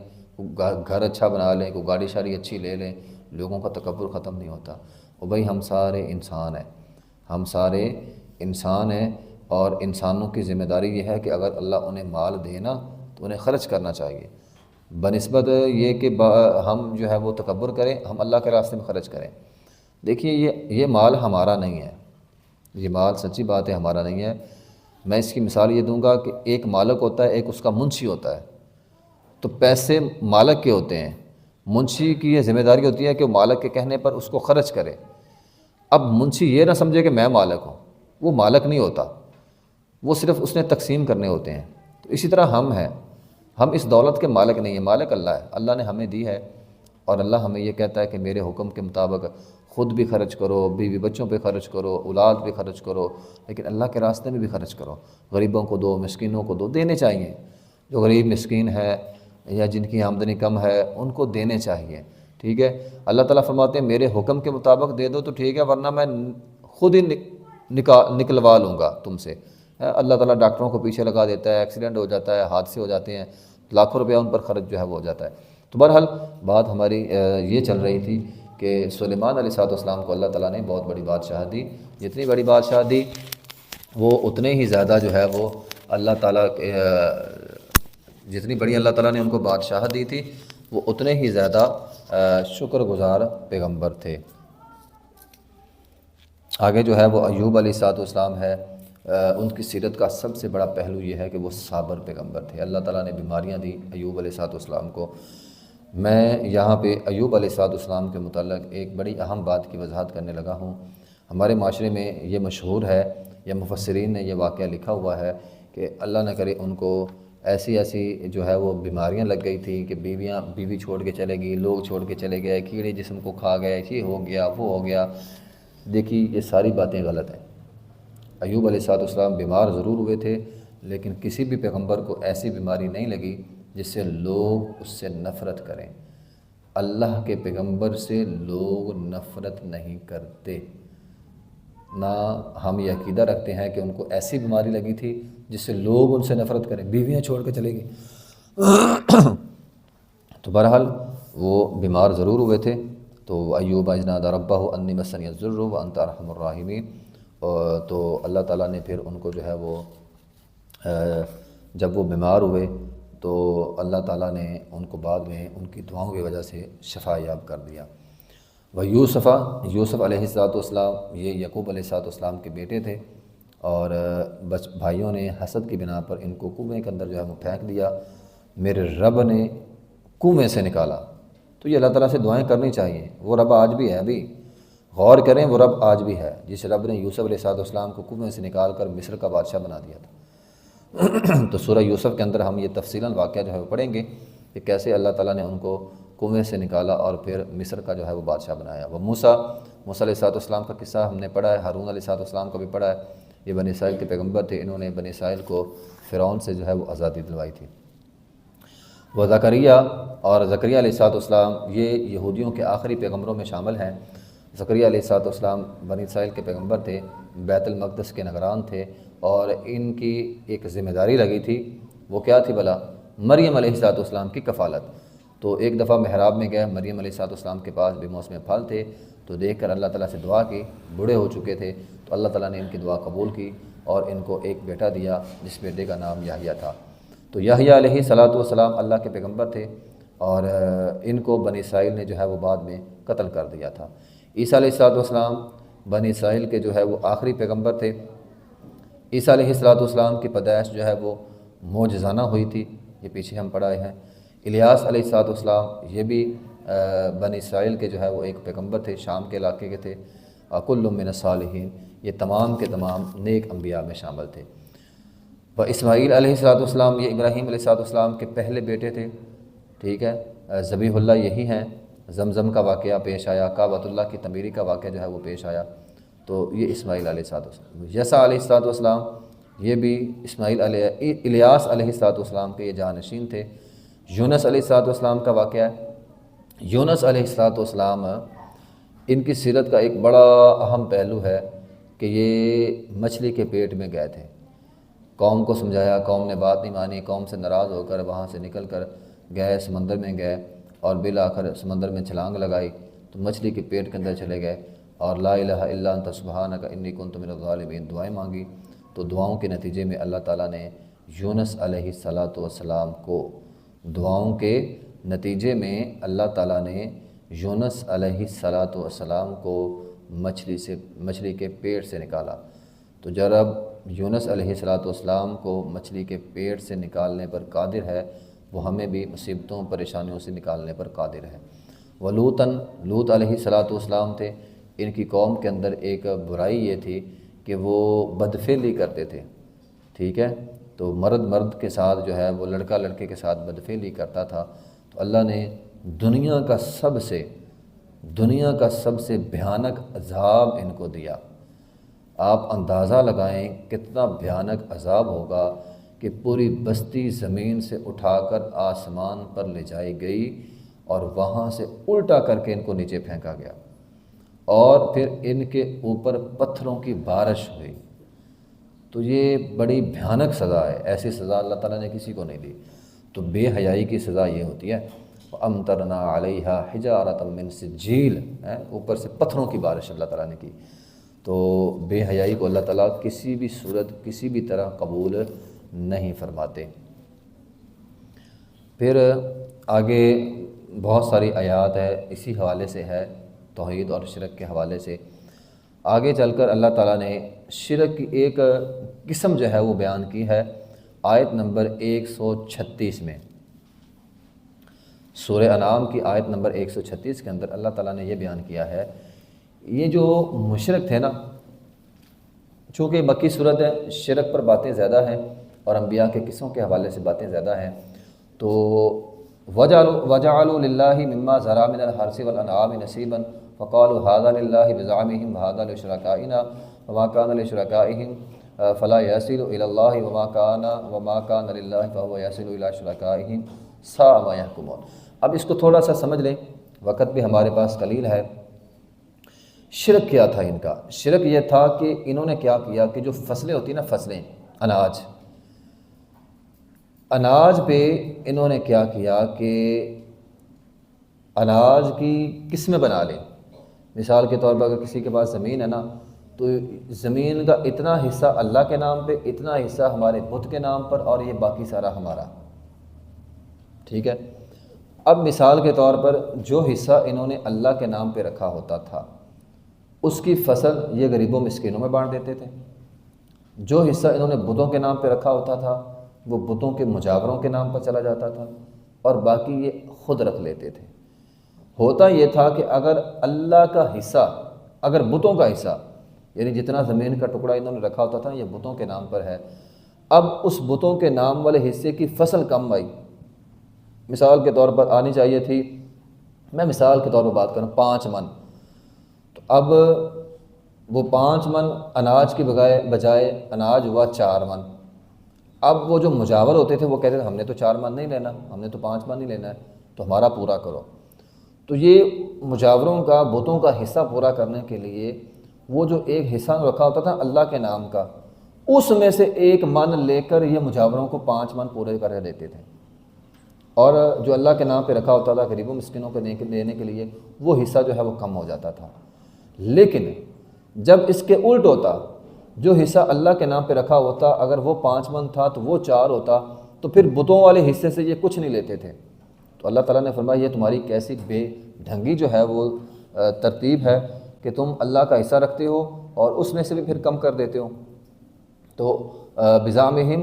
گھر اچھا بنا لیں، کوئی گاڑی شاڑی اچھی لے لیں، لوگوں کا تکبر ختم نہیں ہوتا۔ اور بھائی ہم سارے انسان ہیں، ہم سارے انسان ہیں، اور انسانوں کی ذمہ داری یہ ہے کہ اگر اللہ انہیں مال دے نا تو انہیں خرچ کرنا چاہیے، بنسبت یہ کہ ہم جو ہے وہ تکبر کریں، ہم اللہ کے راستے میں خرچ کریں۔ دیکھیے یہ مال ہمارا نہیں ہے، یہ مال سچی بات ہے ہمارا نہیں ہے۔ میں اس کی مثال یہ دوں گا کہ ایک مالک ہوتا ہے، ایک اس کا منشی ہوتا ہے۔ تو پیسے مالک کے ہوتے ہیں، منشی کی یہ ذمہ داری ہوتی ہے کہ وہ مالک کے کہنے پر اس کو خرچ کرے۔ اب منشی یہ نہ سمجھے کہ میں مالک ہوں، وہ مالک نہیں ہوتا، وہ صرف اس نے تقسیم کرنے ہوتے ہیں۔ تو اسی طرح ہم ہیں، ہم اس دولت کے مالک نہیں ہیں، مالک اللہ ہے، اللہ نے ہمیں دی ہے، اور اللہ ہمیں یہ کہتا ہے کہ میرے حکم کے مطابق خود بھی خرچ کرو، بیوی بچوں پہ خرچ کرو، اولاد پہ خرچ کرو، لیکن اللہ کے راستے میں بھی خرچ کرو، غریبوں کو دو، مسکینوں کو دو، دینے چاہیے۔ جو غریب مسکین ہے یا جن کی آمدنی کم ہے ان کو دینے چاہیے، ٹھیک ہے۔ اللہ تعالیٰ فرماتے ہیں میرے حکم کے مطابق دے دو تو ٹھیک ہے، ورنہ میں خود ہی نکلوا لوں گا تم سے۔ اللہ تعالیٰ ڈاکٹروں کو پیچھے لگا دیتا ہے، ایکسیڈنٹ ہو جاتا ہے، حادثے ہو جاتے ہیں، لاکھوں روپیہ ان پر خرچ جو ہے وہ ہو جاتا ہے۔ تو بہرحال بات ہماری یہ چل رہی تھی کہ سلیمان علیہ الصلوۃ والسلام کو اللہ تعالیٰ نے بہت بڑی بادشاہت دی۔ جتنی بڑی بادشاہت دی وہ اتنے ہی زیادہ جو ہے وہ اللہ تعالیٰ جتنی بڑی اللہ تعالیٰ نے ان کو بادشاہت دی تھی وہ اتنے ہی زیادہ شکر گزار پیغمبر تھے۔ آگے جو ہے وہ ایوب علیہ الصلوۃ والسلام ہے، ان کی سیرت کا سب سے بڑا پہلو یہ ہے کہ وہ صابر پیغمبر تھے۔ اللہ تعالیٰ نے بیماریاں دی ایوب علیہ الصلوۃ والسلام کو۔ میں یہاں پہ ایوب علیہ الصلوۃ والسلام کے متعلق ایک بڑی اہم بات کی وضاحت کرنے لگا ہوں۔ ہمارے معاشرے میں یہ مشہور ہے، یا مفسرین نے یہ واقعہ لکھا ہوا ہے کہ اللہ نہ کرے ان کو ایسی جو ہے وہ بیماریاں لگ گئی تھیں کہ بیوی چھوڑ کے چلے گئی، لوگ چھوڑ کے چلے گئے، کیڑے جسم کو کھا گئے، یہ ہو گیا وہ ہو گیا۔ دیکھیے یہ ساری باتیں غلط ہیں۔ ایوب علیہ الصلوۃ والسلام بیمار ضرور ہوئے تھے، لیکن کسی بھی پیغمبر کو ایسی بیماری نہیں لگی جس سے لوگ اس سے نفرت کریں۔ اللہ کے پیغمبر سے لوگ نفرت نہیں کرتے۔ نہ ہم یہ عقیدہ رکھتے ہیں کہ ان کو ایسی بیماری لگی تھی جس سے لوگ ان سے نفرت کریں، بیویاں چھوڑ کے چلے گئی۔ تو بہرحال وہ بیمار ضرور ہوئے تھے۔ تو ایوب اذ نادی ربہ انی مسنی الضر وانت ارحم الراحمین، تو اللہ تعالیٰ نے پھر ان کو جو ہے وہ جب وہ بیمار ہوئے تو اللہ تعالیٰ نے ان کو بعد میں ان کی دعاؤں کی وجہ سے شفا یاب کر دیا۔ وہ یوسف علیہ السلام، یہ یعقوب علیہ السلام کے بیٹے تھے، اور بس بھائیوں نے حسد کی بنا پر ان کو کنویں کے اندر جو ہے وہ پھینک دیا، میرے رب نے کنویں سے نکالا۔ تو یہ اللہ تعالیٰ سے دعائیں کرنی چاہیے، وہ رب آج بھی ہے، ابھی غور کریں، وہ رب آج بھی ہے جس رب نے یوسف علیہ السلام کو کنویں سے نکال کر مصر کا بادشاہ بنا دیا تھا۔ تو سورہ یوسف کے اندر ہم یہ تفصیلاً واقعہ جو ہے وہ پڑھیں گے کہ کیسے اللہ تعالیٰ نے ان کو کنویں سے نکالا اور پھر مصر کا جو ہے وہ بادشاہ بنایا۔ وہ موسیٰ علیہ السلام کا قصہ ہم نے پڑھا ہے، ہارون علیہ السلام کا بھی پڑھا ہے۔ یہ بنی اسرائیل کے پیغمبر تھے، انہوں نے بنی اسرائیل کو فرعون سے جو ہے وہ آزادی دلوائی تھی۔ وہ زکریا علیہ السلام یہ یہودیوں کے آخری پیغمبروں میں شامل ہیں۔ زکریا علیہ السلام بنی اسرائیل کے پیغمبر تھے، بیت المقدس کے نگران تھے، اور ان کی ایک ذمہ داری لگی تھی، وہ کیا تھی بھلا؟ مریم علیہ السلام کی کفالت۔ تو ایک دفعہ محراب میں گئے، مریم علیہ السلام کے پاس بے موسم پھل تھے، تو دیکھ کر اللہ تعالیٰ سے دعا کی، بوڑھے ہو چکے تھے، تو اللہ تعالیٰ نے ان کی دعا قبول کی اور ان کو ایک بیٹا دیا جس بیٹے کا نام یحییٰ تھا۔ تو یحییٰ علیہ السلام اللہ کے پیغمبر تھے، اور ان کو بنی اسرائیل نے جو ہے وہ بعد میں قتل کر دیا تھا۔ عیسیٰ علیہ السلام بنی اسرائیل کے جو ہے وہ آخری پیغمبر تھے۔ عیسیٰ علیہ السلام کی پیدائش جو ہے وہ معجزانہ ہوئی تھی، یہ پیچھے ہم پڑھائے ہیں۔ الیاس علیہ السلام یہ بھی بنی اسرائیل کے جو ہے وہ ایک پیغمبر تھے، شام کے علاقے کے تھے۔ کل من الصالحین، یہ تمام کے تمام نیک انبیاء میں شامل تھے۔ و اسماعیل علیہ السلام یہ ابراہیم علیہ السلام کے پہلے بیٹے تھے، ٹھیک ہے۔ ذبیح اللہ یہی ہیں، زمزم کا واقعہ پیش آیا، کعبۃ اللہ کی تعمیری کا واقعہ جو ہے وہ پیش آیا، تو یہ اسماعیل علیہ السلام۔ یسع علیہ السلام یہ بھی الیاس علیہ السلام کے یہ جانشین تھے۔ یونس علیہ السلام کا واقعہ ہے۔ یونس علیہ السلام ان کی سیرت کا ایک بڑا اہم پہلو ہے کہ یہ مچھلی کے پیٹ میں گئے تھے، قوم کو سمجھایا، قوم نے بات نہیں مانی، قوم سے ناراض ہو کر وہاں سے نکل کر گئے، سمندر میں گئے، اور بالآخر سمندر میں چھلانگ لگائی تو مچھلی کے پیٹ کے اندر چلے گئے، اور لا الہ الا انت سبحانک انی کنت من الظالمین دعائیں مانگی۔ تو دعاؤں کے نتیجے میں اللہ تعالیٰ نے یونس علیہ السلام کو اللہ تعالیٰ نے یونس علیہ السلام کو مچھلی کے پیٹ سے نکالا۔ تو جب یونس علیہ السلام کو مچھلی کے پیٹ سے نکالنے پر قادر ہے، وہ ہمیں بھی مصیبتوں پریشانیوں سے نکالنے پر قادر ہے۔ لوط علیہ السلام تھے، ان کی قوم کے اندر ایک برائی یہ تھی کہ وہ بدفعلی کرتے تھے، ٹھیک ہے۔ تو مرد کے ساتھ جو ہے وہ لڑکا لڑکے کے ساتھ بدفعلی کرتا تھا، تو اللہ نے دنیا کا سب سے بھیانک عذاب ان کو دیا۔ آپ اندازہ لگائیں کتنا بھیانک عذاب ہوگا کہ پوری بستی زمین سے اٹھا کر آسمان پر لے جائی گئی اور وہاں سے الٹا کر کے ان کو نیچے پھینکا گیا، اور پھر ان کے اوپر پتھروں کی بارش ہوئی۔ تو یہ بڑی بھیانک سزا ہے، ایسی سزا اللہ تعالیٰ نے کسی کو نہیں دی۔ تو بے حیائی کی سزا یہ ہوتی ہے، وَأَمْطَرْنَا عَلَيْهَا حِجَارَةً مِّن سِجِّيلٍ، اوپر سے پتھروں کی بارش اللہ تعالیٰ نے کی۔ تو بے حیائی کو اللہ تعالیٰ کسی بھی صورت کسی بھی طرح قبول نہیں فرماتے۔ پھر آگے بہت ساری آیات ہے اسی حوالے سے ہے، توحید اور شرک کے حوالے سے۔ آگے چل کر اللہ تعالیٰ نے شرک کی ایک قسم جو ہے وہ بیان کی ہے آیت نمبر 136 میں۔ سورہ انعام کی آیت نمبر 136 کے اندر اللہ تعالیٰ نے یہ بیان کیا ہے، یہ جو مشرک تھے نا، چونکہ مکی صورت ہے، شرک پر باتیں زیادہ ہیں اور انبیاء کے قصوں کے حوالے سے باتیں زیادہ ہیں، تو وَجَعَلُوا لِلَّهِ مِمَّا ذَرَا مِنَ الْحَرْثِ وَالْأَنْعَامِ نَصِيبًا فَقَالُوا هَذَا لِلَّهِ بِزَعْمِهِمْ وَهَذَا لِشُرَكَائِنَا وَمَا كَانَ لِشُرَكَائِهِمْ فَلَا يَصِلُ إِلَى اللَّهِ وَمَا كَانَ لِلَّهِ فَهُوَ يَصِلُ إِلَى شُرَكَائِهِمْ سَاءَ مَا يَحْكُمُونَ۔ اب اس کو تھوڑا سا سمجھ لیں، وقت بھی ہمارے پاس قلیل ہے۔ شرک کیا تھا ان کا؟ شرک یہ تھا کہ انہوں نے کیا کیا کہ جو فصلیں ہوتی ہیں نا، فصلیں، اناج پہ انہوں نے کیا کیا کہ اناج کی قسمیں بنا لیں۔ مثال کے طور پر اگر کسی کے پاس زمین ہے نا، تو زمین کا اتنا حصہ اللہ کے نام پہ، اتنا حصہ ہمارے بت کے نام پر، اور یہ باقی سارا ہمارا، ٹھیک ہے۔ اب مثال کے طور پر جو حصہ انہوں نے اللہ کے نام پہ رکھا ہوتا تھا، اس کی فصل یہ غریبوں مسکینوں میں بانٹ دیتے تھے۔ جو حصہ انہوں نے بتوں کے نام پہ رکھا ہوتا تھا، وہ بتوں کے مجاوروں کے نام پر چلا جاتا تھا، اور باقی یہ خود رکھ لیتے تھے۔ ہوتا یہ تھا کہ اگر اللہ کا حصہ، اگر بتوں کا حصہ، یعنی جتنا زمین کا ٹکڑا انہوں نے رکھا ہوتا تھا یہ بتوں کے نام پر ہے، اب اس بتوں کے نام والے حصے کی فصل کم آئی، مثال کے طور پر آنی چاہیے تھی، میں مثال کے طور پر بات کروں 5 من، تو اب وہ 5 من اناج کی بجائے اناج ہوا 4 من۔ اب وہ جو مجاور ہوتے تھے وہ کہتے تھے ہم نے تو 4 من نہیں لینا، ہم نے تو 5 من ہی لینا ہے، تو ہمارا پورا کرو۔ تو یہ مجاوروں کا، بتوں کا حصہ پورا کرنے کے لیے وہ جو ایک حصہ رکھا ہوتا تھا اللہ کے نام کا، اس میں سے 1 من لے کر یہ مجاوروں کو 5 من پورے کر دیتے تھے، اور جو اللہ کے نام پہ رکھا ہوتا تھا غریبوں مسکینوں کو دینے کے لیے، وہ حصہ جو ہے وہ کم ہو جاتا تھا۔ لیکن جب اس کے الٹ ہوتا، جو حصہ اللہ کے نام پہ رکھا ہوتا، اگر وہ 5 من تھا تو وہ 4 ہوتا، تو پھر بتوں والے حصے سے یہ کچھ نہیں لیتے تھے۔ تو اللہ تعالیٰ نے فرمایا یہ تمہاری کیسی بے ڈھنگی جو ہے وہ ترتیب ہے کہ تم اللہ کا حصہ رکھتے ہو اور اس میں سے بھی پھر کم کر دیتے ہو۔ تو بزعمہم،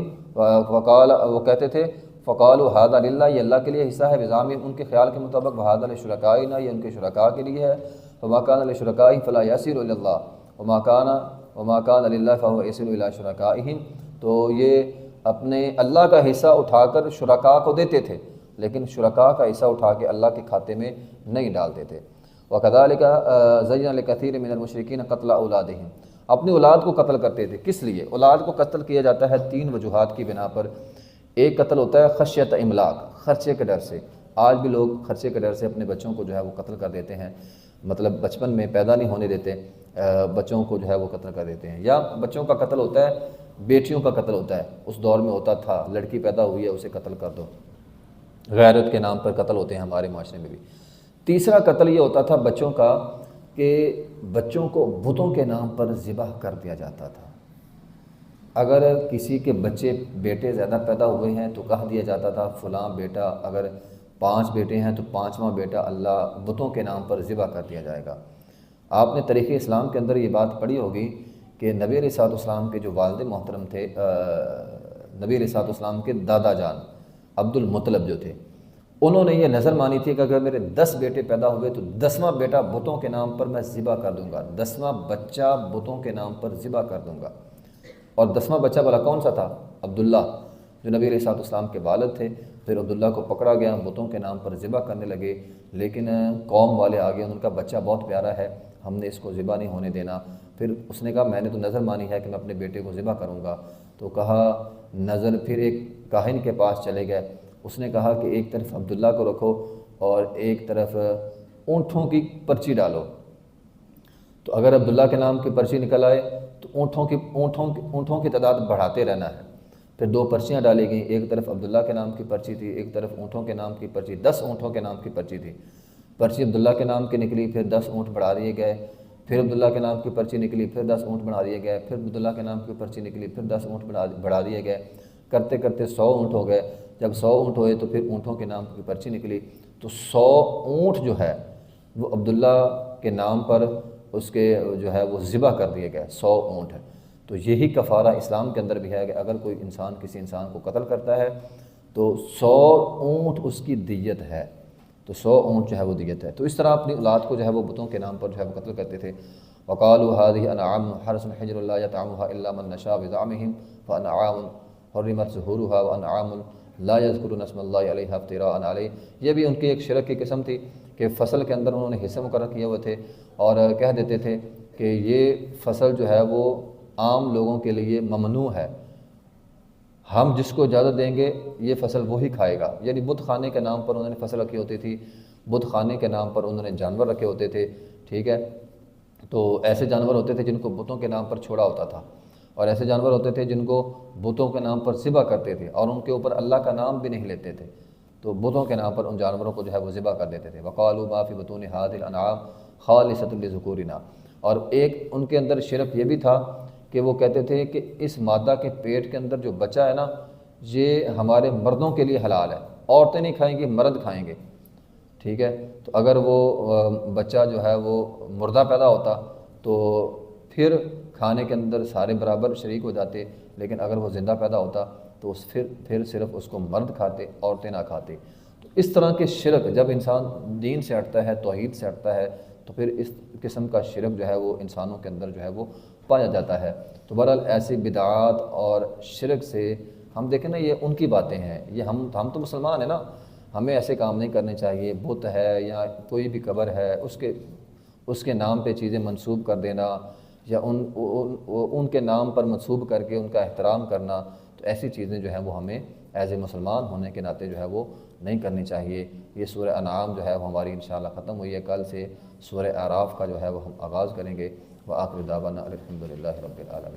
وقال، وہ کہتے تھے فقالوا ھذا للہ، یہ اللہ کے لیے حصہ ہے، بزعمہم، ان کے خیال کے مطابق، وھذا لشرکائنا، یہ ان کے شرکاء کے لیے ہے، فما کان لشرکائہم فلا یصل الی اللہ وما کان للہ فهو یصل الی شرکائہم۔ تو یہ اپنے اللہ کا حصہ اٹھا کر شرکاء کو دیتے تھے، لیکن شرکاء کا حصہ اٹھا کے اللہ کے کھاتے میں نہیں ڈالتے تھے۔ وَكَذَلِكَ زَيَّنَ لِكَثِيرٍ مِّنَ الْمُشْرِكِينَ قَتْلَ أَوْلَادِهِمْ، اپنی اولاد کو قتل کرتے تھے۔ کس لیے اولاد کو قتل کیا جاتا ہے؟ 3 وجوہات کی بنا پر۔ ایک قتل ہوتا ہے خشیت املاق، خرچے کے ڈر سے۔ آج بھی لوگ خرچے کے ڈر سے اپنے بچوں کو جو ہے وہ قتل کر دیتے ہیں، مطلب بچپن میں پیدا نہیں ہونے دیتے، بچوں کو جو ہے وہ قتل کر دیتے ہیں۔ یا بچوں کا قتل ہوتا ہے، بیٹیوں کا قتل ہوتا ہے، اس دور میں ہوتا تھا لڑکی پیدا ہوئی ہے اسے قتل کر دو، غیرت کے نام پر قتل ہوتے ہیں ہمارے معاشرے میں بھی۔ تیسرا قتل یہ ہوتا تھا بچوں کا کہ بچوں کو بتوں کے نام پر ذبح کر دیا جاتا تھا۔ اگر کسی کے بچے بیٹے زیادہ پیدا ہوئے ہیں تو کہہ دیا جاتا تھا فلاں بیٹا، اگر 5 بیٹے ہیں تو 5واں بیٹا اللہ بتوں کے نام پر ذبح کر دیا جائے گا۔ آپ نے تاریخ اسلام کے اندر یہ بات پڑھی ہوگی کہ نبی علیہ الصلوۃ والسلام کے جو والد محترم تھے، نبی علیہ الصلوۃ والسلام کے دادا جان عبد المطلب جو تھے، انہوں نے یہ نظر مانی تھی کہ اگر میرے 10 بیٹے پیدا ہوئے تو 10واں بیٹا بتوں کے نام پر میں ذبح کر دوں گا، 10واں بچہ بتوں کے نام پر ذبح کر دوں گا۔ اور 10واں بچہ بھلا کون سا تھا؟ عبداللہ، جو نبی علیہ الصلوۃ والسلام کے والد تھے۔ پھر عبداللہ کو پکڑا گیا، بتوں کے نام پر ذبح کرنے لگے، لیکن قوم والے آگے، ان کا بچہ بہت پیارا ہے، ہم نے اس کو ذبح نہیں ہونے دینا۔ پھر اس نے کہا میں نے تو نظر مانی ہے کہ میں اپنے بیٹے کو ذبح کروں گا۔ تو کہا نظر، پھر ایک کاہن کے پاس چلے گئے، اس نے کہا کہ ایک طرف عبداللہ کو رکھو اور ایک طرف اونٹوں کی پرچی ڈالو۔ تو اگر عبداللہ کے نام کی پرچی نکل آئے تو اونٹوں کی تعداد بڑھاتے رہنا ہے۔ پھر 2 پرچیاں ڈالی گئیں، ایک طرف عبداللہ کے نام کی پرچی تھی، ایک طرف اونٹوں کے نام کی پرچی، 10 اونٹوں کے نام کی پرچی تھی۔ پرچی عبداللہ کے نام کی نکلی، پھر 10 اونٹ بڑھا دیے گئے، پھر عبداللہ کے نام کی پرچی نکلی، پھر 10 اونٹ بڑھا دیے گئے، پھر عبداللہ کے نام کی پرچی نکلی، پھر 10 اونٹ بڑھا دیے گئے، کرتے کرتے 100 اونٹ ہو گئے۔ جب 100 اونٹ ہوئے تو پھر اونٹوں کے نام کی پرچی نکلی، تو 100 اونٹ جو ہے وہ عبداللہ کے نام پر اس کے جو ہے وہ ذبح کر دیے گئے، 100 اونٹ ہے۔ تو یہی کفارہ اسلام کے اندر بھی ہے کہ اگر کوئی انسان کسی انسان کو قتل کرتا ہے تو 100 اونٹ اس کی دیت ہے، تو 100 اونٹ جو ہے وہ دیت ہے۔ تو اس طرح اپنی اولاد کو جو ہے وہ بتوں کے نام پر جو ہے وہ قتل کرتے تھے۔ وقالوا هذه انعام حرث حجر لا يطعمها الا من نشاء بزعمهم فانعام حرمت ظهورها وانعام لا يذكرون اسم الله عليها افتراء عليه۔ یہ بھی ان کی ایک شرک کی قسم تھی کہ فصل کے اندر انہوں نے حصے مقرر کیے ہوئے تھے اور کہہ دیتے تھے کہ یہ فصل جو ہے وہ عام لوگوں کے لیے ممنوع ہے، ہم جس کو اجازت دیں گے یہ فصل وہی کھائے گا۔ یعنی بت خانے کے نام پر انہوں نے فصل رکھی ہوتی تھی، بت خانے کے نام پر انہوں نے جانور رکھے ہوتے تھے، ٹھیک ہے۔ تو ایسے جانور ہوتے تھے جن کو بتوں کے نام پر چھوڑا ہوتا تھا، اور ایسے جانور ہوتے تھے جن کو بتوں کے نام پر ذبح کرتے تھے اور ان کے اوپر اللہ کا نام بھی نہیں لیتے تھے، تو بتوں کے نام پر ان جانوروں کو جو ہے وہ ذبح کر دیتے تھے۔ وقالوا ما فی بطون هذه الانعام خالصۃ لذکورنا، اور ایک ان کے اندر شرک یہ بھی تھا کہ وہ کہتے تھے کہ اس مادہ کے پیٹ کے اندر جو بچہ ہے نا، یہ ہمارے مردوں کے لیے حلال ہے، عورتیں نہیں کھائیں گی، مرد کھائیں گے، ٹھیک ہے۔ تو اگر وہ بچہ جو ہے وہ مردہ پیدا ہوتا تو پھر کھانے کے اندر سارے برابر شریک ہو جاتے، لیکن اگر وہ زندہ پیدا ہوتا تو پھر صرف اس کو مرد کھاتے، عورتیں نہ کھاتے۔ تو اس طرح کے شرک جب انسان دین سے ہٹتا ہے، توحید سے ہٹتا ہے، تو پھر اس قسم کا شرک جو ہے وہ انسانوں کے اندر جو ہے وہ پایا جاتا ہے۔ تو بہرحال ایسی بدعات اور شرک سے ہم دیکھیں نا، یہ ان کی باتیں ہیں، یہ ہم تو مسلمان ہیں نا، ہمیں ایسے کام نہیں کرنے چاہیے۔ بت ہے یا کوئی بھی قبر ہے، اس کے نام پہ چیزیں منسوب کر دینا یا ان کے نام پر منسوب کر کے ان کا احترام کرنا، تو ایسی چیزیں جو ہیں وہ ہمیں ایز اے مسلمان ہونے کے ناطے جو ہے وہ نہیں کرنی چاہیے۔ یہ سورہ انعام جو ہے وہ ہماری انشاءاللہ ختم ہوئی ہے، کل سے سورہ اعراف کا جو ہے وہ ہم آغاز کریں گے۔ وآخر دعوانا الحمدللہ رب العالمین۔